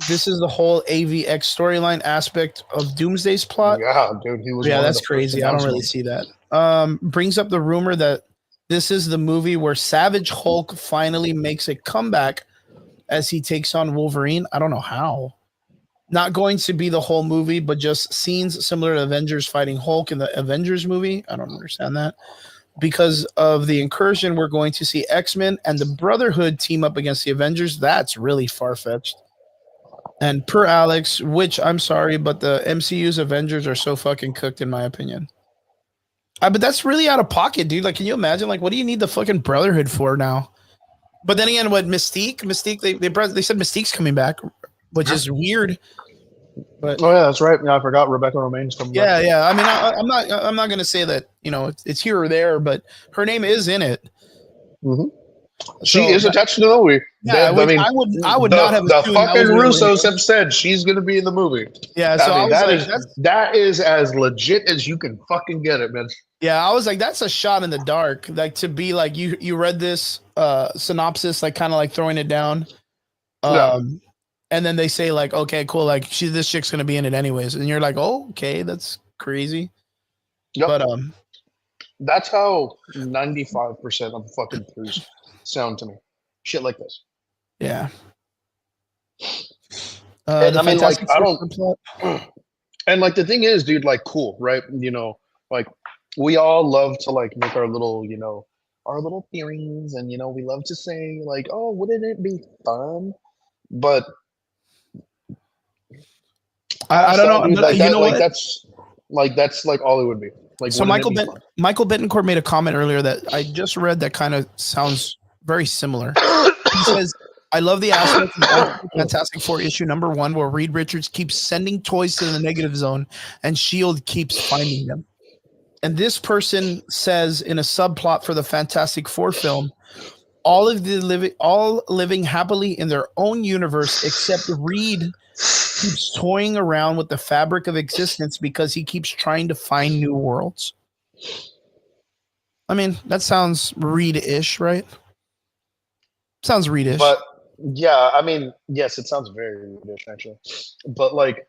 [SPEAKER 1] This is the whole AVX storyline aspect of Doomsday's plot.
[SPEAKER 3] Yeah, dude, he was.
[SPEAKER 1] Yeah,
[SPEAKER 3] one of
[SPEAKER 1] that's
[SPEAKER 3] the first
[SPEAKER 1] crazy. I don't really
[SPEAKER 3] announcements.
[SPEAKER 1] see that. Brings up the rumor that this is the movie where Savage Hulk finally makes a comeback as he takes on Wolverine. I don't know how. Not going to be the whole movie, but just scenes similar to Avengers fighting Hulk in the Avengers movie. I don't understand that. Because of the incursion, we're going to see X-Men and the Brotherhood team up against the Avengers. That's really far-fetched. And per Alex, which I'm sorry, but the MCU's Avengers are so fucking cooked, in my opinion. But that's really out of pocket, dude. Like, can you imagine? Like, what do you need the fucking Brotherhood for now? But then again, what Mystique, they said Mystique's coming back, which is weird. But
[SPEAKER 3] Oh yeah, that's right. Yeah, I forgot Rebecca Romaine's coming back.
[SPEAKER 1] yeah. I mean, I'm not gonna say that it's here or there, but her name is in it.
[SPEAKER 3] Mm-hmm. She is attached to the movie.
[SPEAKER 1] Yeah, I would not have
[SPEAKER 3] the
[SPEAKER 1] assumed that
[SPEAKER 3] fucking
[SPEAKER 1] was
[SPEAKER 3] Russos have said she's gonna be in the movie.
[SPEAKER 1] Yeah, so I was
[SPEAKER 3] that is as legit as you can fucking get it, man.
[SPEAKER 1] Yeah, I was like, that's a shot in the dark. Like, to be like, you read this synopsis, like kind of like throwing it down. And then they say like, okay, cool, like this chick's gonna be in it anyways, and you're like, oh, okay, that's crazy.
[SPEAKER 3] Yep.
[SPEAKER 1] But
[SPEAKER 3] that's how 95% of fucking crews sound to me. Shit like this.
[SPEAKER 1] Yeah.
[SPEAKER 3] And I mean, like, I don't. And like the thing is, dude, like, cool, right? Like we all love to like make our little, our little theories, and we love to say like, oh, wouldn't it be fun? But
[SPEAKER 1] I don't know.
[SPEAKER 3] Dude, like
[SPEAKER 1] you
[SPEAKER 3] that,
[SPEAKER 1] know
[SPEAKER 3] like
[SPEAKER 1] what?
[SPEAKER 3] that's like all it would be. Like,
[SPEAKER 1] so Michael Bittencourt made a comment earlier that I just read that kind of sounds very similar. He says, I love the aspect of Fantastic Four issue #1 where Reed Richards keeps sending toys to the negative zone and S.H.I.E.L.D. keeps finding them. And this person says in a subplot for the Fantastic Four film, all living happily in their own universe, except Reed keeps toying around with the fabric of existence because he keeps trying to find new worlds. I mean, that sounds Reed-ish, right? Sounds Reed-ish.
[SPEAKER 3] But yeah, I mean, yes, it sounds very Reed-ish actually. But like,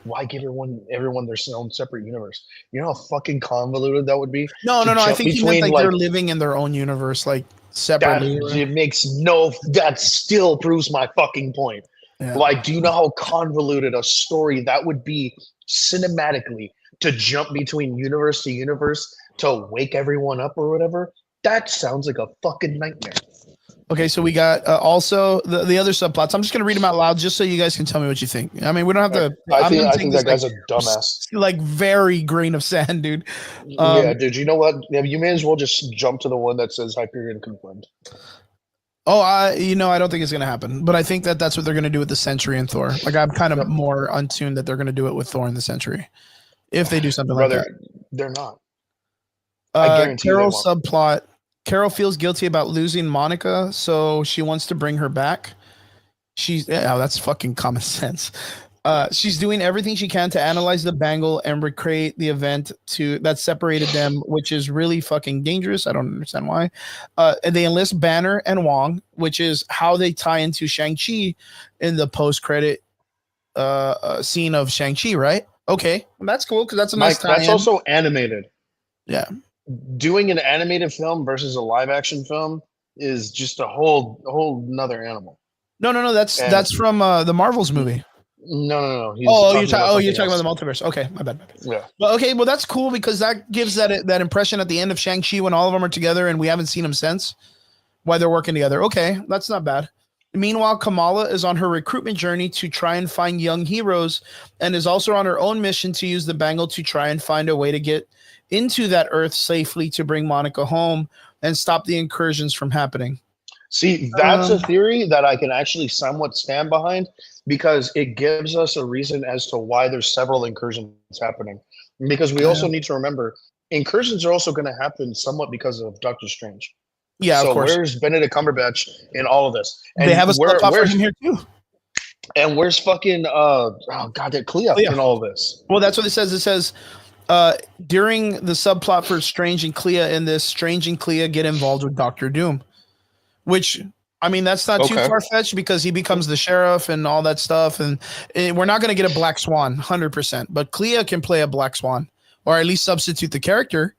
[SPEAKER 3] why give everyone their own separate universe? You know how fucking convoluted that would be?
[SPEAKER 1] No. I think he meant like they're living in their own universe, like separately.
[SPEAKER 3] That still proves my fucking point.
[SPEAKER 1] Yeah.
[SPEAKER 3] Like, do you know how convoluted a story that would be cinematically to jump between universe to universe to wake everyone up or whatever? That sounds like a fucking nightmare.
[SPEAKER 1] Okay, so we got also the other subplots. I'm just going to read them out loud just so you guys can tell me what you think. I mean, we don't have to.
[SPEAKER 3] I think that guy's a dumbass.
[SPEAKER 1] Like, very grain of sand, dude.
[SPEAKER 3] Yeah, dude, you know what? You may as well just jump to the one that says Hyperion confirmed.
[SPEAKER 1] Oh, I don't think it's going to happen. But I think that's what they're going to do with the Sentry and Thor. Like, I'm kind of more untuned that they're going to do it with Thor and the Sentry. If they do something like that.
[SPEAKER 3] They're not. I guarantee
[SPEAKER 1] Carol subplot. Carol feels guilty about losing Monica, so she wants to bring her back. That's fucking common sense. She's doing everything she can to analyze the bangle and recreate the event that separated them, which is really fucking dangerous. I don't understand why. And they enlist Banner and Wong, which is how they tie into Shang-Chi in the post-credit scene of Shang-Chi, right? Okay, that's cool because that's a nice
[SPEAKER 3] Mike, that's
[SPEAKER 1] tie-in.
[SPEAKER 3] also animated.
[SPEAKER 1] Yeah.
[SPEAKER 3] Doing an animated film versus a live action film is just a whole another animal.
[SPEAKER 1] No. That's from the Marvels movie.
[SPEAKER 3] No. He's
[SPEAKER 1] You're
[SPEAKER 3] talking
[SPEAKER 1] talking
[SPEAKER 3] else.
[SPEAKER 1] about the multiverse. Okay, my bad.
[SPEAKER 3] Yeah.
[SPEAKER 1] Well, that's cool because that gives that impression at the end of Shang-Chi when all of them are together and we haven't seen them since. Why they're working together. Okay, that's not bad. Meanwhile, Kamala is on her recruitment journey to try and find young heroes and is also on her own mission to use the bangle to try and find a way to get into that Earth safely to bring Monica home and stop the incursions from happening.
[SPEAKER 3] See, that's a theory that I can actually somewhat stand behind because it gives us a reason as to why there's several incursions happening. Because we also need to remember incursions are also going to happen somewhat because of Doctor Strange.
[SPEAKER 1] Yeah,
[SPEAKER 3] so
[SPEAKER 1] of course.
[SPEAKER 3] Where's Benedict Cumberbatch in all of this? And
[SPEAKER 1] they have a spot for him here too.
[SPEAKER 3] And where's fucking Clea in all of this?
[SPEAKER 1] Well, that's what it says. It says during the subplot for Strange and Clea in this, Strange and Clea get involved with Doctor Doom, which I mean that's not too far fetched because he becomes the sheriff and all that stuff, and we're not going to get a Black Swan 100%, but Clea can play a Black Swan or at least substitute the character.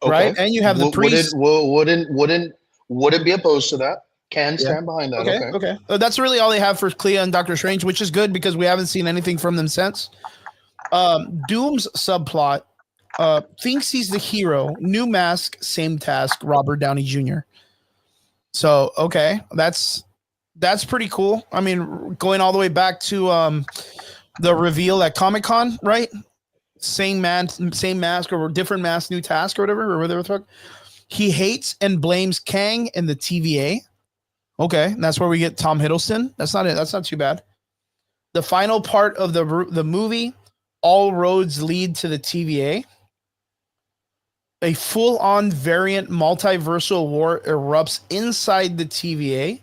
[SPEAKER 1] Right, and you have the priest.
[SPEAKER 3] Wouldn't be opposed to that. Can stand behind that.
[SPEAKER 1] Okay. That's really all they have for Clea and Doctor Strange, which is good because we haven't seen anything from them since. Doom's subplot thinks he's the hero. New mask, same task. Robert Downey Jr. So that's pretty cool. I mean, going all the way back to the reveal at Comic-Con, right? Same mask or different mask, new task or whatever the fuck. He hates and blames Kang and the TVA. Okay, and that's where we get Tom Hiddleston. That's not it. That's not too bad. The final part of the movie, all roads lead to the TVA. A full-on variant multiversal war erupts inside the TVA.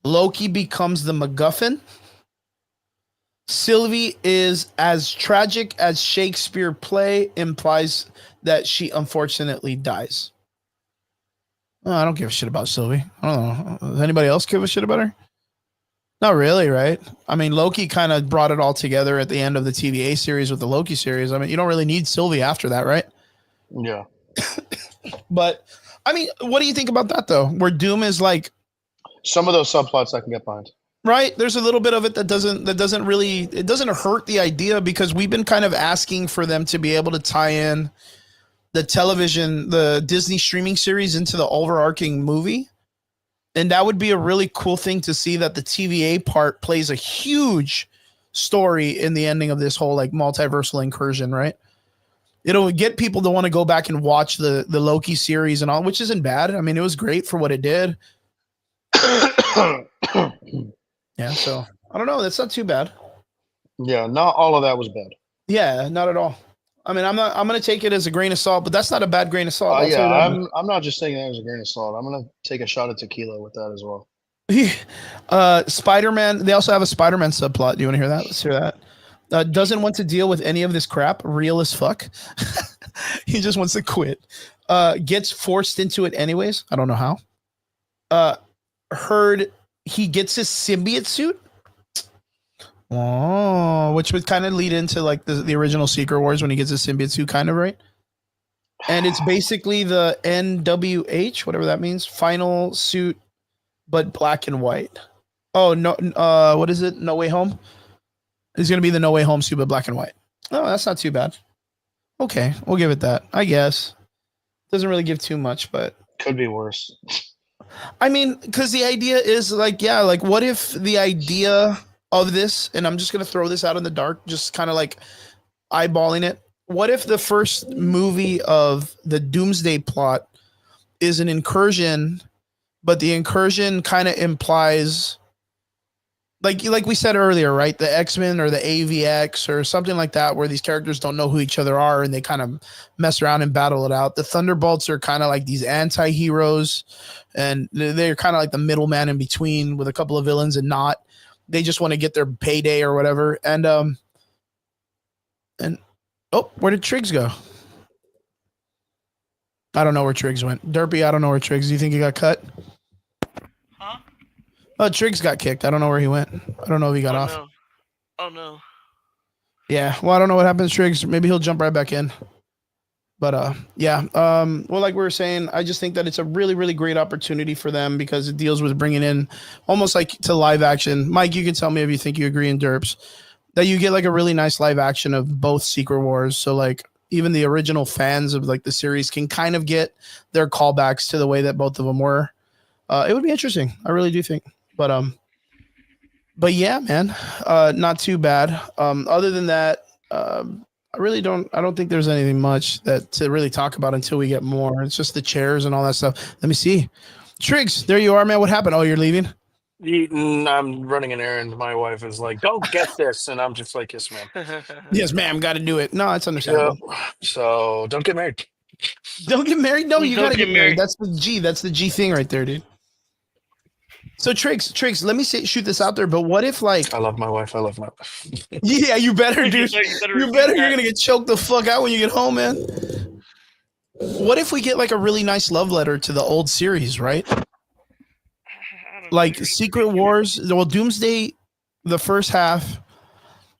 [SPEAKER 1] Loki becomes the MacGuffin. Sylvie is as tragic as Shakespeare play implies that she unfortunately dies. Oh, I don't give a shit about Sylvie. I don't know. Does anybody else give a shit about her? Not really, right? I mean, Loki kind of brought it all together at the end of the TVA series with the Loki series. I mean, you don't really need Sylvie after that, right?
[SPEAKER 3] Yeah.
[SPEAKER 1] But, I mean, what do you think about that, though? Where Doom is like...
[SPEAKER 3] Some of those subplots I can get behind.
[SPEAKER 1] Right, there's a little bit of it that doesn't hurt the idea because we've been kind of asking for them to be able to tie in the Disney streaming series into the overarching movie, and that would be a really cool thing to see that the TVA part plays a huge story in the ending of this whole like multiversal incursion. Right, it'll get people to want to go back and watch the Loki series and all, which isn't bad. I mean, it was great for what it did. Yeah, so I don't know. That's not too bad.
[SPEAKER 3] Yeah, not all of that was bad.
[SPEAKER 1] Yeah, not at all. I mean, I'm going to take it as a grain of salt, but that's not a bad grain of salt.
[SPEAKER 3] I'm not just taking it as a grain of salt. I'm going to take a shot of tequila with that as well.
[SPEAKER 1] Spider-Man. They also have a Spider-Man subplot. Do you want to hear that? Let's hear that. Doesn't want to deal with any of this crap. Real as fuck. He just wants to quit. Gets forced into it anyways. I don't know how. Heard he gets his symbiote suit. Oh, which would kind of lead into like the original Secret Wars when he gets his symbiote suit, kind of, right? And it's basically the NWH, whatever that means, final suit, but black and white. Oh no, what is it? No Way Home. It's gonna be the No Way Home suit, but black and white. Oh, that's not too bad. Okay, we'll give it that. I guess doesn't really give too much, but
[SPEAKER 3] could be worse.
[SPEAKER 1] I mean, because the idea is like, yeah, like what if the idea of this, and I'm just going to throw this out in the dark, just kind of like eyeballing it. What if the first movie of the Doomsday plot is an incursion, but the incursion kind of implies, like we said earlier, right? The X-Men or the AVX or something like that, where these characters don't know who each other are and they kind of mess around and battle it out. The Thunderbolts are kind of like these anti-heroes, and they're kind of like the middleman in between with a couple of villains and not. they just want to get their payday or whatever. And oh, where did Triggs go? I don't know where Triggs went. Derpy, I don't know where Triggs. Do you think he got cut?
[SPEAKER 2] Huh?
[SPEAKER 1] Oh, Triggs got kicked. I don't know where he went. I don't know if he got off.
[SPEAKER 2] No. Oh no.
[SPEAKER 1] Yeah. Well, I don't know what happens, Triggs. Maybe he'll jump right back in. But yeah. Well, like we were saying, I just think that it's a really, really great opportunity for them because it deals with bringing in almost like to live action. Mike, you can tell me if you think you agree in Derps that you get like a really nice live action of both Secret Wars. So like even the original fans of like the series can kind of get their callbacks to the way that both of them were. It would be interesting. I really do think. But yeah, man, not too bad. Other than that, I don't think there's anything much that to really talk about until we get more. It's just the chairs and all that stuff. Let me see. Triggs, there you are, man. What happened? Oh, you're leaving?
[SPEAKER 4] I'm running an errand. My wife is like, "Go get this," and I'm just like, "Yes, ma'am."
[SPEAKER 1] Yes, ma'am. Got to do it. No, it's understandable.
[SPEAKER 4] Yeah. So don't get married.
[SPEAKER 1] Don't get married. No, you
[SPEAKER 2] Don't
[SPEAKER 1] got to
[SPEAKER 2] get
[SPEAKER 1] get married.
[SPEAKER 2] married.
[SPEAKER 1] That's the G. That's the G thing right there, dude. So Triggs, let me shoot this out there. But what if like,
[SPEAKER 4] I love my wife. I love my wife.
[SPEAKER 1] yeah, you better, dude.
[SPEAKER 2] You better
[SPEAKER 1] You
[SPEAKER 2] repeat
[SPEAKER 1] better.
[SPEAKER 2] that.
[SPEAKER 1] You're gonna get choked the fuck out when you get home, man. What if we get like a really nice love letter to the old series, right?
[SPEAKER 2] I don't know,
[SPEAKER 1] Like
[SPEAKER 2] you're
[SPEAKER 1] Secret
[SPEAKER 2] making me-
[SPEAKER 1] Wars. Well, Doomsday, the first half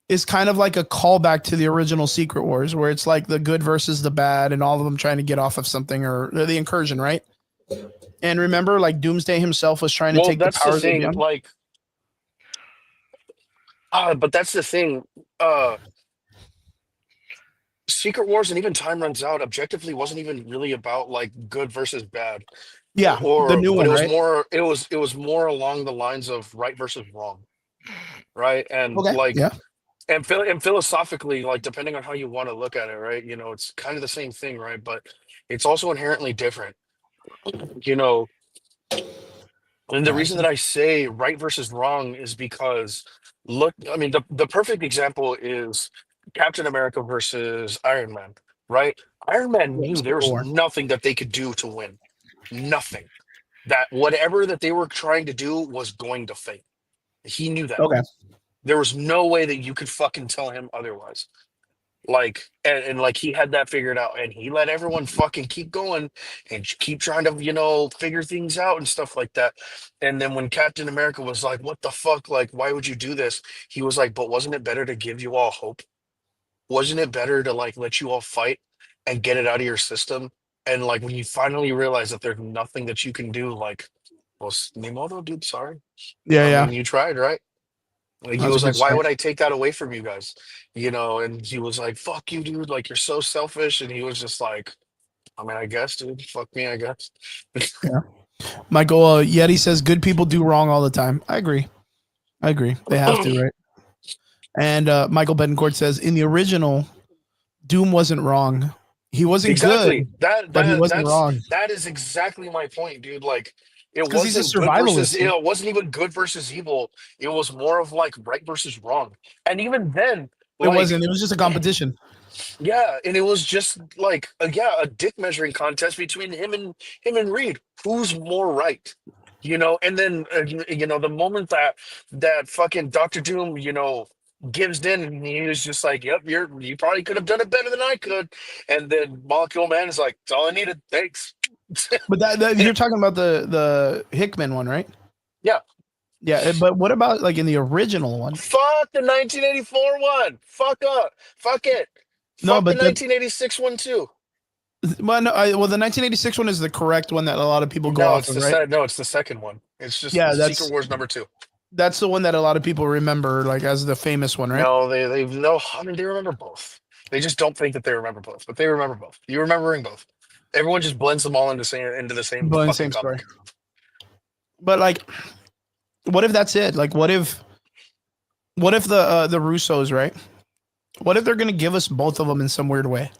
[SPEAKER 1] is kind of like a callback to the original Secret Wars, where it's like the good versus the bad, and all of them trying to get off of something or the incursion, right? And remember, like Doomsday himself was trying to
[SPEAKER 4] Well,
[SPEAKER 1] take the
[SPEAKER 4] that's the
[SPEAKER 1] powers of
[SPEAKER 4] thing.
[SPEAKER 1] Young.
[SPEAKER 4] Like, but that's the thing. Secret Wars and even Time Runs Out objectively wasn't even really about like good versus bad,
[SPEAKER 1] Yeah, the new
[SPEAKER 4] but
[SPEAKER 1] one,
[SPEAKER 4] it was
[SPEAKER 1] right?
[SPEAKER 4] more. It was more along the lines of right versus wrong, right? And
[SPEAKER 1] Okay,
[SPEAKER 4] like
[SPEAKER 1] yeah,
[SPEAKER 4] and philosophically, like depending on how you want to look at it, right? You know, it's kind of the same thing, right? But it's also inherently different, you know. And the reason
[SPEAKER 1] gotcha.
[SPEAKER 4] that I say right versus wrong is because look, I mean, the perfect example is Captain America versus Iron Man, right? Iron Man
[SPEAKER 1] Yeah,
[SPEAKER 4] knew there
[SPEAKER 1] Civil
[SPEAKER 4] was
[SPEAKER 1] War.
[SPEAKER 4] nothing that they could do to win. Nothing. That whatever that they were trying to do was going to fail. He knew that.
[SPEAKER 1] Okay,
[SPEAKER 4] There was no way that you could fucking tell him otherwise. Like and like he had that figured out and he let everyone fucking keep going and keep trying to, you know, figure things out and stuff like that. And then when Captain America was like, "What the fuck? Like, why would you do this?" He was like, "But wasn't it better to give you all hope? Wasn't it better to like let you all fight and get it out of your system? And like when you finally realize that there's nothing that you can do, like, well, Nimoto, dude, sorry.
[SPEAKER 1] yeah,
[SPEAKER 4] I
[SPEAKER 1] yeah.
[SPEAKER 4] mean, you tried, right?" Like he
[SPEAKER 1] That's a
[SPEAKER 4] was
[SPEAKER 1] good
[SPEAKER 4] like, "Why
[SPEAKER 1] start.
[SPEAKER 4] would I take that away from you guys?" You know, and he was like, "Fuck you, dude. Like you're so selfish." And he was just like, "I mean, I guess, dude. Fuck me, I guess."
[SPEAKER 1] Yeah. Michael Yeti says good people do wrong all the time. I agree. They have to, right? And Michael Betancourt says in the original, Doom wasn't wrong. He wasn't
[SPEAKER 4] Exactly.
[SPEAKER 1] good, but he wasn't wrong.
[SPEAKER 4] That is exactly my point, dude. Like it
[SPEAKER 1] Because he's a
[SPEAKER 4] wasn't good versus
[SPEAKER 1] survivalist.
[SPEAKER 4] you know, it wasn't even good versus evil. It was more of like right versus wrong. And even then,
[SPEAKER 1] It
[SPEAKER 4] like
[SPEAKER 1] wasn't. It was just a competition.
[SPEAKER 4] yeah, and it was just like a dick measuring contest between him and Reed. Who's more right? You know, and then you know the moment that fucking Doctor Doom, you know, gives in, and he was just like, "Yep, you probably could have done it better than I could." And then Molecule Man is like, "That's all I needed. Thanks."
[SPEAKER 1] But that you're talking about the Hickman one, right?
[SPEAKER 4] Yeah.
[SPEAKER 1] Yeah, but what about like in the original one?
[SPEAKER 4] Fuck the 1984 one. Fuck up. Fuck it.
[SPEAKER 1] No,
[SPEAKER 4] Fuck the
[SPEAKER 1] but
[SPEAKER 4] 1986 one too.
[SPEAKER 1] well, the 1986 one is the correct one that a lot of people go
[SPEAKER 4] No,
[SPEAKER 1] off
[SPEAKER 4] it's
[SPEAKER 1] of,
[SPEAKER 4] the
[SPEAKER 1] right?
[SPEAKER 4] no, it's the second one. It's just
[SPEAKER 1] Yeah,
[SPEAKER 4] Secret Wars #2.
[SPEAKER 1] that's the one that a lot of people remember, like as the famous one, right?
[SPEAKER 4] No, they no. I mean, they remember both. They just don't think that they remember both, but they remember both. You're remembering both. Everyone just blends them all into the same
[SPEAKER 1] But in the
[SPEAKER 4] fucking
[SPEAKER 1] same story.
[SPEAKER 4] comic.
[SPEAKER 1] But like, what if that's it? Like, what if the Russos, right? What if they're gonna give us both of them in some weird way?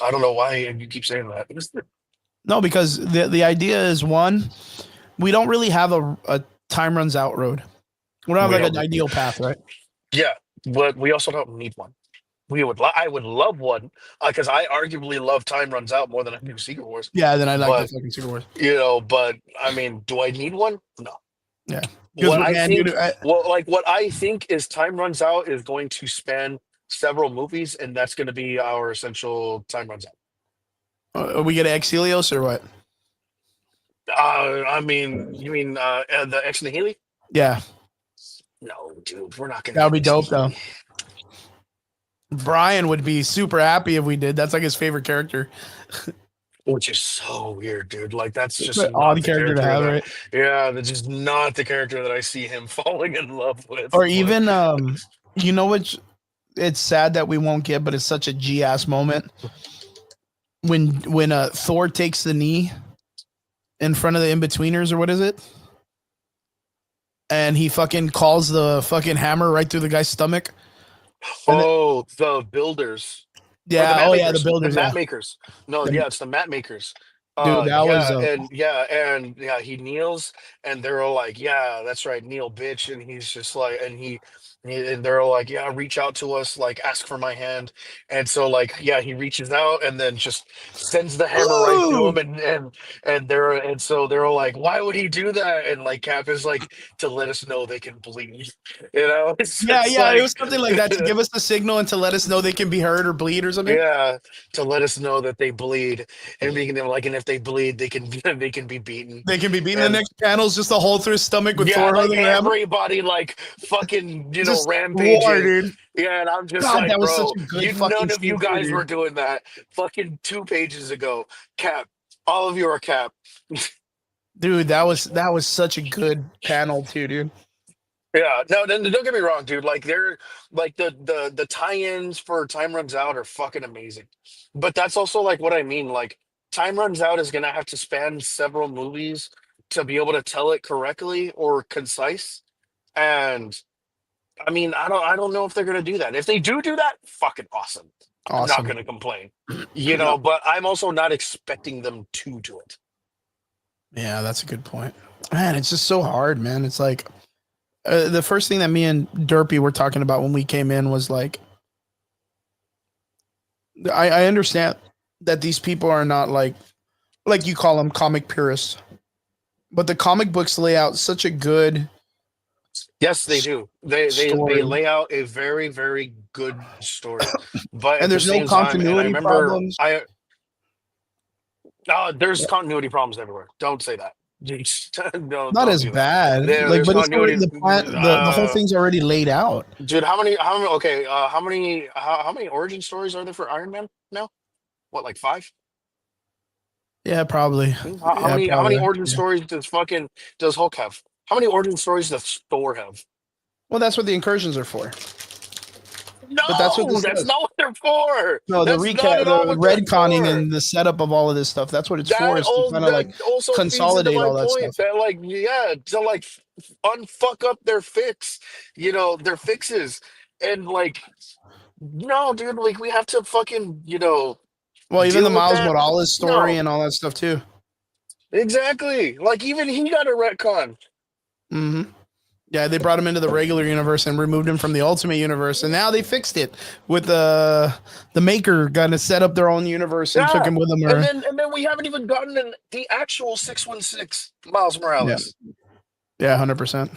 [SPEAKER 4] I don't know why you keep saying that.
[SPEAKER 1] No, because the idea is one, we don't really have a time runs out road. We don't have
[SPEAKER 4] We
[SPEAKER 1] like an
[SPEAKER 4] don't.
[SPEAKER 1] ideal path, right?
[SPEAKER 4] Yeah, but we also don't need one. I would love one because I arguably love Time Runs Out more than I do Secret Wars.
[SPEAKER 1] Yeah, then I like the
[SPEAKER 4] But
[SPEAKER 1] fucking Secret Wars.
[SPEAKER 4] you know, but I mean, do I need one? No.
[SPEAKER 1] Yeah. Because
[SPEAKER 4] what I
[SPEAKER 1] man,
[SPEAKER 4] think,
[SPEAKER 1] dude,
[SPEAKER 4] what I think is Time Runs Out is going to span several movies, and that's going to be our essential Time Runs Out.
[SPEAKER 1] we get Exilios or what?
[SPEAKER 4] I mean, you mean the X and the Healy?
[SPEAKER 1] Yeah,
[SPEAKER 4] No, dude, we're not going to
[SPEAKER 1] that would
[SPEAKER 4] get
[SPEAKER 1] be
[SPEAKER 4] X and
[SPEAKER 1] dope though.
[SPEAKER 4] Healy.
[SPEAKER 1] Brian would be super happy if we did. That's like his favorite character.
[SPEAKER 4] Which is so weird, dude. Like that's
[SPEAKER 1] It's
[SPEAKER 4] just
[SPEAKER 1] an
[SPEAKER 4] not
[SPEAKER 1] odd
[SPEAKER 4] the
[SPEAKER 1] character to
[SPEAKER 4] character
[SPEAKER 1] have,
[SPEAKER 4] that.
[SPEAKER 1] right?
[SPEAKER 4] Yeah, that's just not the character that I see him falling in love with.
[SPEAKER 1] Or
[SPEAKER 4] Like,
[SPEAKER 1] even you know which it's sad that we won't get, but it's such a G ass moment when Thor takes the knee in front of the in-betweeners, or what is it? And he fucking calls the fucking hammer right through the guy's stomach. And
[SPEAKER 4] oh, the builders. Or the
[SPEAKER 1] yeah,
[SPEAKER 4] mat
[SPEAKER 1] oh yeah, the
[SPEAKER 4] makers. The
[SPEAKER 1] builders,
[SPEAKER 4] mat
[SPEAKER 1] yeah.
[SPEAKER 4] makers. No,
[SPEAKER 1] The-
[SPEAKER 4] yeah, it's the mat makers.
[SPEAKER 1] dude, that was
[SPEAKER 4] And he kneels, and they're all like, "Yeah, that's right, kneel, bitch." And he's just like, and they're all like, "Yeah, reach out to us, like, ask for my hand." And so, like, yeah, he reaches out and then just sends the hammer right to him, and so they're all like, "Why would he do that?" And like, Cap is like, "To let us know they can bleed." You know, it's
[SPEAKER 1] yeah,
[SPEAKER 4] just
[SPEAKER 1] yeah, it
[SPEAKER 4] like,
[SPEAKER 1] was something like that to give us the signal and to let us know they can be hurt or bleed or something.
[SPEAKER 4] yeah, to let us know that they bleed, and making them like, and if they bleed, they can they can be beaten.
[SPEAKER 1] They can be beaten. The
[SPEAKER 4] And
[SPEAKER 1] next panel's just a hole through his stomach with
[SPEAKER 4] yeah,
[SPEAKER 1] Thor
[SPEAKER 4] like
[SPEAKER 1] holding the hammer.
[SPEAKER 4] everybody like fucking
[SPEAKER 1] Just
[SPEAKER 4] rampaging.
[SPEAKER 1] war, dude.
[SPEAKER 4] Yeah, and I'm just
[SPEAKER 1] God,
[SPEAKER 4] like,
[SPEAKER 1] that was such
[SPEAKER 4] bro,
[SPEAKER 1] a good fucking
[SPEAKER 4] none of you
[SPEAKER 1] scene, too,
[SPEAKER 4] guys
[SPEAKER 1] dude.
[SPEAKER 4] were doing that. Fucking 2 pages ago, Cap. All of you are Cap.
[SPEAKER 1] Dude, that was such a good panel too, dude.
[SPEAKER 4] Yeah, no, don't get me wrong, dude. Like they're like the tie-ins for Time Runs Out are fucking amazing. But that's also like what I mean. Like Time Runs Out is gonna have to span several movies to be able to tell it correctly or concise. And I mean, I don't know if they're gonna do that. If they do that, fucking awesome. I'm not
[SPEAKER 1] Awesome.
[SPEAKER 4] gonna complain. But I'm also not expecting them to do it.
[SPEAKER 1] Yeah, that's a good point. Man, it's just so hard, man. It's like the first thing that me and Derpy were talking about when we came in was like, I understand that these people are not like you call them comic purists, but the comic books lay out such a good
[SPEAKER 4] Yes, they do. They
[SPEAKER 1] story.
[SPEAKER 4] lay out a very, very good story. But
[SPEAKER 1] And
[SPEAKER 4] at the
[SPEAKER 1] there's no
[SPEAKER 4] same time, and I
[SPEAKER 1] continuity
[SPEAKER 4] remember
[SPEAKER 1] problems.
[SPEAKER 4] there's continuity problems everywhere. Don't say that. No,
[SPEAKER 1] Not
[SPEAKER 4] don't
[SPEAKER 1] as
[SPEAKER 4] do that.
[SPEAKER 1] bad. Like,
[SPEAKER 4] There's
[SPEAKER 1] but it's already
[SPEAKER 4] continuity.
[SPEAKER 1] the whole thing's already laid out.
[SPEAKER 4] Dude, how many origin stories are there for Iron Man now? What, like 5?
[SPEAKER 1] Yeah, probably.
[SPEAKER 4] How many origin stories does Hulk have? How many origin stories does Thor have?
[SPEAKER 1] Well, that's what the incursions are for.
[SPEAKER 4] No,
[SPEAKER 1] But that's what this
[SPEAKER 4] that's
[SPEAKER 1] does.
[SPEAKER 4] not what they're for.
[SPEAKER 1] No, the
[SPEAKER 4] That's not
[SPEAKER 1] recap,
[SPEAKER 4] at all
[SPEAKER 1] the
[SPEAKER 4] what they're
[SPEAKER 1] redconning
[SPEAKER 4] for.
[SPEAKER 1] and the setup of all of this stuff. That's what it's for, is to kind of like
[SPEAKER 4] Also
[SPEAKER 1] consolidate
[SPEAKER 4] feeds into
[SPEAKER 1] all
[SPEAKER 4] my
[SPEAKER 1] that
[SPEAKER 4] point
[SPEAKER 1] stuff.
[SPEAKER 4] that like to like unfuck up their their fixes, and like no, dude, like we have to fucking
[SPEAKER 1] Well, even
[SPEAKER 4] deal
[SPEAKER 1] the
[SPEAKER 4] with
[SPEAKER 1] Miles
[SPEAKER 4] that.
[SPEAKER 1] Morales story
[SPEAKER 4] No,
[SPEAKER 1] and all that stuff too.
[SPEAKER 4] exactly. Like even he got a retcon.
[SPEAKER 1] hmm Yeah, they brought him into the regular universe and removed him from the Ultimate Universe, and now they fixed it with the Maker gonna set up their own universe and took him with them.
[SPEAKER 4] And then we haven't even gotten the actual 616 Miles Morales.
[SPEAKER 1] Yeah, 100%,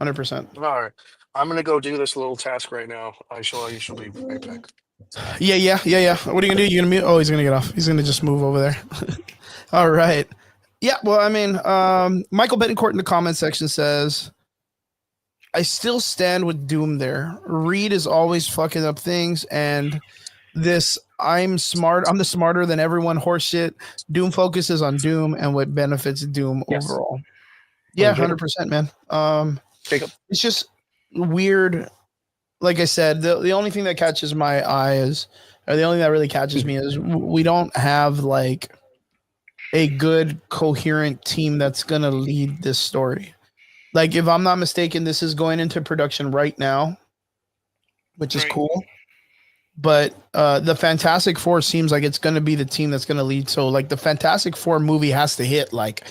[SPEAKER 1] 100%.
[SPEAKER 4] All right. I'm gonna go do this little task right now. You shall be right back.
[SPEAKER 1] Yeah. What are you gonna do? You gonna mute? Oh, he's gonna get off. He's gonna just move over there. All right. Yeah. Well, I mean, Michael Bettencourt in the comment section says, "I still stand with Doom there. Reed is always fucking up things, and this I'm the smarter than everyone horseshit. Doom focuses on Doom and what benefits Doom overall." Yeah, 100%, man.
[SPEAKER 4] Jacob.
[SPEAKER 1] It's just weird. Like I said, the only thing that catches my eye or the only thing that really catches me is we don't have like a good coherent team that's gonna lead this story. Like, if I'm not mistaken, this is going into production right now, which is cool. But the Fantastic Four seems like it's gonna be the team that's gonna lead. So like the Fantastic Four movie has to hit like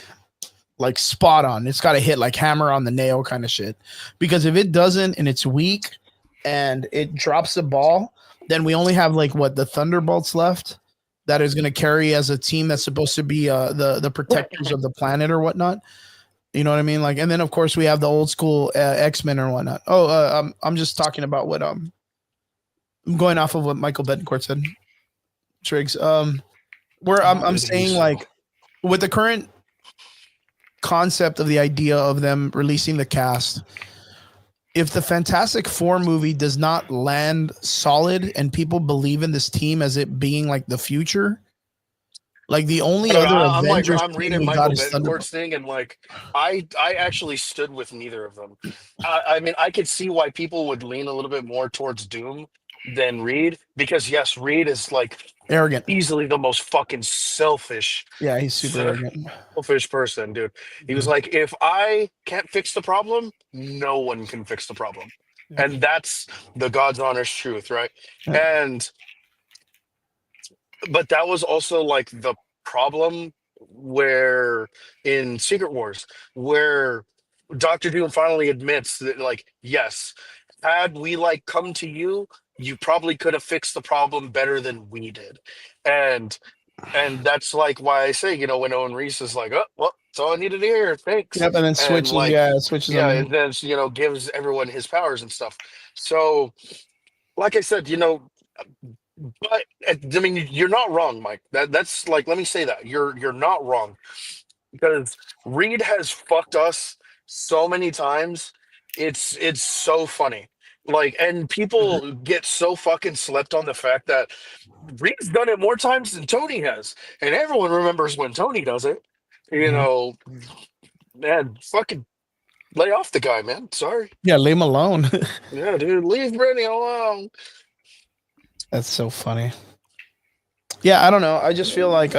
[SPEAKER 1] spot on. It's got to hit like hammer on the nail kind of shit. Because if it doesn't and it's weak and it drops the ball, then we only have like the Thunderbolts left that is going to carry as a team that's supposed to be the protectors of the planet or whatnot. You know what I mean? Like, and then of course we have the old school X-Men or whatnot. Oh, I'm just talking about what I'm going off of what Michael Betancourt said. Triggs. Where I'm saying like with the current concept of the idea of them releasing the cast, if the Fantastic Four movie does not land solid and people believe in this team as it being like the future, like the only other Avengers
[SPEAKER 4] I'm
[SPEAKER 1] team
[SPEAKER 4] reading
[SPEAKER 1] we
[SPEAKER 4] Michael
[SPEAKER 1] got is
[SPEAKER 4] Bettencourt's
[SPEAKER 1] Thunderbolt.
[SPEAKER 4] thing, and like I actually stood with neither of them. I mean, I could see why people would lean a little bit more towards Doom than Reed, because yes, Reed is like
[SPEAKER 1] Arrogant.
[SPEAKER 4] easily the most fucking selfish,
[SPEAKER 1] Yeah, he's super arrogant.
[SPEAKER 4] selfish person, dude. He was like, if I can't fix the problem, no one can fix the problem,
[SPEAKER 1] Yeah.
[SPEAKER 4] and that's the God's honest truth, right?
[SPEAKER 1] Yeah.
[SPEAKER 4] And but that was also like the problem where in Secret Wars, where Doctor Doom finally admits that, like, yes, had we like come to you, you probably could have fixed the problem better than we did. And that's like why I say, when Owen Reese is like, oh well, that's all I needed to hear, thanks.
[SPEAKER 1] Yep, and then
[SPEAKER 4] And
[SPEAKER 1] switches.
[SPEAKER 4] like,
[SPEAKER 1] Yeah, switches
[SPEAKER 4] yeah,
[SPEAKER 1] on
[SPEAKER 4] and
[SPEAKER 1] him.
[SPEAKER 4] then gives everyone his powers and stuff. So like I said, but I mean, you're not wrong, Mike. That's like, let me say that you're not wrong, because Reed has fucked us so many times. It's so funny. Like, and people get so fucking slept on the fact that Reed's done it more times than Tony has, and everyone remembers when Tony does it. Man, fucking lay off the guy, man. Sorry.
[SPEAKER 1] Yeah, leave him alone.
[SPEAKER 4] Yeah, dude, leave Brittany alone.
[SPEAKER 1] That's so funny. Yeah, I don't know. I just feel like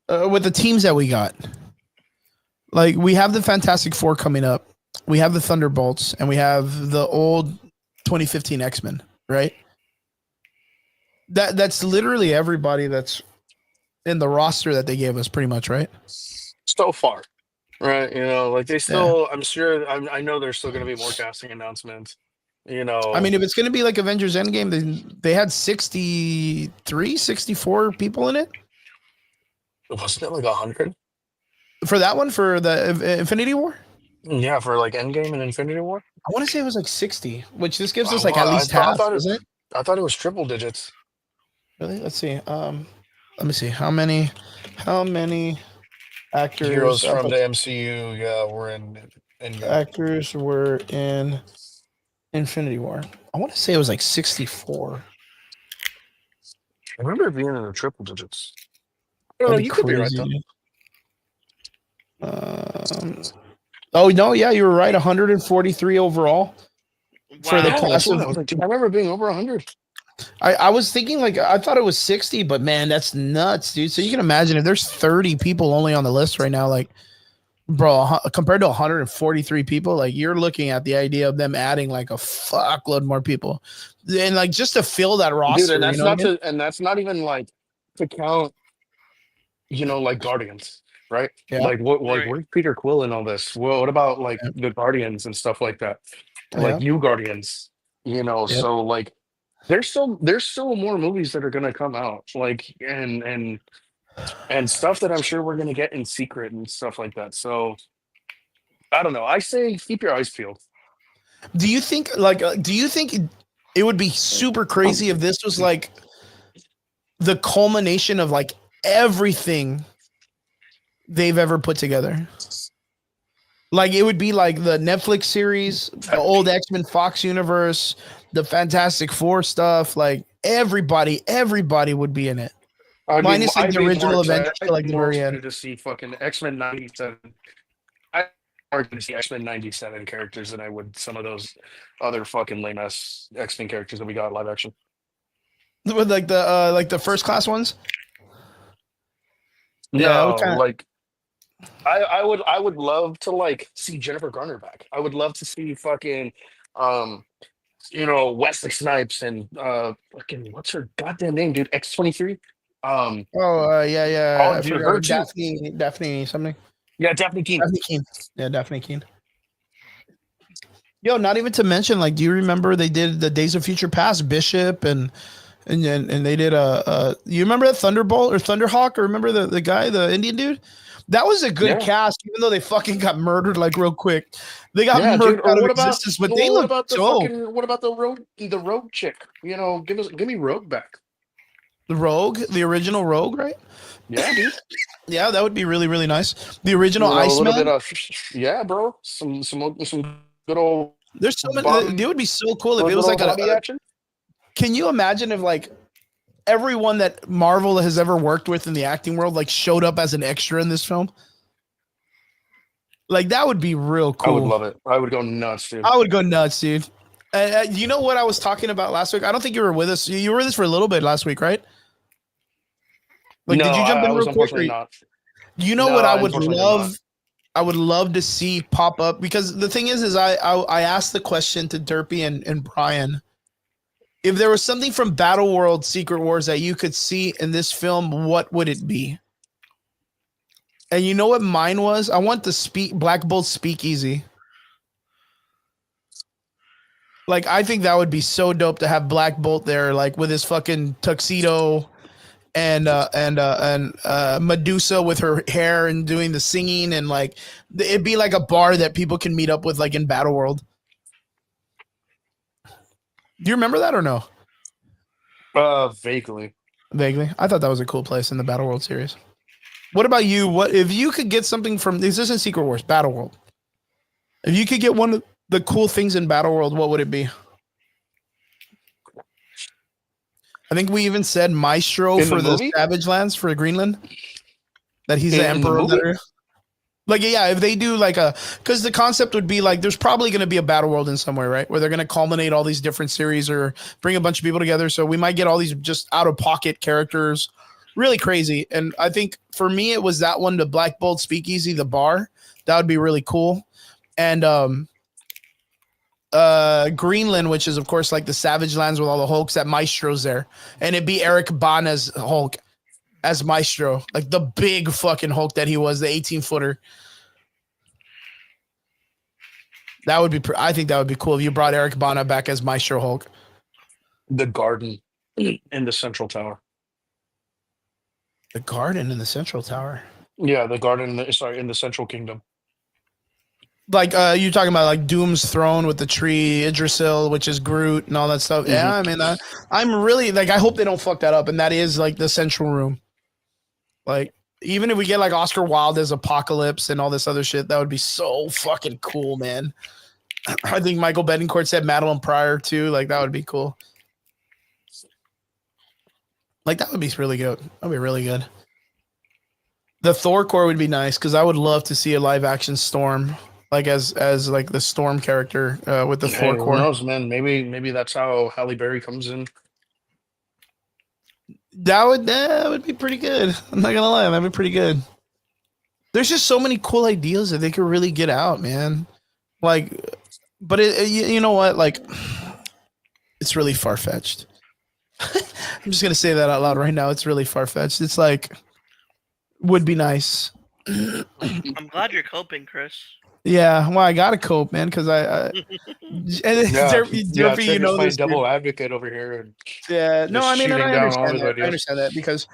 [SPEAKER 1] with the teams that we got, like we have the Fantastic Four coming up, we have the Thunderbolts, and we have the old 2015 X-Men, right? That's literally everybody that's in the roster that they gave us, pretty much, right?
[SPEAKER 4] So far, right? Like they still. I'm sure. I know there's still going to be more casting announcements.
[SPEAKER 1] I mean, if it's going to be like Avengers Endgame, they had 63, 64 people in it.
[SPEAKER 4] Wasn't it like 100?
[SPEAKER 1] For that one, for the Infinity War?
[SPEAKER 4] Yeah, for like Endgame and Infinity War.
[SPEAKER 1] I want to say it was like 60, which this gives us like at least half, isn't it?
[SPEAKER 4] I thought it was triple digits.
[SPEAKER 1] Really? Let's see. Let me see. How many actors
[SPEAKER 4] Heroes from the MCU, were in
[SPEAKER 1] actors were in Infinity War? I want to say it was like 64.
[SPEAKER 4] I remember it being in the triple digits. I don't know. You could be right though.
[SPEAKER 1] Oh no, yeah, you were right. 143 overall for the class of.
[SPEAKER 4] I was like, dude, I remember being over 100.
[SPEAKER 1] I was thinking like I thought it was 60, but man, that's nuts, dude. So you can imagine if there's 30 people only on the list right now, like, bro, compared to 143 people, like you're looking at the idea of them adding like a fuckload more people, and like just to fill that roster.
[SPEAKER 4] Dude, and that's not even like to count, like Guardians, right?
[SPEAKER 1] Yeah.
[SPEAKER 4] Like where's Peter Quill and all this? Well, what about like the Guardians and stuff like that? Like New Guardians, so like there's still more movies that are gonna come out, like and stuff that I'm sure we're gonna get in secret and stuff like that. So I don't know. I say keep your eyes peeled.
[SPEAKER 1] Do you think it would be super crazy if this was like the culmination of like everything they've ever put together? Like it would be like the Netflix series, the old X-Men Fox universe, the Fantastic Four stuff, like everybody would be in it. Minus like the original Avengers, like the very end.
[SPEAKER 4] To see fucking X-Men 97. I'm more going to see X-Men 97 characters than I would some of those other fucking lame ass X-Men characters that we got live action.
[SPEAKER 1] With like the first class ones.
[SPEAKER 4] No, like I would love to like see Jennifer Garner back. I would love to see fucking Wesley Snipes and fucking what's her goddamn name, dude? X-23.
[SPEAKER 1] Yeah.
[SPEAKER 4] Oh, dude, her
[SPEAKER 1] Daphne something.
[SPEAKER 4] Yeah, Daphne Keane.
[SPEAKER 1] Yeah, Daphne Keane. Yo, not even to mention, like, do you remember they did the Days of Future Past, Bishop and and they did you remember that Thunderbolt or Thunderhawk, or remember the guy, the Indian dude? That was a good
[SPEAKER 4] Yeah.
[SPEAKER 1] cast, even though they fucking got murdered like real quick. They got
[SPEAKER 4] Yeah, dude.
[SPEAKER 1] murdered
[SPEAKER 4] Or
[SPEAKER 1] out of
[SPEAKER 4] what about
[SPEAKER 1] existence, but they look dope.
[SPEAKER 4] what about the rogue chick? You know, give me Rogue back.
[SPEAKER 1] The Rogue, the original Rogue, right?
[SPEAKER 4] Yeah, dude.
[SPEAKER 1] Yeah, that would be really, really nice. The original
[SPEAKER 4] You know, a little
[SPEAKER 1] Iceman.
[SPEAKER 4] bit of yeah, bro. Some good old
[SPEAKER 1] There's so many.
[SPEAKER 4] Bobby,
[SPEAKER 1] It would be so cool if it
[SPEAKER 4] good
[SPEAKER 1] was
[SPEAKER 4] old
[SPEAKER 1] like
[SPEAKER 4] Bobby action.
[SPEAKER 1] Can you imagine if like everyone that Marvel has ever worked with in the acting world like showed up as an extra in this film? Like that would be real cool.
[SPEAKER 4] I would love it. I would go nuts, dude.
[SPEAKER 1] I would go nuts, dude. You know what I was talking about last week? I don't think you were with us. You were with us for a little bit last week, right? Like,
[SPEAKER 4] No,
[SPEAKER 1] did you jump
[SPEAKER 4] I
[SPEAKER 1] in
[SPEAKER 4] was
[SPEAKER 1] real quick?
[SPEAKER 4] unfortunately not.
[SPEAKER 1] You know
[SPEAKER 4] No,
[SPEAKER 1] what I
[SPEAKER 4] I
[SPEAKER 1] would
[SPEAKER 4] unfortunately did
[SPEAKER 1] love?
[SPEAKER 4] not.
[SPEAKER 1] I would love to see pop up, because the thing is I asked the question to Derpy and Brian. If there was something from Battle World Secret Wars that you could see in this film, what would it be? And you know what mine was? I want the Black Bolt Speakeasy. Like, I think that would be so dope to have Black Bolt there, like with his fucking tuxedo and Medusa with her hair and doing the singing, and like it'd be like a bar that people can meet up with, like in Battle World. Do you remember that or no?
[SPEAKER 4] Vaguely.
[SPEAKER 1] Vaguely. I thought that was a cool place in the Battle World series. What about you? What if you could get something from this? Isn't Secret Wars, Battle World? If you could get one of the cool things in Battle World, what would it be? I think we even said Maestro for the Savage Lands for Greenland. That he's the emperor of that area. Like, yeah, if they do like because the concept would be like, there's probably going to be a Battle World in somewhere, right? Where they're going to culminate all these different series or bring a bunch of people together. So we might get all these just out of pocket characters, really crazy. And I think for me, it was that one, the Black Bolt Speakeasy, the bar. That would be really cool. And Greenland, which is of course like the Savage Lands with all the Hulks, that Maestro's there, and it'd be Eric Bana's Hulk as Maestro, like the big fucking Hulk that he was, the 18-footer. That would be, I think that would be cool if you brought Eric Bana back as Maestro Hulk.
[SPEAKER 4] The garden in the central tower.
[SPEAKER 1] The garden in the central tower.
[SPEAKER 4] Yeah, the garden. In the central kingdom.
[SPEAKER 1] Like you talking about like Doom's throne with the tree, Idrisil, which is Groot and all that stuff. Mm-hmm. Yeah, I mean, I'm really like, I hope they don't fuck that up, and that is like the central room. Like, even if we get like Oscar Wilde as Apocalypse and all this other shit, that would be so fucking cool, man. I think Michael Betancourt said Madeline Pryor too. Like, that would be cool. Like, that would be really good. That'd be really good. The Thor core would be nice, because I would love to see a live action Storm, like as like the Storm character with the Thor core.
[SPEAKER 4] Who knows, man? Maybe that's how Halle Berry comes in.
[SPEAKER 1] That would be pretty good. I'm not gonna lie, that'd be pretty good. There's just so many cool ideas that they could really get out, man. Like, but you know what? Like, it's really far fetched. I'm just gonna say that out loud right now. It's really far fetched. It's like, would be nice.
[SPEAKER 2] I'm glad you're coping, Chris.
[SPEAKER 1] Yeah, well, I gotta cope, man, because Derpy, you know, this
[SPEAKER 4] double advocate over here. And
[SPEAKER 1] yeah, no, I mean, I understand that because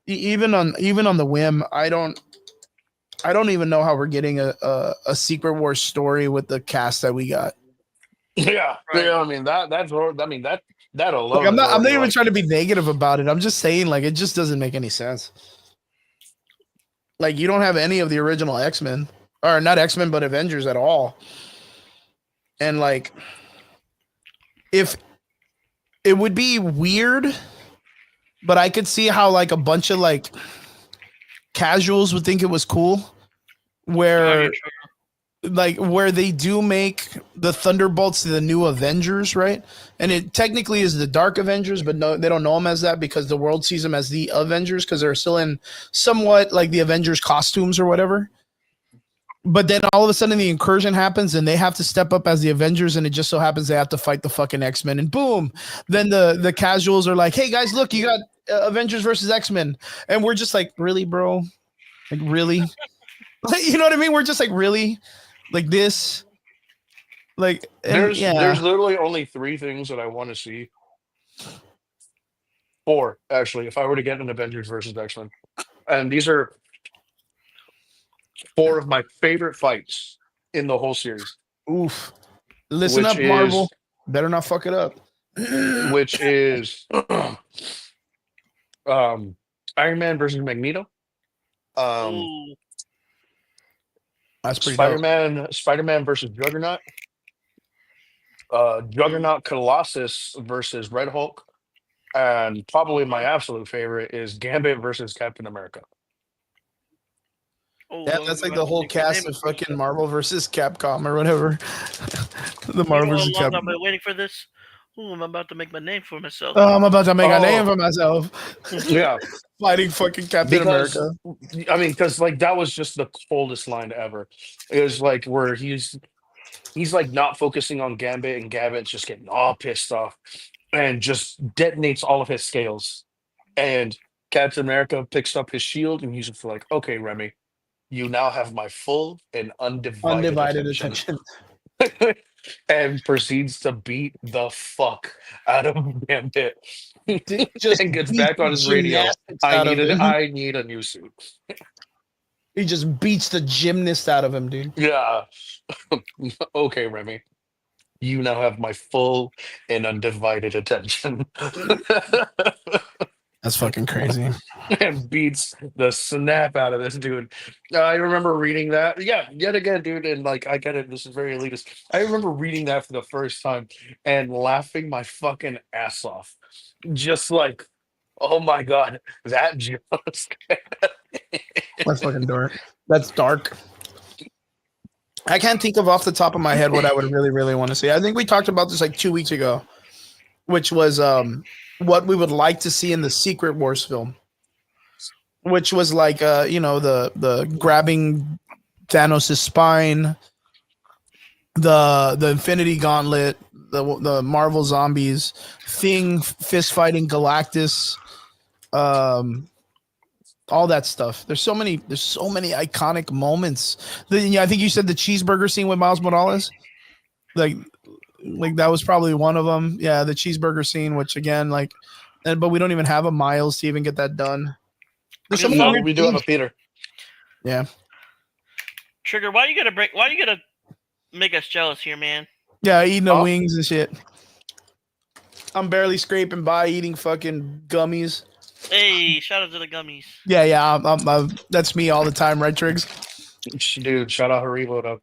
[SPEAKER 1] even on the whim, I don't even know how we're getting a Secret Wars story with the cast that we got.
[SPEAKER 4] Yeah, right. Yeah, I mean that alone.
[SPEAKER 1] Like, I'm not even trying to be negative about it. I'm just saying, like, it just doesn't make any sense. Like, you don't have any of the original X-Men. Or not X-Men, but Avengers at all. And like, if it would be weird, but I could see how like a bunch of like casuals would think it was cool, where they do make the Thunderbolts the new Avengers, right? And it technically is the Dark Avengers, but no, they don't know them as that because the world sees them as the Avengers because they're still in somewhat like the Avengers costumes or whatever. But then all of a sudden the incursion happens and they have to step up as the Avengers, and it just so happens they have to fight the fucking X-Men, and boom, then the casuals are like, hey guys, look, you got Avengers versus X-Men. And we're just like, really, bro? Like, really? You know what I mean? We're just like, really? Like this? Like,
[SPEAKER 4] there's literally only 3 things that I want to see. 4, actually, if I were to get an Avengers versus X-Men. And these are 4 of my favorite fights in the whole series,
[SPEAKER 1] Oof. Listen
[SPEAKER 4] which
[SPEAKER 1] up, Marvel.
[SPEAKER 4] is
[SPEAKER 1] Better not fuck it up.
[SPEAKER 4] which is um Iron Man versus Magneto, um
[SPEAKER 2] Ooh.
[SPEAKER 1] That's pretty dope.
[SPEAKER 4] Spider-Man versus Juggernaut, Juggernaut Colossus versus Red Hulk, and probably my absolute favorite is Gambit versus Captain America.
[SPEAKER 2] Oh,
[SPEAKER 1] Yeah,
[SPEAKER 2] I'm
[SPEAKER 1] that's like
[SPEAKER 2] about
[SPEAKER 1] the
[SPEAKER 2] to
[SPEAKER 1] whole
[SPEAKER 2] make my name
[SPEAKER 1] cast of
[SPEAKER 2] for
[SPEAKER 1] fucking
[SPEAKER 2] myself.
[SPEAKER 1] Marvel versus Capcom or whatever. The
[SPEAKER 2] You
[SPEAKER 1] Marvel
[SPEAKER 2] know how
[SPEAKER 1] versus
[SPEAKER 2] long I've
[SPEAKER 1] Capcom.
[SPEAKER 2] been waiting for this? Ooh, I'm about to make my name for myself.
[SPEAKER 1] Oh, I'm about to make a name
[SPEAKER 4] Oh,
[SPEAKER 1] for myself.
[SPEAKER 4] yeah,
[SPEAKER 1] Fighting fucking Captain
[SPEAKER 4] because
[SPEAKER 1] America.
[SPEAKER 4] I mean, because like that was just the coldest line ever. It was like where he's like not focusing on Gambit, and Gambit's just getting all pissed off and just detonates all of his scales. And Captain America picks up his shield and he's just like, okay, Remy, you now have my full and undivided
[SPEAKER 1] Undivided
[SPEAKER 4] attention.
[SPEAKER 1] attention.
[SPEAKER 4] And proceeds to beat the fuck out of Gambit.
[SPEAKER 1] Just
[SPEAKER 4] And gets
[SPEAKER 1] beats
[SPEAKER 4] back
[SPEAKER 1] the
[SPEAKER 4] on his radio.
[SPEAKER 1] gymnastics out of him.
[SPEAKER 4] I need a new suit.
[SPEAKER 1] He just beats the gymnast out of him, dude.
[SPEAKER 4] Yeah. Okay, Remy. You now have my full and undivided attention.
[SPEAKER 1] That's fucking crazy.
[SPEAKER 4] And beats the snap out of this dude. I remember reading that. Yeah, yet again, dude. And like, I get it. This is very elitist. I remember reading that for the first time and laughing my fucking ass off. Just like, oh my God, that just.
[SPEAKER 1] That's fucking dark. That's dark. I can't think of off the top of my head what I would really, really want to see. I think we talked about this like 2 weeks ago, which was what we would like to see in the Secret Wars film, which was like the grabbing Thanos' spine, the Infinity Gauntlet, the Marvel zombies, Thing fist fighting Galactus, all that stuff. There's so many iconic moments. I think you said the cheeseburger scene with Miles Morales, like that was probably one of them. Yeah, the cheeseburger scene, which again, but we don't even have a Miles to even get that done. There's so
[SPEAKER 2] Just
[SPEAKER 1] many
[SPEAKER 2] saw
[SPEAKER 4] No, but
[SPEAKER 1] weird
[SPEAKER 4] we do have a
[SPEAKER 1] things.
[SPEAKER 4] Peter.
[SPEAKER 1] Yeah,
[SPEAKER 2] Trigger. Why you gotta make us jealous here, man?
[SPEAKER 1] yeah, eating the
[SPEAKER 4] Huh?
[SPEAKER 1] wings and shit. I'm barely scraping by eating fucking gummies.
[SPEAKER 2] Hey, shout out to the gummies.
[SPEAKER 1] Yeah. That's me all the time, right, Triggs?
[SPEAKER 4] Dude, shout out Haribo to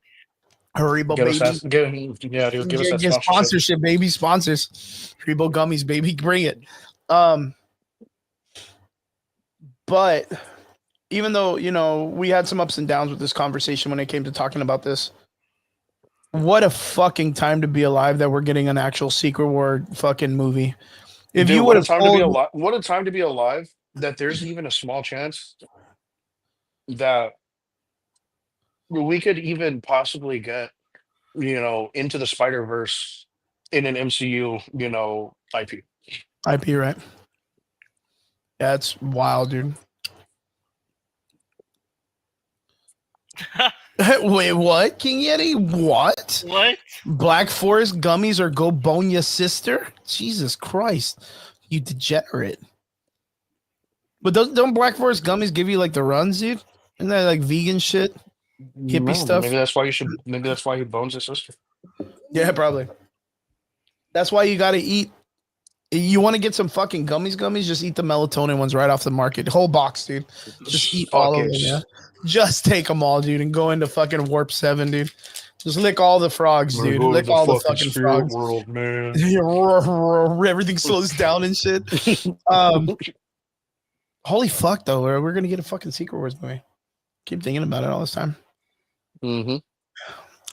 [SPEAKER 1] Haribo,
[SPEAKER 4] give us
[SPEAKER 1] baby.
[SPEAKER 4] that. Give us that
[SPEAKER 1] Get
[SPEAKER 4] sponsorship.
[SPEAKER 1] sponsorship, baby. Sponsors. Haribo gummies, baby. Bring it. Um, but even though we had some ups and downs with this conversation when it came to talking about this, what a fucking time to be alive that we're getting an actual Secret War fucking movie. If
[SPEAKER 4] Dude,
[SPEAKER 1] you
[SPEAKER 4] what
[SPEAKER 1] would
[SPEAKER 4] a
[SPEAKER 1] have
[SPEAKER 4] time to be
[SPEAKER 1] told
[SPEAKER 4] alive! What a time to be alive! That there's even a small chance that we could even possibly get, into the Spider Verse in an MCU, IP.
[SPEAKER 1] IP, right? Yeah, it's wild, dude. Wait, what? King Yeti? What?
[SPEAKER 2] What?
[SPEAKER 1] Black Forest gummies or go bone your sister? Jesus Christ, you degenerate. But don't Black Forest gummies give you like the runs, dude? Isn't that like vegan shit? Hippie
[SPEAKER 4] No,
[SPEAKER 1] stuff?
[SPEAKER 4] maybe that's why you should. Maybe that's why he bones his sister.
[SPEAKER 1] Yeah, probably. That's why you gotta eat. You want to get some fucking gummies? Just eat the melatonin ones right off the market. Whole box, dude. Just eat all of them, yeah. Just take them all, dude, and go into fucking Warp 7, dude. Just lick all the frogs, dude. Lick all the fucking
[SPEAKER 4] spirit
[SPEAKER 1] frogs.
[SPEAKER 4] world, man.
[SPEAKER 1] Everything slows down and shit. Holy fuck, though. We're going to get a fucking Secret Wars movie. Keep thinking about it all this time.
[SPEAKER 4] Mm-hmm.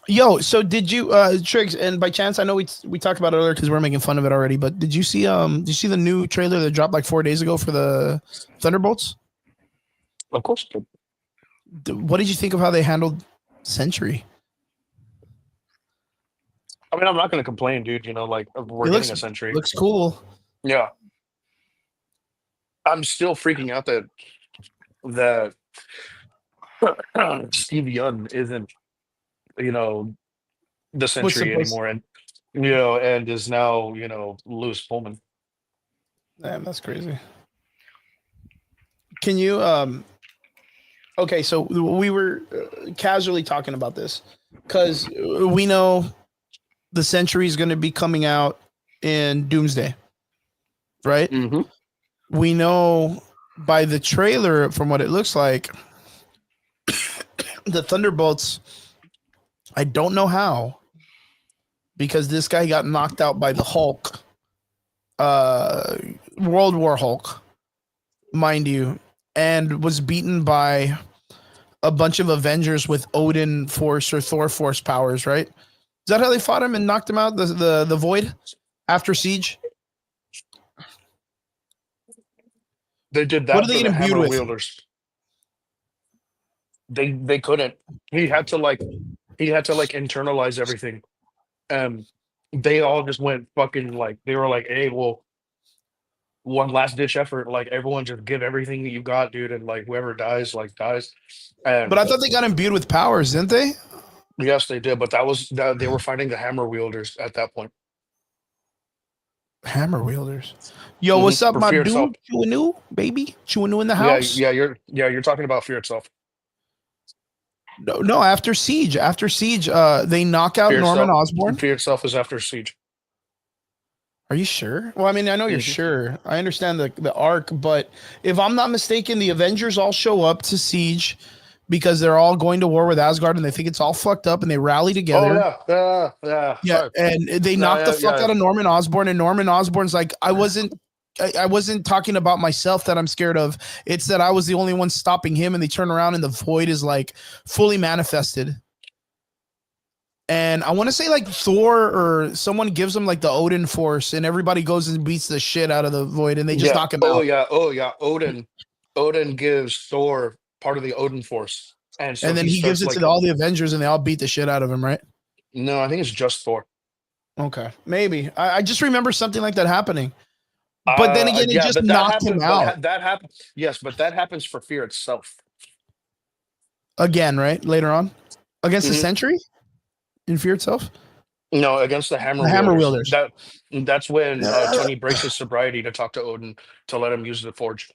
[SPEAKER 1] Yo, so did you, Triggs, and by chance, I know we talked about it earlier because we're making fun of it already, but did you see the new trailer that dropped like 4 days ago for the Thunderbolts?
[SPEAKER 4] Of course.
[SPEAKER 1] What did you think of how they handled Sentry?
[SPEAKER 4] I mean, I'm not going to complain, dude. We're getting a Sentry.
[SPEAKER 1] Looks cool.
[SPEAKER 4] Yeah. I'm still freaking out that Steve Young isn't, the Sentry
[SPEAKER 1] supposed-
[SPEAKER 4] anymore, and is now, Lewis Pullman.
[SPEAKER 1] Damn, that's crazy. Can you okay, so we were casually talking about this because we know the Century is going to be coming out in Doomsday, right?
[SPEAKER 4] Mm-hmm.
[SPEAKER 1] We know by the trailer, from what it looks like, the Thunderbolts. I don't know how, because this guy got knocked out by the Hulk, World War Hulk, mind you, and was beaten by a bunch of Avengers with Odin Force or Thor Force powers, right? Is that how they fought him and knocked him out? The Void after Siege?
[SPEAKER 4] They did
[SPEAKER 1] What
[SPEAKER 4] that
[SPEAKER 1] are they
[SPEAKER 4] for the
[SPEAKER 1] getting imbued
[SPEAKER 4] hammer
[SPEAKER 1] with?
[SPEAKER 4] wielders. They couldn't. He had to internalize everything. They all just went fucking like they were like, hey, well, one last ditch effort. Like everyone just give everything that you got, dude, and like whoever dies, like dies.
[SPEAKER 1] But I thought they got imbued with powers, didn't they?
[SPEAKER 4] Yes, they did, but that they were fighting the hammer wielders at that point.
[SPEAKER 1] Hammer wielders. Yo, what's up,
[SPEAKER 4] For
[SPEAKER 1] my
[SPEAKER 4] Fear Itself.
[SPEAKER 1] dude? Chuanu, baby. Chuanu in the
[SPEAKER 4] Yeah,
[SPEAKER 1] house?
[SPEAKER 4] you're talking about Fear Itself.
[SPEAKER 1] No, after Siege. After Siege, they knock out
[SPEAKER 4] Fear
[SPEAKER 1] Norman
[SPEAKER 4] Itself,
[SPEAKER 1] Osborn.
[SPEAKER 4] Fear Itself is after Siege.
[SPEAKER 1] Are you sure? Well, I mean, I know you're
[SPEAKER 4] Mhm.
[SPEAKER 1] sure. I understand the arc, but if I'm not mistaken, the Avengers all show up to Siege because they're all going to war with Asgard and they think it's all fucked up and they rally together.
[SPEAKER 4] Oh yeah.
[SPEAKER 1] Yeah,
[SPEAKER 4] Sorry.
[SPEAKER 1] and they
[SPEAKER 4] No,
[SPEAKER 1] knock the fuck
[SPEAKER 4] yeah.
[SPEAKER 1] out of Norman Osborn, and Norman Osborn's like, I wasn't talking about myself that I'm scared of. It's that I was the only one stopping him, and they turn around and the Void is like fully manifested. And I want to say like Thor or someone gives him like the Odin Force, and everybody goes and beats the shit out of the Void, and they just knock him out.
[SPEAKER 4] Oh yeah. Odin gives Thor part of the Odin Force, and so
[SPEAKER 1] And then he gives
[SPEAKER 4] starts
[SPEAKER 1] it to all the Avengers, and they all beat the shit out of him, right?
[SPEAKER 4] No, I think it's just Thor.
[SPEAKER 1] Okay, maybe. I just remember something like that happening. But then again, it just
[SPEAKER 4] but
[SPEAKER 1] knocked him out.
[SPEAKER 4] that happened. Yes, but that happens for Fear Itself.
[SPEAKER 1] Again, right? Later on. Against the
[SPEAKER 4] Mhm.
[SPEAKER 1] Sentry? In Fear Itself?
[SPEAKER 4] No, against the Hammer
[SPEAKER 1] The Hammer
[SPEAKER 4] Wielders.
[SPEAKER 1] Wielders.
[SPEAKER 4] That's when Tony breaks his sobriety to talk to Odin to let him use the forge.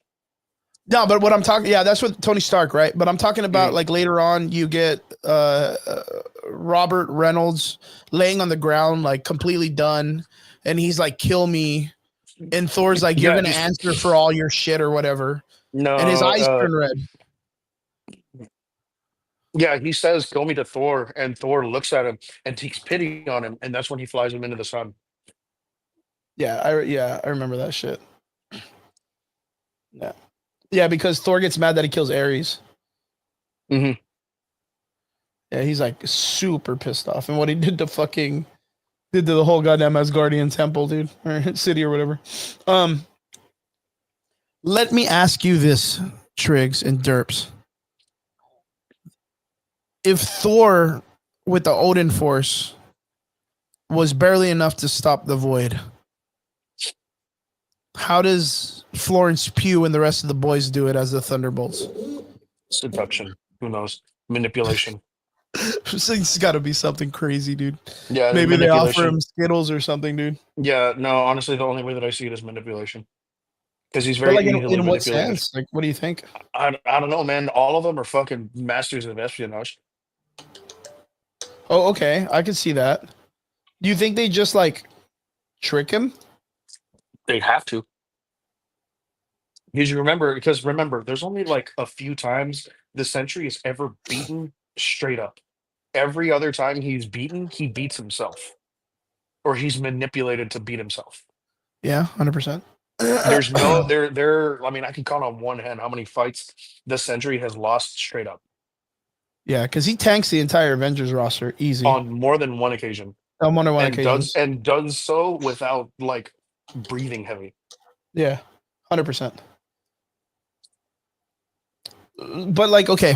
[SPEAKER 1] No, but what I'm talking, yeah, that's with Tony Stark, right? But I'm talking about like later on, you get Robert Reynolds laying on the ground, like completely done, and he's like, "Kill me," and Thor's like, "You're gonna answer for all your shit or whatever,"
[SPEAKER 4] No,
[SPEAKER 1] and his eyes turn red.
[SPEAKER 4] Yeah, he says, "Kill me" to Thor, and Thor looks at him and takes pity on him, and that's when he flies him into the sun.
[SPEAKER 1] Yeah, I remember that shit. Yeah, because Thor gets mad that he kills Ares.
[SPEAKER 4] Mm-hmm.
[SPEAKER 1] Yeah, he's like super pissed off, and what he did to the whole goddamn Asgardian temple, dude, or city or whatever. Let me ask you this, Triggs and Derps. If Thor with the Odin Force was barely enough to stop the Void, how does Florence Pugh and the rest of the boys do it as the Thunderbolts?
[SPEAKER 4] Seduction. Who knows? Manipulation.
[SPEAKER 1] It's got to be something crazy, dude.
[SPEAKER 4] Yeah,
[SPEAKER 1] Maybe they offer him Skittles or something, dude.
[SPEAKER 4] Yeah, no, honestly, the only way that I see it is manipulation. Because he's
[SPEAKER 1] But
[SPEAKER 4] very
[SPEAKER 1] like
[SPEAKER 4] easily
[SPEAKER 1] in what
[SPEAKER 4] manipulated.
[SPEAKER 1] sense? Like, what do you think?
[SPEAKER 4] I don't know, man. All of them are fucking masters of espionage.
[SPEAKER 1] Oh, okay. I can see that. Do you think they just like trick him?
[SPEAKER 4] They have to. Because remember, there's only like a few times the Sentry is ever beaten straight up. Every other time he's beaten, he beats himself. Or he's manipulated to beat himself.
[SPEAKER 1] Yeah, 100%.
[SPEAKER 4] There's no I mean, I can count on one hand how many fights the Sentry has lost straight up.
[SPEAKER 1] Yeah, because he tanks the entire Avengers roster easy
[SPEAKER 4] On more than one occasion.
[SPEAKER 1] on one
[SPEAKER 4] And
[SPEAKER 1] occasion.
[SPEAKER 4] does so without like breathing heavy.
[SPEAKER 1] Yeah, 100%. But like, okay,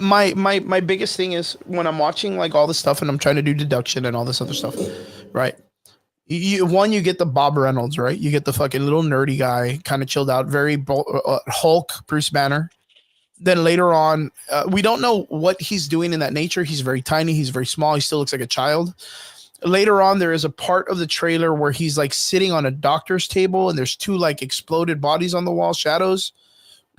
[SPEAKER 1] my biggest thing is when I'm watching like all this stuff and I'm trying to do deduction and all this other stuff, right? You get the Bob Reynolds, right? You get the fucking little nerdy guy, kind of chilled out, very Hulk, Bruce Banner. Then later on, we don't know what he's doing in that nature. He's very tiny. He's very small. He still looks like a child. later on there is a part of the trailer where he's like sitting on a doctor's table and there's two like exploded bodies on the wall, shadows,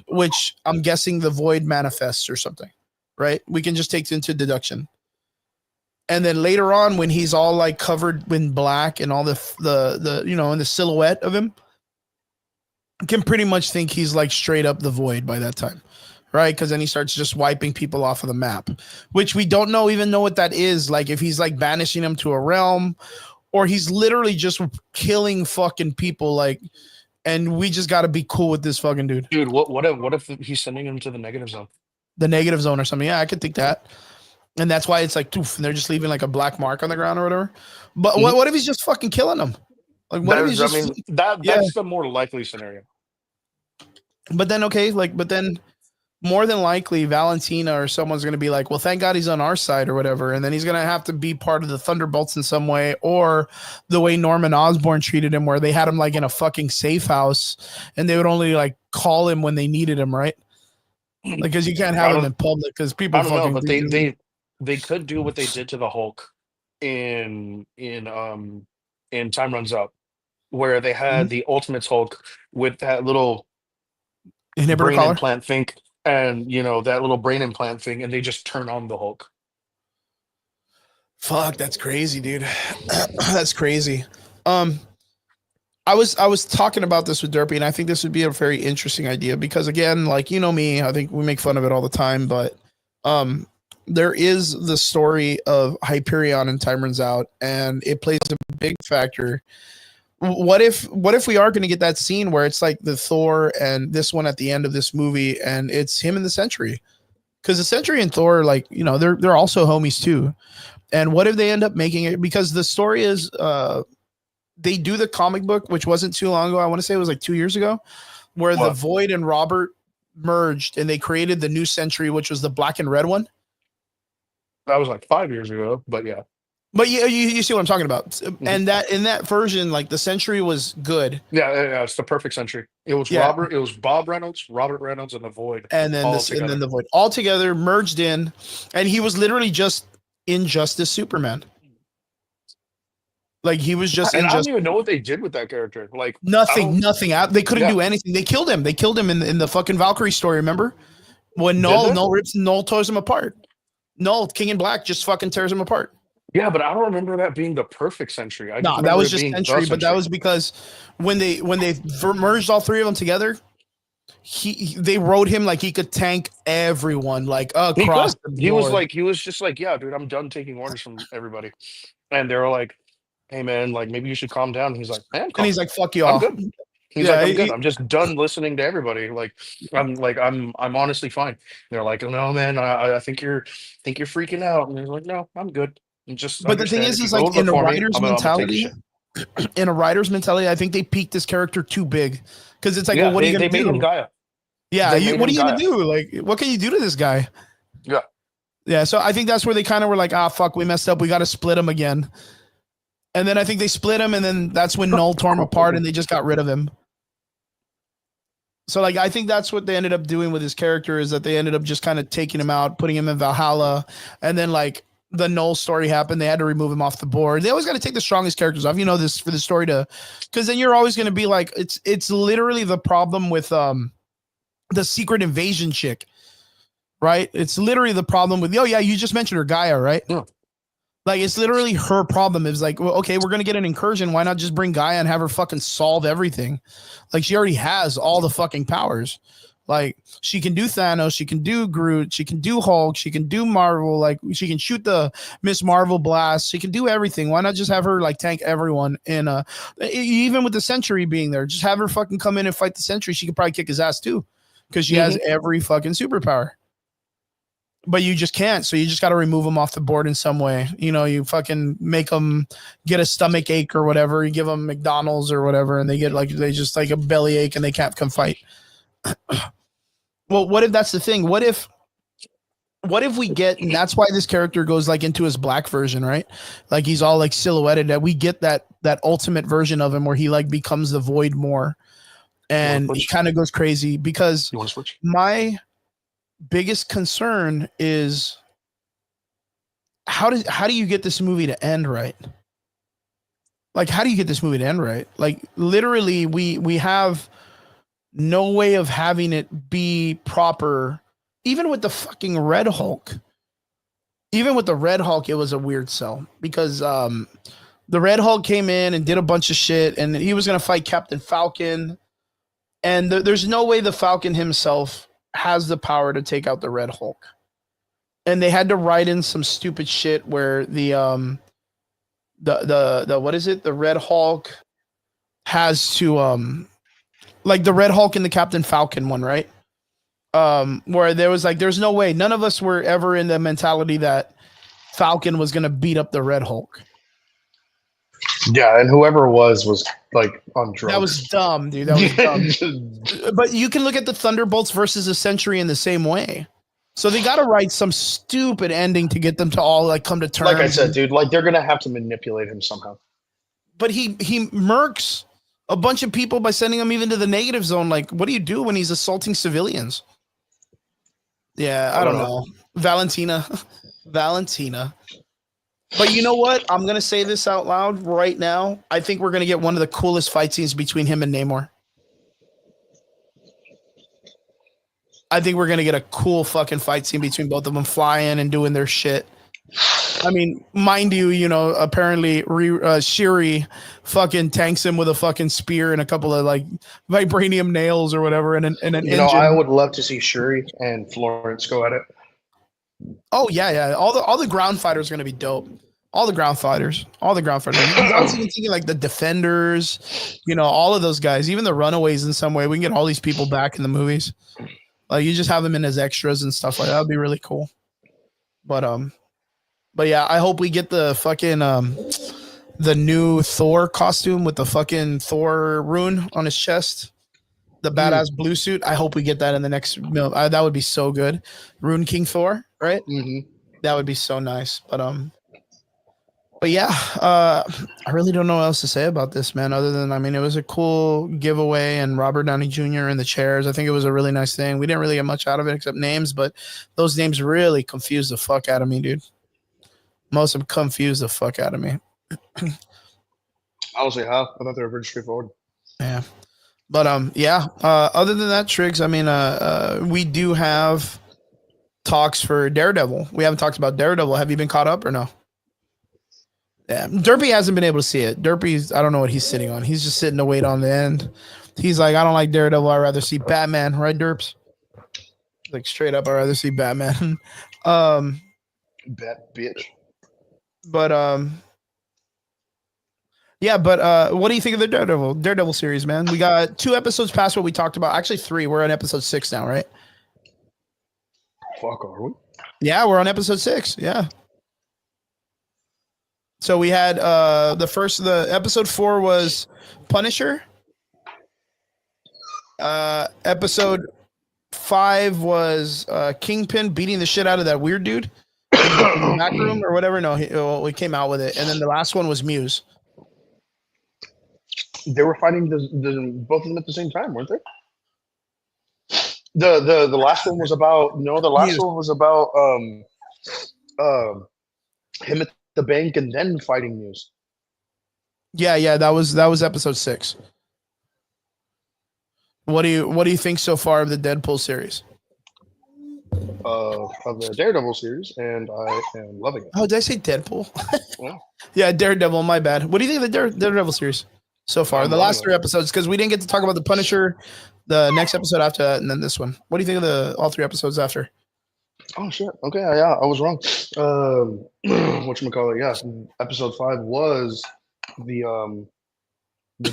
[SPEAKER 1] which I'm guessing the void manifests or something, right? We can just take it into deduction. And then later on, when he's all like covered in black and all the you know, in the silhouette of him, I can pretty much think he's like straight up the void by that time, right? Because then he starts just wiping people off of the map, which we don't even know what that is. Like if he's like banishing them to a realm, or he's literally just killing fucking people, like, and we just got to be cool with this fucking dude.
[SPEAKER 4] Dude, what if he's sending him to the negative zone?
[SPEAKER 1] The negative zone or something. Yeah, I could think that. And that's why it's like, and they're just leaving like a black mark on the ground or whatever. But what if he's just fucking killing them? Like, what if he's just?
[SPEAKER 4] I mean, that's the more likely scenario.
[SPEAKER 1] But then, okay, like, but then more than likely, Valentina or someone's going to be like, well, thank God he's on our side or whatever. And then he's going to have to be part of the Thunderbolts in some way, or the way Norman Osborn treated him, where they had him like in a fucking safe house and they would only like call him when they needed him, right? Like, because you can't have him in public because people
[SPEAKER 4] I don't
[SPEAKER 1] fucking
[SPEAKER 4] know, but they could do what they did to the Hulk in Time Runs Up, where they had the Ultimates Hulk with that little
[SPEAKER 1] inhibitor
[SPEAKER 4] brain
[SPEAKER 1] collar
[SPEAKER 4] implant thing, and you know, that little brain implant thing, and they just turn on the Hulk.
[SPEAKER 1] Fuck, that's crazy, dude. That's crazy. I was talking about this with Derpy, and I think this would be a very interesting idea because, again, like, you know me, I think we make fun of it all the time, but there is the story of Hyperion in Time Runs Out, and it plays a big factor. What if we are going to get that scene where it's like the Thor and this one at the end of this movie, and it's him and the Sentry? Because the Sentry and Thor, like, you know, they're also homies too. And what if they end up making it? Because the story is, they do the comic book, which wasn't too long ago. I want to say it was like 2 years ago, where the Void and Robert merged and they created the new Sentry, which was the black and red one.
[SPEAKER 4] That was like 5 years ago, but yeah.
[SPEAKER 1] But you see what I'm talking about. Mm-hmm. And that in that version, like the Sentry was good.
[SPEAKER 4] Yeah, it's the perfect Sentry. It was Robert, it was Bob Reynolds, Robert Reynolds, and the Void.
[SPEAKER 1] And then the Void all together merged in, and he was literally just Injustice Superman. Like he was just.
[SPEAKER 4] And I don't even know what they did with that character. Like
[SPEAKER 1] nothing. They couldn't do anything. They killed him. They killed him in the fucking Valkyrie story. Remember when Null tears him apart? Null, King in Black, just fucking tears him apart.
[SPEAKER 4] Yeah, but I don't remember that being the perfect Sentry.
[SPEAKER 1] No, that was just Sentry, but that was because when they merged all three of them together, they wrote him like he could tank everyone, like across the board.
[SPEAKER 4] He was just like, yeah, dude, I'm done taking orders from everybody. And they were like, hey man, like maybe you should calm down. And he's like, man,
[SPEAKER 1] and he's like, fuck you all.
[SPEAKER 4] I'm good. He's like, I'm good. I'm just done listening to everybody. I'm honestly fine. And they're like, no, man, I think you're freaking out. And he's like, no, I'm good. But
[SPEAKER 1] the thing is like in a writer's mentality, I think they peaked this character too big because it's like, well, what are you gonna do? They made him Gaia. Yeah, what are you gonna do? Like, what can you do to this guy? Yeah. So I think that's where they kind of were like, fuck, we messed up. We got to split him again. And then I think they split him, and then that's when Null tore him apart, and they just got rid of him. So like I think that's what they ended up doing with his character, is that they ended up just kind of taking him out, putting him in Valhalla, and then like the Null story happened. They had to remove him off the board. They always got to take the strongest characters off, you know, this for the story to, because then you're always going to be like, it's literally the problem with the Secret Invasion chick, right? It's literally the problem with, you just mentioned her, Gaia, right? Yeah. Like it's literally her problem. It's like, well, okay, we're gonna get an incursion. Why not just bring Gaia and have her fucking solve everything? Like she already has all the fucking powers. Like she can do Thanos, she can do Groot, she can do Hulk, she can do Marvel. Like she can shoot the Miss Marvel blast. She can do everything. Why not just have her like tank everyone? And even with the Sentry being there, just have her fucking come in and fight the Sentry. She could probably kick his ass too, because she has every fucking superpower. But you just can't, so you just got to remove them off the board in some way. You know, you fucking make them get a stomach ache or whatever. You give them McDonald's or whatever, and they just like a belly ache and they can't come fight. Well, what if that's the thing? What if we get, and that's why this character goes like into his black version, right? Like he's all like silhouetted, that we get that ultimate version of him where he like becomes the Void more, and he kind of goes crazy. Because
[SPEAKER 4] you want to switch?
[SPEAKER 1] My biggest concern is how do you get this movie to end right? Like, how do you get this movie to end right? Like, literally, we have no way of having it be proper. Even with the fucking Red Hulk, even with the Red Hulk, it was a weird sell because the Red Hulk came in and did a bunch of shit, and he was gonna fight Captain Falcon, and there's no way the Falcon himself has the power to take out the Red Hulk. And they had to write in some stupid shit where the what is it? The Red Hulk has to like the Red Hulk and the Captain Falcon one, right? Where there was like there's no way, none of us were ever in the mentality that Falcon was gonna beat up the Red Hulk.
[SPEAKER 3] Yeah, and whoever was like on drugs.
[SPEAKER 1] That was dumb, dude. That was dumb. But you can look at the Thunderbolts versus the Sentry in the same way. So they got to write some stupid ending to get them to all like come to terms.
[SPEAKER 3] Like I said, dude, like they're gonna have to manipulate him somehow.
[SPEAKER 1] But he murks a bunch of people by sending them even to the negative zone. Like, what do you do when he's assaulting civilians? Yeah, I don't know. Valentina. But you know what? I'm gonna say this out loud right now. I think we're gonna get one of the coolest fight scenes between him and Namor. I think we're gonna get a cool fucking fight scene between both of them flying and doing their shit. I mean, mind you, apparently Shuri fucking tanks him with a fucking spear and a couple of like vibranium nails or whatever, and an engine.
[SPEAKER 3] I would love to see Shuri and Florence go at it.
[SPEAKER 1] Oh yeah. All the ground fighters are gonna be dope. All the ground fighters. I was even thinking like the Defenders, all of those guys, even the Runaways in some way. We can get all these people back in the movies. Like you just have them in as extras and stuff like that. That'd be really cool. But yeah, I hope we get the fucking the new Thor costume with the fucking Thor rune on his chest, the badass blue suit. I hope we get that in the next. That would be so good. Rune King Thor, right?
[SPEAKER 3] Mm-hmm.
[SPEAKER 1] That would be so nice. But yeah, I really don't know what else to say about this, man. Other than, I mean, it was a cool giveaway and Robert Downey Jr. in the chairs. I think it was a really nice thing. We didn't really get much out of it except names, but those names really confused the fuck out of me, dude. Most of them confused the fuck out of me.
[SPEAKER 3] Honestly, how? I thought they were pretty straightforward.
[SPEAKER 1] Yeah. But yeah. Other than that, Triggs, I mean, we do have talks for Daredevil. We haven't talked about Daredevil. Have you been caught up or no? Yeah, Derpy hasn't been able to see it. Derpy's, I don't know what he's sitting on. He's just sitting to wait on the end. He's like, I don't like Daredevil. I'd rather see Batman, right, Derps? Like straight up, I'd rather see Batman.
[SPEAKER 3] Bat bitch.
[SPEAKER 1] But yeah, but what do you think of the Daredevil series, man? We got 2 episodes past what we talked about. Actually 3. We're on episode 6 now, right?
[SPEAKER 3] Fuck, are we?
[SPEAKER 1] Yeah, we're on episode 6. Yeah. So we had the episode 4 was Punisher. Episode 5 was Kingpin beating the shit out of that weird dude in the back room or whatever. No, we came out with it, and then the last one was Muse.
[SPEAKER 3] They were fighting both of them at the same time, weren't they? The last one was about
[SPEAKER 1] Muse.
[SPEAKER 3] one was about him at the bank and then fighting Muse.
[SPEAKER 1] Yeah, that was episode 6. What do you think so far of the Deadpool series?
[SPEAKER 3] Of the Daredevil series, and I am loving it.
[SPEAKER 1] Oh, did I say Deadpool?
[SPEAKER 3] Yeah.
[SPEAKER 1] Yeah, Daredevil. My bad. What do you think of the Daredevil series so far? The last 3 episodes, because we didn't get to talk about the Punisher, the next episode after that, and then this one. What do you think of all 3 episodes after?
[SPEAKER 3] Oh shit. Okay, yeah, I was wrong. Whatchamacallit, yeah. Episode 5 was the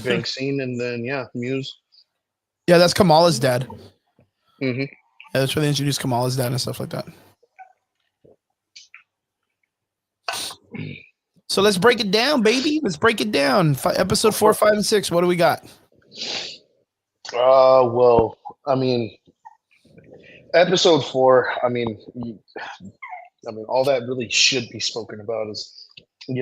[SPEAKER 3] bank scene, and then Muse.
[SPEAKER 1] Yeah, that's Kamala's dad.
[SPEAKER 3] Mm-hmm.
[SPEAKER 1] Yeah, that's where they introduced Kamala's dad and stuff like that. So let's break it down, baby. Let's break it down. Episode 4, 5, and 6. What do we got?
[SPEAKER 3] Well, I mean, episode 4. I mean, all that really should be spoken about is, the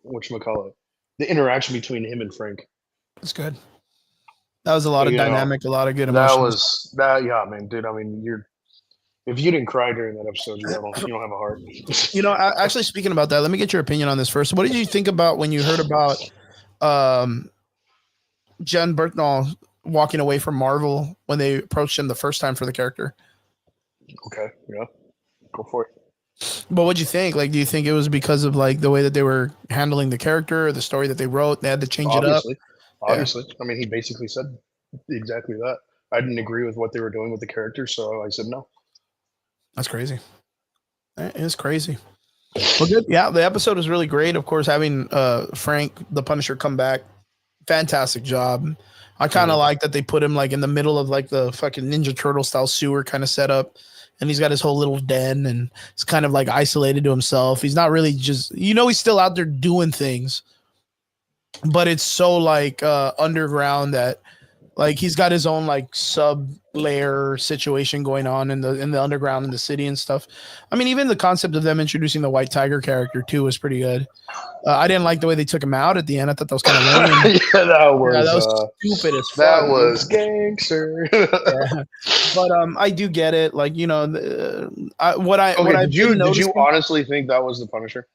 [SPEAKER 3] whatchamacallit, the interaction between him and Frank.
[SPEAKER 1] That's good. That was a lot of dynamic, a lot of good emotions.
[SPEAKER 3] That was that. Yeah, man, dude. I mean, If you didn't cry during that episode, you don't have a heart.
[SPEAKER 1] You know, actually, speaking about that, let me get your opinion on this first. What did you think about when you heard about Jen Berthnall walking away from Marvel when they approached him the first time for the character?
[SPEAKER 3] Okay, yeah, go for it.
[SPEAKER 1] But what'd you think? Like, do you think it was because of like the way that they were handling the character or the story that they wrote? They had to change it up.
[SPEAKER 3] Obviously. I mean, he basically said exactly that. I didn't agree with what they were doing with the character, so I said no.
[SPEAKER 1] That's crazy. That is crazy. Well, good. Yeah, the episode was really great. Of course, having Frank the Punisher come back, fantastic job. I kind of like that they put him like in the middle of like the fucking Ninja Turtle style sewer kind of setup, and he's got his whole little den, and it's kind of like isolated to himself. He's not really just, he's still out there doing things, but it's so like underground that like he's got his own like sub layer situation going on in the underground in the city and stuff. I mean, even the concept of them introducing the White Tiger character too was pretty good. I didn't like the way they took him out at the end. I thought that was kind of lame.
[SPEAKER 3] That was
[SPEAKER 1] stupid as fuck.
[SPEAKER 3] That was gangster.
[SPEAKER 1] Yeah. But I do get it. Like, did
[SPEAKER 3] you honestly think that was the Punisher?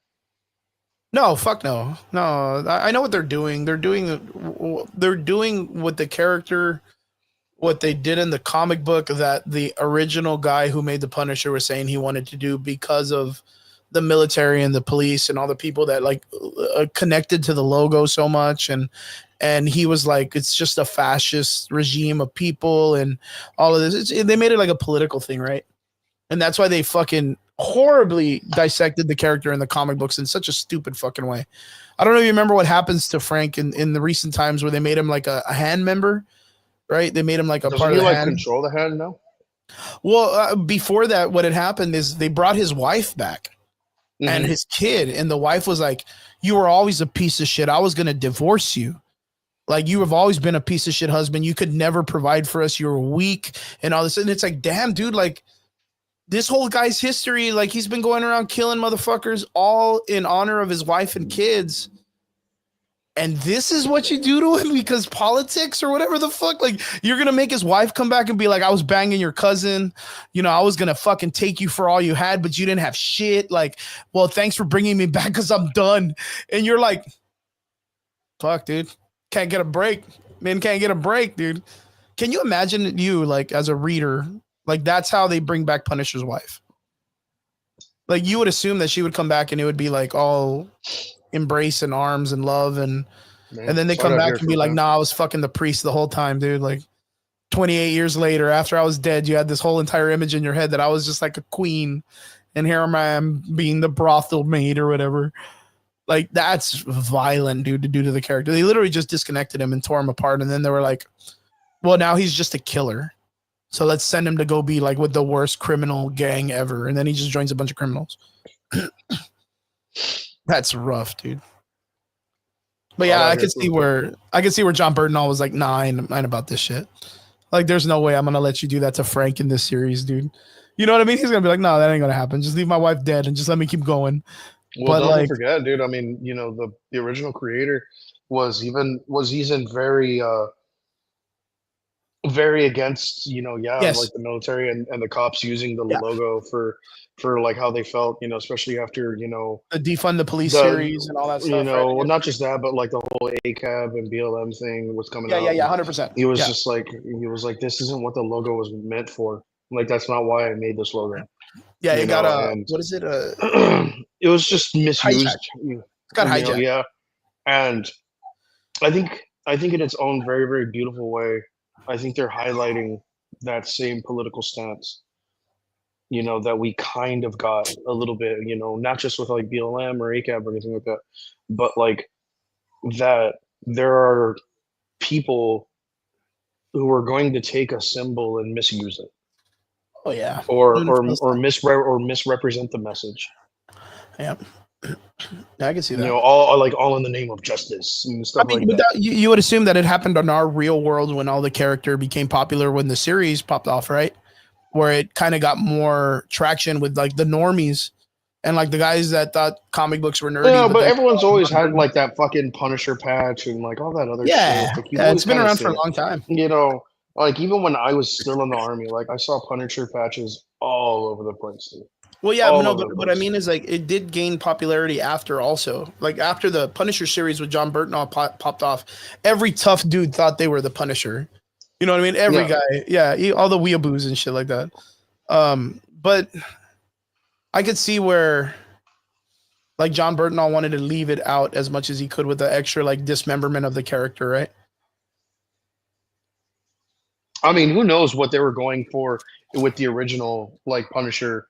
[SPEAKER 1] No, fuck no. No, I know what they're doing. They're doing with the character what they did in the comic book that the original guy who made the Punisher was saying he wanted to do because of the military and the police and all the people that like connected to the logo so much, and he was like, it's just a fascist regime of people and all of this. They made it like a political thing, right? And that's why they fucking horribly dissected the character in the comic books in such a stupid fucking way. I don't know if you remember what happens to Frank in the recent times where they made him like a hand member, right? They made him like a part of the hand.
[SPEAKER 3] Control the hand now?
[SPEAKER 1] Well, before that, what had happened is they brought his wife back and his kid, and the wife was like, you were always a piece of shit. I was going to divorce you. Like, you have always been a piece of shit husband. You could never provide for us. You were weak and all this. And it's like, damn, dude, like, this whole guy's history, like, he's been going around killing motherfuckers all in honor of his wife and kids. And this is what you do to him because politics or whatever the fuck. Like, you're going to make his wife come back and be like, I was banging your cousin. I was going to fucking take you for all you had, but you didn't have shit. Like, well, thanks for bringing me back because I'm done. And you're like, fuck, dude. Can't get a break. Men can't get a break, dude. Can you imagine you, like, as a reader, like, that's how they bring back Punisher's wife? Like, you would assume that she would come back and it would be, like, all embrace and arms and love. And then they come back and be like, nah, I was fucking the priest the whole time, dude. Like, 28 years later, after I was dead, you had this whole entire image in your head that I was just like a queen. And here I am being the brothel maid or whatever. Like, that's violent, dude, to do to the character. They literally just disconnected him and tore him apart. And then they were like, well, now he's just a killer. So let's send him to go be like with the worst criminal gang ever. And then he just joins a bunch of criminals. That's rough, dude. But yeah, I could see where John Burton was like, nah, I ain't about this shit. Like, there's no way I'm going to let you do that to Frank in this series, dude. You know what I mean? He's going to be like, no, that ain't going to happen. Just leave my wife dead and just let me keep going.
[SPEAKER 3] Well, don't forget, dude. I mean, the original creator was even very against, like the military and the cops using the logo for like how they felt, especially after,
[SPEAKER 1] the defund the police series and all that stuff.
[SPEAKER 3] Well, not just that, but like the whole ACAB and BLM thing was coming out.
[SPEAKER 1] Yeah, 100%.
[SPEAKER 3] He was just like, this isn't what the logo was meant for. Like, that's not why I made this logo.
[SPEAKER 1] Yeah, it got what is it?
[SPEAKER 3] It was just misused.
[SPEAKER 1] It got hijacked.
[SPEAKER 3] Yeah, and I think in its own very, very beautiful way, I think they're highlighting that same political stance. That we kind of got a little bit. Not just with like BLM or ACAB or anything like that, but like that there are people who are going to take a symbol and misuse it.
[SPEAKER 1] Oh yeah,
[SPEAKER 3] or misrepresent the message.
[SPEAKER 1] Yeah, I can see that.
[SPEAKER 3] All in the name of justice and stuff like that.
[SPEAKER 1] You would assume that it happened on our real world when all the character became popular when the series popped off, right? Where it kind of got more traction with like the normies and like the guys that thought comic books were nerdy.
[SPEAKER 3] Yeah, but everyone's always had like that fucking Punisher patch and like all that other shit. Like,
[SPEAKER 1] it's been around for a long time.
[SPEAKER 3] Like even when I was still in the army, like I saw Punisher patches all over the place, dude.
[SPEAKER 1] Well, yeah,
[SPEAKER 3] All
[SPEAKER 1] no,
[SPEAKER 3] over
[SPEAKER 1] but
[SPEAKER 3] the
[SPEAKER 1] what I
[SPEAKER 3] place.
[SPEAKER 1] mean is like it did gain popularity after also. Like after the Punisher series with John Burton all popped off, every tough dude thought they were the Punisher. You know what I mean? Every
[SPEAKER 3] Yeah.
[SPEAKER 1] guy, yeah, all the weeaboos and shit like that. But I could see where like John Burton all wanted to leave it out as much as he could with the extra like dismemberment of the character, right?
[SPEAKER 3] I mean, who knows what they were going for with the original like Punisher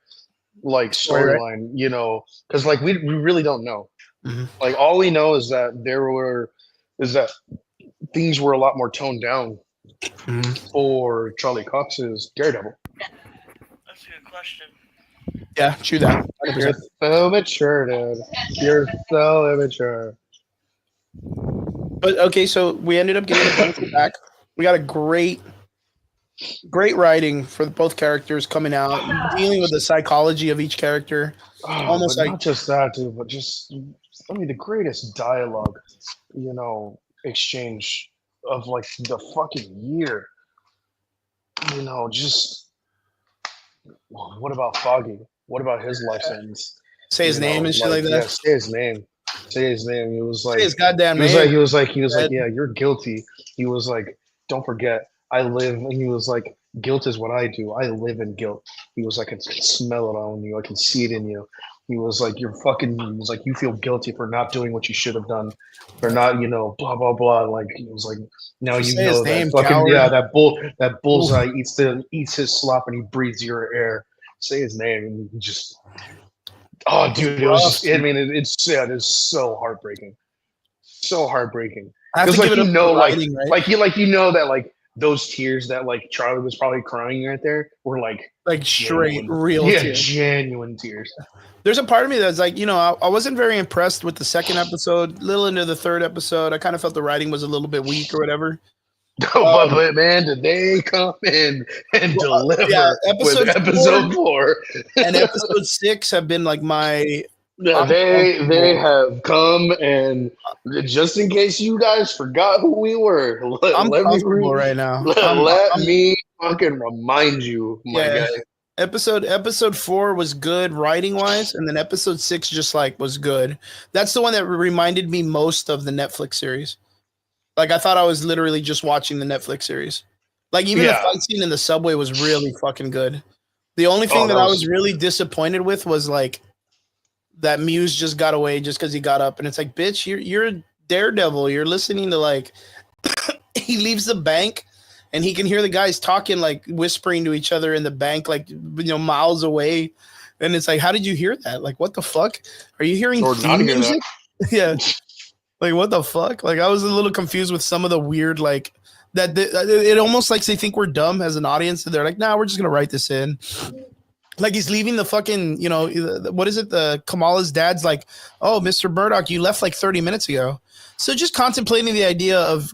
[SPEAKER 3] like
[SPEAKER 1] Story, right?
[SPEAKER 3] storyline, you know, because like we really don't know.
[SPEAKER 1] Mhm.
[SPEAKER 3] Like all we know is that is that things were a lot more toned down
[SPEAKER 1] Mhm.
[SPEAKER 3] for Charlie Cox's Daredevil.
[SPEAKER 2] That's a good question.
[SPEAKER 1] Yeah, true that.
[SPEAKER 3] You're
[SPEAKER 1] 100%.
[SPEAKER 3] so mature, dude. You're so immature.
[SPEAKER 1] But okay, so we ended up getting the Punisher back. We got a great writing for both characters coming out, dealing with the psychology of each character.
[SPEAKER 3] Oh,
[SPEAKER 1] Almost
[SPEAKER 3] but
[SPEAKER 1] like
[SPEAKER 3] not just that, dude, but just I mean the greatest dialogue, you know, exchange of like the fucking year. You know, just what about Foggy? What about his life sentence?
[SPEAKER 1] say his
[SPEAKER 3] You
[SPEAKER 1] name
[SPEAKER 3] know,
[SPEAKER 1] and shit
[SPEAKER 3] like
[SPEAKER 1] like that.
[SPEAKER 3] yeah, say his name. Say his name. He was
[SPEAKER 1] Say
[SPEAKER 3] like
[SPEAKER 1] his goddamn
[SPEAKER 3] he was
[SPEAKER 1] name.
[SPEAKER 3] like he was like he was like,
[SPEAKER 1] Ed.
[SPEAKER 3] yeah, you're guilty. He was like, don't forget, I live and he was like, guilt is what I do. I live in guilt. He was like, I can smell it on you, I can see it in you. He was like, you're fucking he was like, you feel guilty for not doing what you should have done, for not, you know, blah blah blah. Like he was like, now
[SPEAKER 1] Just
[SPEAKER 3] you
[SPEAKER 1] say his
[SPEAKER 3] know that
[SPEAKER 1] name,
[SPEAKER 3] fucking
[SPEAKER 1] coward.
[SPEAKER 3] yeah, that
[SPEAKER 1] Oof.
[SPEAKER 3] bullseye eats his slop and he breathes your air. Say his name and he just oh
[SPEAKER 1] It's
[SPEAKER 3] dude, it was
[SPEAKER 1] rough.
[SPEAKER 3] just I mean it's yeah, it is so heartbreaking. So heartbreaking.
[SPEAKER 1] I have to
[SPEAKER 3] Because
[SPEAKER 1] give
[SPEAKER 3] like
[SPEAKER 1] it
[SPEAKER 3] you
[SPEAKER 1] up to the
[SPEAKER 3] know,
[SPEAKER 1] writing, right?
[SPEAKER 3] like you know that like those tears that like Charlie was probably crying right there were like
[SPEAKER 1] Like straight,
[SPEAKER 3] genuine,
[SPEAKER 1] real
[SPEAKER 3] yeah,
[SPEAKER 1] tears.
[SPEAKER 3] genuine tears.
[SPEAKER 1] There's a part of me that's like, I wasn't very impressed with the second episode. Little into the third episode, I kind of felt the writing was a little bit weak or whatever.
[SPEAKER 3] But man, did they come in and
[SPEAKER 1] Yeah,
[SPEAKER 3] deliver with
[SPEAKER 1] episode 4
[SPEAKER 3] episode 4?
[SPEAKER 1] and episode 6 have been like my
[SPEAKER 3] Yeah, they
[SPEAKER 1] uncomfortable.
[SPEAKER 3] have come and just in case you guys forgot who we were,
[SPEAKER 1] I'm
[SPEAKER 3] let me
[SPEAKER 1] comfortable right now.
[SPEAKER 3] let me fucking remind you, my
[SPEAKER 1] Yeah.
[SPEAKER 3] guy.
[SPEAKER 1] Episode 4 was good writing wise, and then episode 6 just like was good. That's the one that reminded me most of the Netflix series. Like I thought I was literally just watching the Netflix series. Like even the
[SPEAKER 3] Yeah.
[SPEAKER 1] fight scene in the subway was really fucking good. The only thing
[SPEAKER 3] Oh,
[SPEAKER 1] that
[SPEAKER 3] that
[SPEAKER 1] I
[SPEAKER 3] was
[SPEAKER 1] was really disappointed with was like that Muse just got away just because he got up, and it's like, bitch, you're a Daredevil. You're listening to like he leaves the bank and he can hear the guys talking, like whispering to each other in the bank, like miles away. And it's like, how did you hear that? Like, what the fuck? Are you hearing
[SPEAKER 3] or not
[SPEAKER 1] theme
[SPEAKER 3] hear that.
[SPEAKER 1] music? Yeah. Like, what the fuck? Like, I was a little confused with some of the weird, like, it almost like they think we're dumb as an audience. And they're like, nah, we're just going to write this in. Like, he's leaving the fucking, what is it? The Kamala's dad's like, oh, Mr. Murdoch, you left like 30 minutes ago. So just contemplating the idea of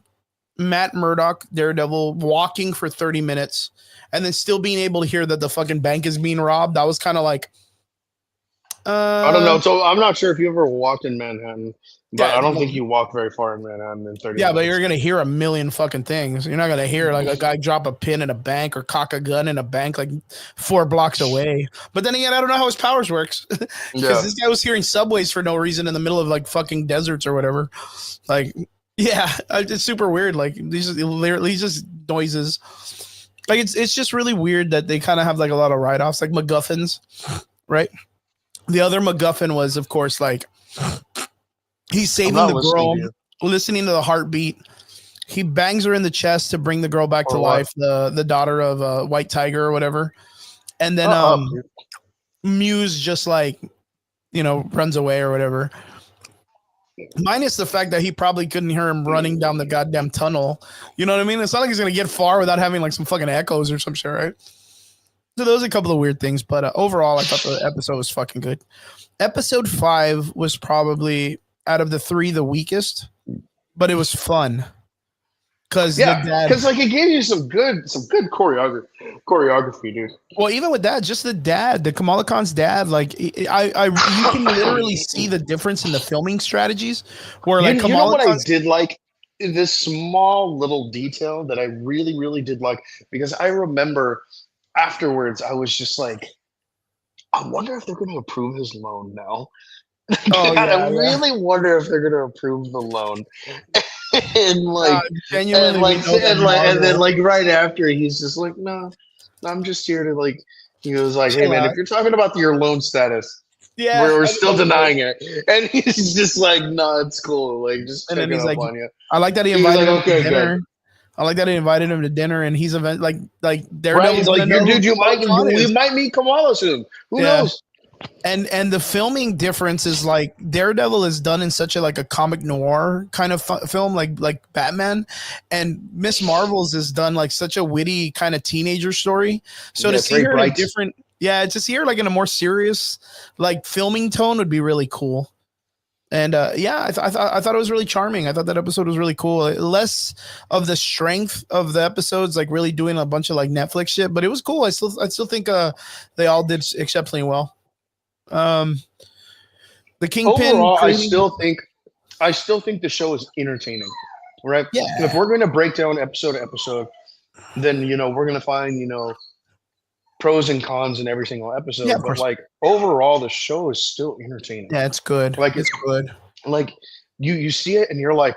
[SPEAKER 1] Matt Murdock, Daredevil, walking for 30 minutes and then still being able to hear that the fucking bank is being robbed. That was kind of like,
[SPEAKER 3] I don't know. So I'm not sure if you ever walked in Manhattan, but
[SPEAKER 1] yeah,
[SPEAKER 3] I don't think you walk very far in Manhattan in 30
[SPEAKER 1] yeah, but
[SPEAKER 3] minutes.
[SPEAKER 1] you're gonna hear a million fucking things. You're not gonna hear like a guy drop a pin in a bank or cock a gun in a bank like 4 blocks away. But then again, I don't know how his powers works because
[SPEAKER 3] Yeah.
[SPEAKER 1] this guy was hearing subways for no reason in the middle of like fucking deserts or whatever. Like, yeah, it's super weird. Like these just noises. Like it's just really weird that they kind of have like a lot of write-offs, like MacGuffins, right? The other MacGuffin was, of course, like he's saving
[SPEAKER 3] not
[SPEAKER 1] the
[SPEAKER 3] listening to
[SPEAKER 1] girl,
[SPEAKER 3] you.
[SPEAKER 1] listening to the heartbeat. He bangs her in the chest to bring the girl back to
[SPEAKER 3] Or what?
[SPEAKER 1] life, the daughter of White Tiger or whatever. And then
[SPEAKER 3] Dude.
[SPEAKER 1] Muse just like, runs away or whatever. Minus the fact that he probably couldn't hear him running down the goddamn tunnel. You know what I mean? It's not like he's going to get far without having like some fucking echoes or some shit, right? So those are a couple of weird things, but overall, I thought the episode was fucking good. Episode 5 was probably out of the 3 the weakest, but it was fun because
[SPEAKER 3] Yeah, because like it gave you some good choreography, dude.
[SPEAKER 1] Well, even with that, just the Kamala Khan's dad, like you can literally see the difference in the filming strategies. Where like
[SPEAKER 3] You know
[SPEAKER 1] Kamala
[SPEAKER 3] what I
[SPEAKER 1] Khan's,
[SPEAKER 3] did like? this small little detail that I really, really did like, because I remember afterwards I was just like, I wonder if they're going to approve his loan now.
[SPEAKER 1] Oh
[SPEAKER 3] God, I
[SPEAKER 1] yeah, yeah.
[SPEAKER 3] really wonder if they're going to approve the loan. and
[SPEAKER 1] Nah,
[SPEAKER 3] like,
[SPEAKER 1] genuinely, we know that
[SPEAKER 3] and then
[SPEAKER 1] Marvel.
[SPEAKER 3] like right after, he's just like, no, I'm just here to like. He was like, hey
[SPEAKER 1] Chill
[SPEAKER 3] man, if
[SPEAKER 1] out.
[SPEAKER 3] you're talking about your loan status,
[SPEAKER 1] Yeah,
[SPEAKER 3] we're
[SPEAKER 1] I
[SPEAKER 3] still
[SPEAKER 1] know.
[SPEAKER 3] denying it. And he's just like, no, it's cool. Like, just
[SPEAKER 1] And then
[SPEAKER 3] checking
[SPEAKER 1] he's
[SPEAKER 3] up
[SPEAKER 1] like,
[SPEAKER 3] on you.
[SPEAKER 1] I like that he
[SPEAKER 3] He was
[SPEAKER 1] invited
[SPEAKER 3] like,
[SPEAKER 1] him to
[SPEAKER 3] okay, good.
[SPEAKER 1] dinner. I like that he invited him to dinner, and he's like
[SPEAKER 3] Right?
[SPEAKER 1] Daredevil's
[SPEAKER 3] He's
[SPEAKER 1] gonna
[SPEAKER 3] like,
[SPEAKER 1] know
[SPEAKER 3] you
[SPEAKER 1] who
[SPEAKER 3] dude,
[SPEAKER 1] Kamala Khan
[SPEAKER 3] we
[SPEAKER 1] is.
[SPEAKER 3] might meet Kamala soon. Who
[SPEAKER 1] Yeah.
[SPEAKER 3] knows?
[SPEAKER 1] And the filming difference is like Daredevil is done in such a like a comic noir kind of film like Batman, and Miss Marvel's is done like such a witty kind of teenager story. So
[SPEAKER 3] Yeah,
[SPEAKER 1] to
[SPEAKER 3] it's
[SPEAKER 1] see
[SPEAKER 3] very
[SPEAKER 1] her in a
[SPEAKER 3] bright.
[SPEAKER 1] different, yeah, to see her like in a more serious like filming tone would be really cool. And yeah, I thought it was really charming. I thought that episode was really cool. Less of the strength of the episodes, like really doing a bunch of like Netflix shit, but it was cool. I still think they all did exceptionally well. The Kingpin
[SPEAKER 3] Overall,
[SPEAKER 1] creating,
[SPEAKER 3] I still think the show is entertaining. Right? If
[SPEAKER 1] yeah,
[SPEAKER 3] we're going to break down episode to episode, then we're going to find pros and cons in every single episode.
[SPEAKER 1] yeah, of
[SPEAKER 3] But
[SPEAKER 1] course,
[SPEAKER 3] like overall, the show is still entertaining.
[SPEAKER 1] yeah, it's good.
[SPEAKER 3] Like
[SPEAKER 1] It's good.
[SPEAKER 3] like you see it and you're like,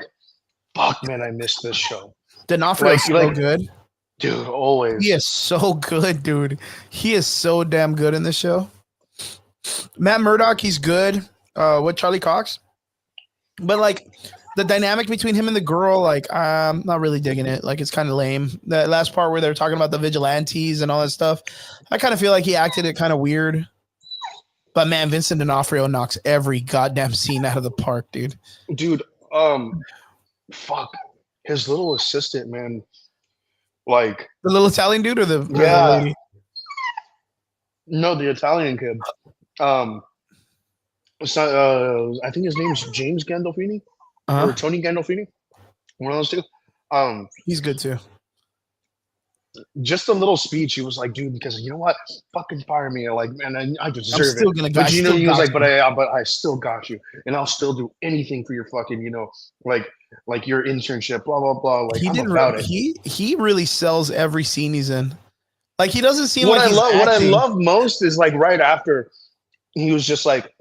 [SPEAKER 3] fuck, man, I missed this show.
[SPEAKER 1] D'Onofrio's so
[SPEAKER 3] Like,
[SPEAKER 1] good.
[SPEAKER 3] dude, always.
[SPEAKER 1] He is so good, dude. He is so damn good in this show. Matt Murdock, he's good. With Charlie Cox, but like the dynamic between him and the girl, like I'm not really digging it. Like it's kind of lame. That last part where they're talking about the vigilantes and all that stuff, I kind of feel like he acted it kind of weird. But man, Vincent D'Onofrio knocks every goddamn scene out of the park, dude.
[SPEAKER 3] Dude, fuck. His little assistant, man. Like,
[SPEAKER 1] The little Italian dude or the
[SPEAKER 3] yeah.
[SPEAKER 1] lady?
[SPEAKER 3] No, the Italian kid. It's not, I think his name's James Gandolfini or Tony Gandolfini. One of those two.
[SPEAKER 1] He's good too.
[SPEAKER 3] Just a little speech. He was like, dude, because you know what? Fucking fire me. Like, man, I deserve
[SPEAKER 1] I'm still
[SPEAKER 3] it.
[SPEAKER 1] gonna
[SPEAKER 3] But
[SPEAKER 1] he
[SPEAKER 3] he was like,
[SPEAKER 1] you.
[SPEAKER 3] but I still got you, and I'll still do anything for your fucking, like your internship, blah blah blah. Like,
[SPEAKER 1] He
[SPEAKER 3] I'm
[SPEAKER 1] didn't.
[SPEAKER 3] about it.
[SPEAKER 1] He really sells every scene he's in. Like he doesn't seem
[SPEAKER 3] What
[SPEAKER 1] like
[SPEAKER 3] I
[SPEAKER 1] he's
[SPEAKER 3] love, what I
[SPEAKER 1] acting.
[SPEAKER 3] love most is like right after he was just like,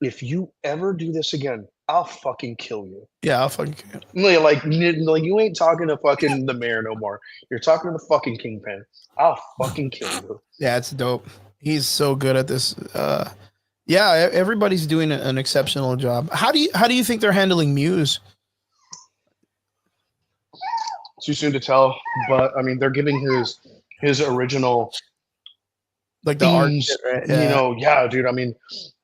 [SPEAKER 3] if you ever do this again, I'll fucking kill you.
[SPEAKER 1] Yeah, I'll fucking.
[SPEAKER 3] Like you ain't talking to fucking the mayor no more. You're talking to the fucking kingpin. I'll fucking kill you.
[SPEAKER 1] Yeah, it's dope. He's so good at this. Yeah, everybody's doing an exceptional job. How do you think they're handling Muse?
[SPEAKER 3] Too soon to tell, but I mean they're giving his original
[SPEAKER 1] Like the art,
[SPEAKER 3] themes,
[SPEAKER 1] shit, right?
[SPEAKER 3] yeah, dude. I mean,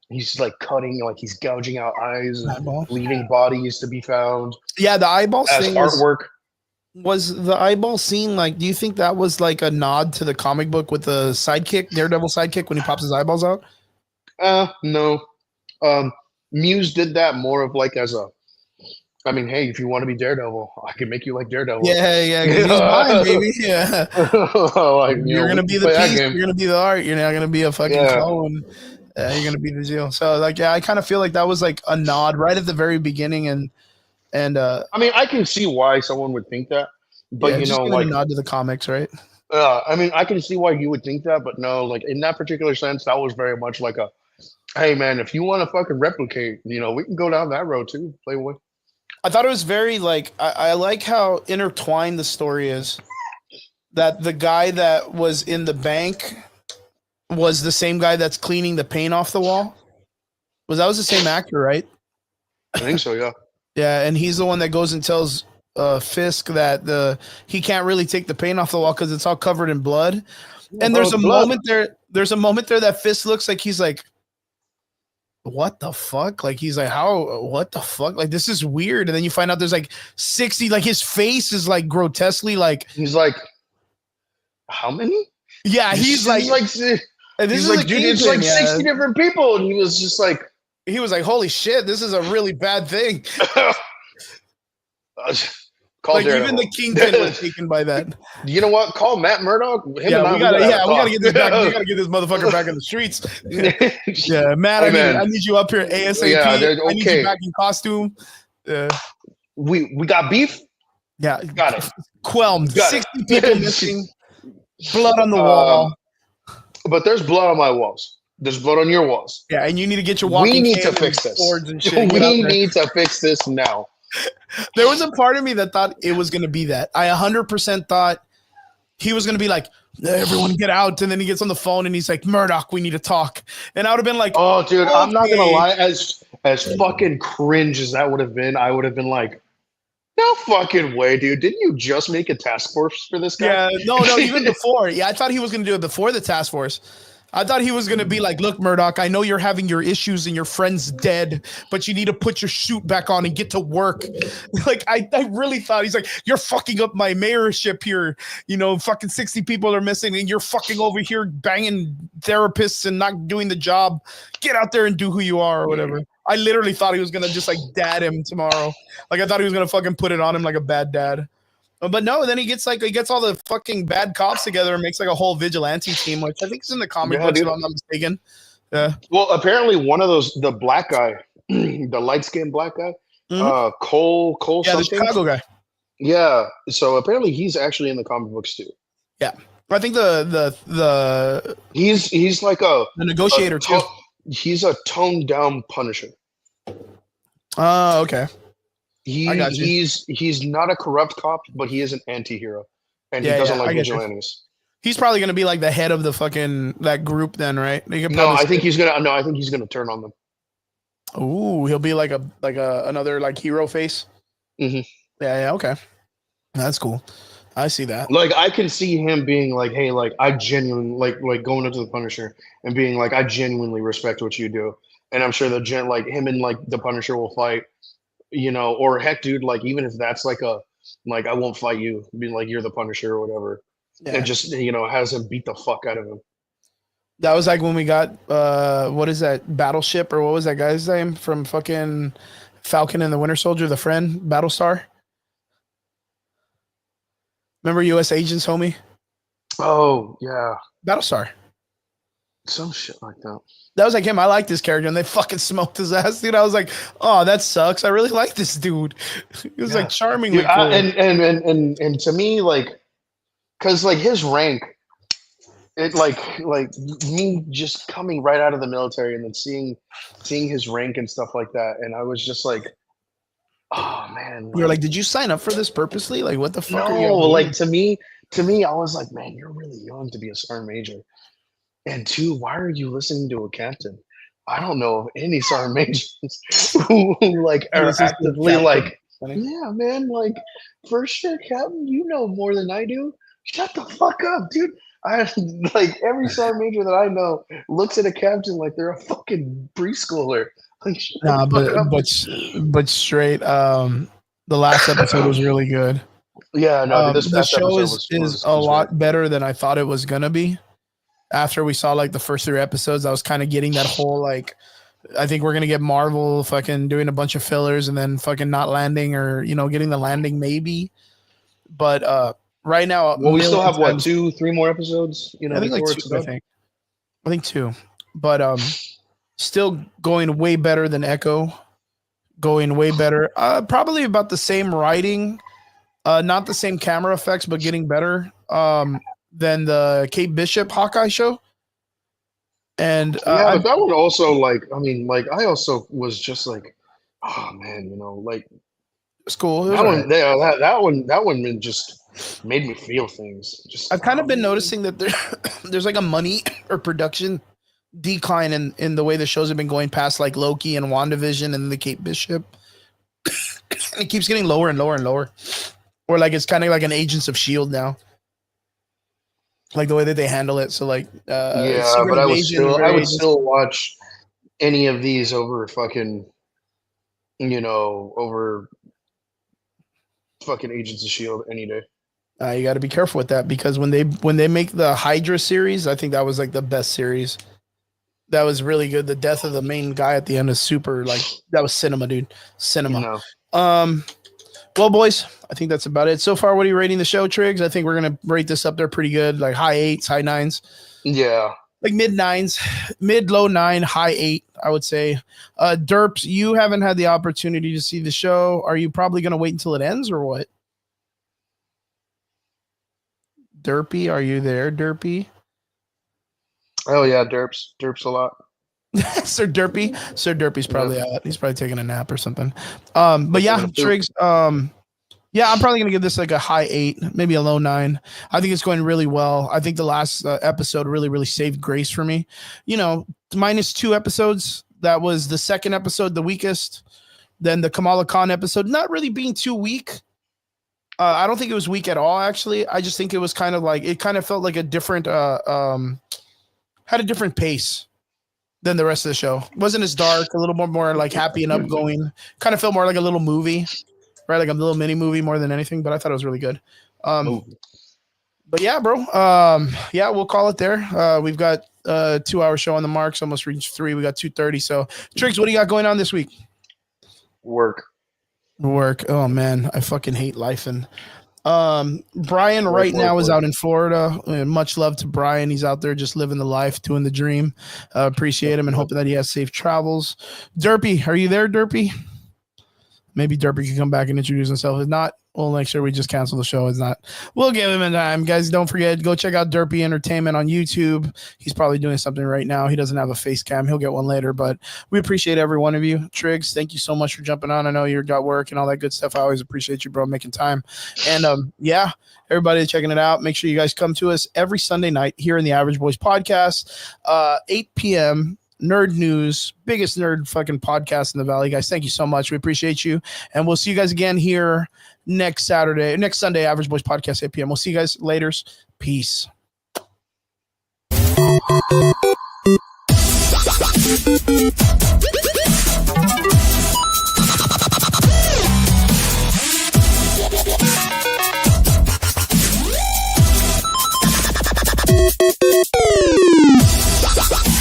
[SPEAKER 3] he's like cutting, like he's gouging out eyes, and
[SPEAKER 1] Eyeball.
[SPEAKER 3] leaving bodies to be found
[SPEAKER 1] Yeah, the eyeball
[SPEAKER 3] as
[SPEAKER 1] thing
[SPEAKER 3] artwork.
[SPEAKER 1] was the eyeball scene. Like, do you think that was like a nod to the comic book with the sidekick, Daredevil sidekick, when he pops his eyeballs out?
[SPEAKER 3] No. Muse did that more of like as a. I mean, hey, if you want to be Daredevil, I can make you like Daredevil.
[SPEAKER 1] Yeah. He's mine, baby. Yeah.
[SPEAKER 3] Like,
[SPEAKER 1] You're gonna be the
[SPEAKER 3] play that
[SPEAKER 1] piece.
[SPEAKER 3] game.
[SPEAKER 1] You're gonna be the art. You're not gonna be a fucking
[SPEAKER 3] Yeah.
[SPEAKER 1] clone. You're gonna be the deal. So like, yeah, I kind of feel like that was like a nod right at the very beginning, and
[SPEAKER 3] I mean, I can see why someone would think that, but
[SPEAKER 1] yeah, just giving
[SPEAKER 3] like,
[SPEAKER 1] a nod to the comics, right?
[SPEAKER 3] I mean, I can see why you would think that, but no, like in that particular sense, that was very much like a, hey man, if you want to fucking replicate, we can go down that road too. Playboy.
[SPEAKER 1] I thought it was very like I like how intertwined the story is. That the guy that was in the bank was the same guy that's cleaning the paint off the wall. Was the same actor, right?
[SPEAKER 3] I think so, yeah.
[SPEAKER 1] Yeah, and he's the one that goes and tells Fisk that he can't really take the paint off the wall because it's all covered in blood. And there's a moment there. There's a moment there that Fisk looks like he's like, what the fuck? Like he's like, what the fuck? Like this is weird. And then you find out there's like 60, like his face is like grotesquely like
[SPEAKER 3] he's like, how many?
[SPEAKER 1] Yeah, he's like
[SPEAKER 3] and this is like, dude, it's like 60 different people. And he was just like,
[SPEAKER 1] holy shit, this is a really bad thing.
[SPEAKER 3] Call
[SPEAKER 1] like
[SPEAKER 3] Daredevil.
[SPEAKER 1] Even the Kingpin was taken by that.
[SPEAKER 3] You know what? Call Matt Murdock.
[SPEAKER 1] We gotta get this back. We gotta get this motherfucker back in the streets. Yeah, Matt, I need you up here ASAP.
[SPEAKER 3] Yeah,
[SPEAKER 1] okay. I need you back in costume.
[SPEAKER 3] We got beef.
[SPEAKER 1] Yeah,
[SPEAKER 3] Got it.
[SPEAKER 1] Quelmed.
[SPEAKER 3] Got
[SPEAKER 1] 60
[SPEAKER 3] it.
[SPEAKER 1] people missing. Blood on the wall.
[SPEAKER 3] But there's blood on my walls. There's blood on your walls.
[SPEAKER 1] Yeah, and you need to get your
[SPEAKER 3] We
[SPEAKER 1] walking
[SPEAKER 3] need to
[SPEAKER 1] cane
[SPEAKER 3] fix
[SPEAKER 1] and
[SPEAKER 3] this.
[SPEAKER 1] swords and shit. And get out
[SPEAKER 3] We
[SPEAKER 1] there.
[SPEAKER 3] need to fix this now.
[SPEAKER 1] There was a part of me that thought it was going to be that. I 100% thought he was going to be like, everyone get out. And then he gets on the phone and he's like, Murdoch, we need to talk. And I would have been like,
[SPEAKER 3] Oh, dude, I'm not gonna
[SPEAKER 1] okay.
[SPEAKER 3] lie. As fucking cringe as that would have been, I would have been like, no fucking way, dude. Didn't you just make a task force for this guy?
[SPEAKER 1] Yeah, no, even before. Yeah, I thought he was going to do it before the task force. I thought he was going to be like, look, Murdoch, I know you're having your issues and your friend's dead, but you need to put your suit back on and get to work. Like, I really thought he's like, you're fucking up my mayorship here. You know, fucking 60 people are missing and you're fucking over here banging therapists and not doing the job. Get out there and do who you are or whatever. I literally thought he was going to just like dad him tomorrow. Like, I thought he was going to fucking put it on him like a bad dad. But no, then he gets all the fucking bad cops together and makes like a whole vigilante team, which I think is in the comic books, if I'm not mistaken. Yeah.
[SPEAKER 3] Well, apparently one of those, the black guy, the light skinned black guy, Cole
[SPEAKER 1] Yeah, the
[SPEAKER 3] something.
[SPEAKER 1] Chicago guy.
[SPEAKER 3] Yeah. So apparently he's actually in the comic books too.
[SPEAKER 1] Yeah. I think the
[SPEAKER 3] He's like the
[SPEAKER 1] negotiator too.
[SPEAKER 3] He's a toned down Punisher.
[SPEAKER 1] Oh, okay.
[SPEAKER 3] I got you. He's not a corrupt cop, but he is an anti-hero. And he doesn't like vigilantes.
[SPEAKER 1] He's probably gonna be like the head of the fucking that group then, right?
[SPEAKER 3] No, I think he's gonna turn on them.
[SPEAKER 1] Ooh, he'll be like another like hero face.
[SPEAKER 3] Mm-hmm.
[SPEAKER 1] Yeah, okay. That's cool. I see that.
[SPEAKER 3] Like I can see him being like, hey, like I genuinely like going up to the Punisher and being like, I genuinely respect what you do. And I'm sure that like him and like the Punisher will fight, you know, or heck, dude, like even if that's like I won't fight you, being like you're the Punisher or whatever.
[SPEAKER 1] Yeah.
[SPEAKER 3] And just, you know, has him beat the fuck out of him.
[SPEAKER 1] That was like when we got what is that, Battleship, or what was that guy's name from fucking Falcon and the Winter Soldier, the friend, Battlestar? Remember US Agents, homie?
[SPEAKER 3] Oh, yeah.
[SPEAKER 1] Battlestar.
[SPEAKER 3] Some shit like that.
[SPEAKER 1] That was like him. I like this character, and they fucking smoked his ass, dude. I was like, oh, that sucks. I really like this dude. He was like charmingly
[SPEAKER 3] dude,
[SPEAKER 1] cool.
[SPEAKER 3] And to me, like, because like his rank, it like me just coming right out of the military and then seeing his rank and stuff like that, and I was just like, oh man.
[SPEAKER 1] You're like, did you sign up for this purposely? Like, what the fuck?
[SPEAKER 3] No, like to me, I was like, man, you're really young to be a sergeant major. And two, why are you listening to a captain? I don't know of any sergeant majors who like are actively like, yeah, man, like for sure, Captain, you know more than I do. Shut the fuck up, dude. I like every sergeant major that I know looks at a captain like they're a fucking preschooler. Like,
[SPEAKER 1] nah, but straight. The last episode was really good.
[SPEAKER 3] Yeah, no,
[SPEAKER 1] the show is a lot better than I thought it was gonna be. After we saw like the first 3 episodes, I was kind of getting that whole like, I think we're gonna get Marvel fucking doing a bunch of fillers and then fucking not landing, or you know, getting the landing maybe. But right now,
[SPEAKER 3] well, we still have what 2-3 more episodes. You know,
[SPEAKER 1] I think like 2. I think 2. But still going way better than Echo. Going way better. Probably about the same writing, not the same camera effects, but getting better. Than the Kate Bishop Hawkeye show. And
[SPEAKER 3] but that one also, like, I mean, like, I also was just like, oh man, you know, like,
[SPEAKER 1] it's cool.
[SPEAKER 3] That one just made me feel things. Just
[SPEAKER 1] I've kind of been noticing that there's like a money or production decline in the way the shows have been going past like Loki and WandaVision and the Kate Bishop. And it keeps getting lower and lower and lower. Or like it's kind of like an Agents of S.H.I.E.L.D. now. Like the way that they handle it. So like
[SPEAKER 3] yeah, but I would still watch any of these over fucking, you know, over fucking Agents of S.H.I.E.L.D. any day.
[SPEAKER 1] You got to be careful with that, because when they make the Hydra series, I think that was like the best series. That was really good. The death of the main guy at the end is super, like, that was cinema, dude. Cinema. No. Well, boys, I think that's about it. So far, what are you rating the show, Triggs? I think we're going to rate this up there pretty good, like high 8s, high 9s.
[SPEAKER 3] Yeah.
[SPEAKER 1] Like mid 9s, mid low 9, high 8, I would say. Derps, you haven't had the opportunity to see the show. Are you probably going to wait until it ends or what? Derpy. Are you there, Derpy?
[SPEAKER 3] Oh yeah, derps a lot.
[SPEAKER 1] Sir Derpy's probably out. He's probably taking a nap or something. But yeah, Triggs. Yeah, I'm probably gonna give this like a high 8, maybe a low 9. I think it's going really well. I think the last episode really saved grace for me. You know, minus 2 episodes. That was the second episode, the weakest. Then the Kamala Khan episode, not really being too weak. I don't think it was weak at all. Actually, I just think it was kind of like it kind of felt like a different had a different pace than the rest of the show. It wasn't as dark, a little more like happy and upgoing. Kind of felt more like a little movie. Right, like a little mini movie more than anything, but I thought it was really good. But yeah, bro. Yeah, we'll call it there. We've got 2-hour show on the marks, almost reached 3. We got 2:30. So, Triggs, what do you got going on this week?
[SPEAKER 3] Work.
[SPEAKER 1] Oh man, I fucking hate life. And Brian right now is out in Florida. Much love to Brian. He's out there just living the life, doing the dream. Appreciate him and hoping that he has safe travels. Derpy, are you there, Derpy? Maybe Derpy can come back and introduce himself. If not, we'll make sure we just cancel the show. If not, we'll give him a time. Guys, don't forget, go check out Derpy Entertainment on YouTube. He's probably doing something right now. He doesn't have a face cam. He'll get one later, but we appreciate every one of you. Triggs, thank you so much for jumping on. I know you got work and all that good stuff. I always appreciate you, bro, making time. And yeah, everybody checking it out. Make sure you guys come to us every Sunday night here in the Average Boys Podcast, 8 p.m., Nerd News, biggest nerd fucking podcast in the Valley, guys. Thank you so much. We appreciate you. And we'll see you guys again here next Sunday, Average Boys Podcast, 8 p.m. We'll see you guys later. Peace.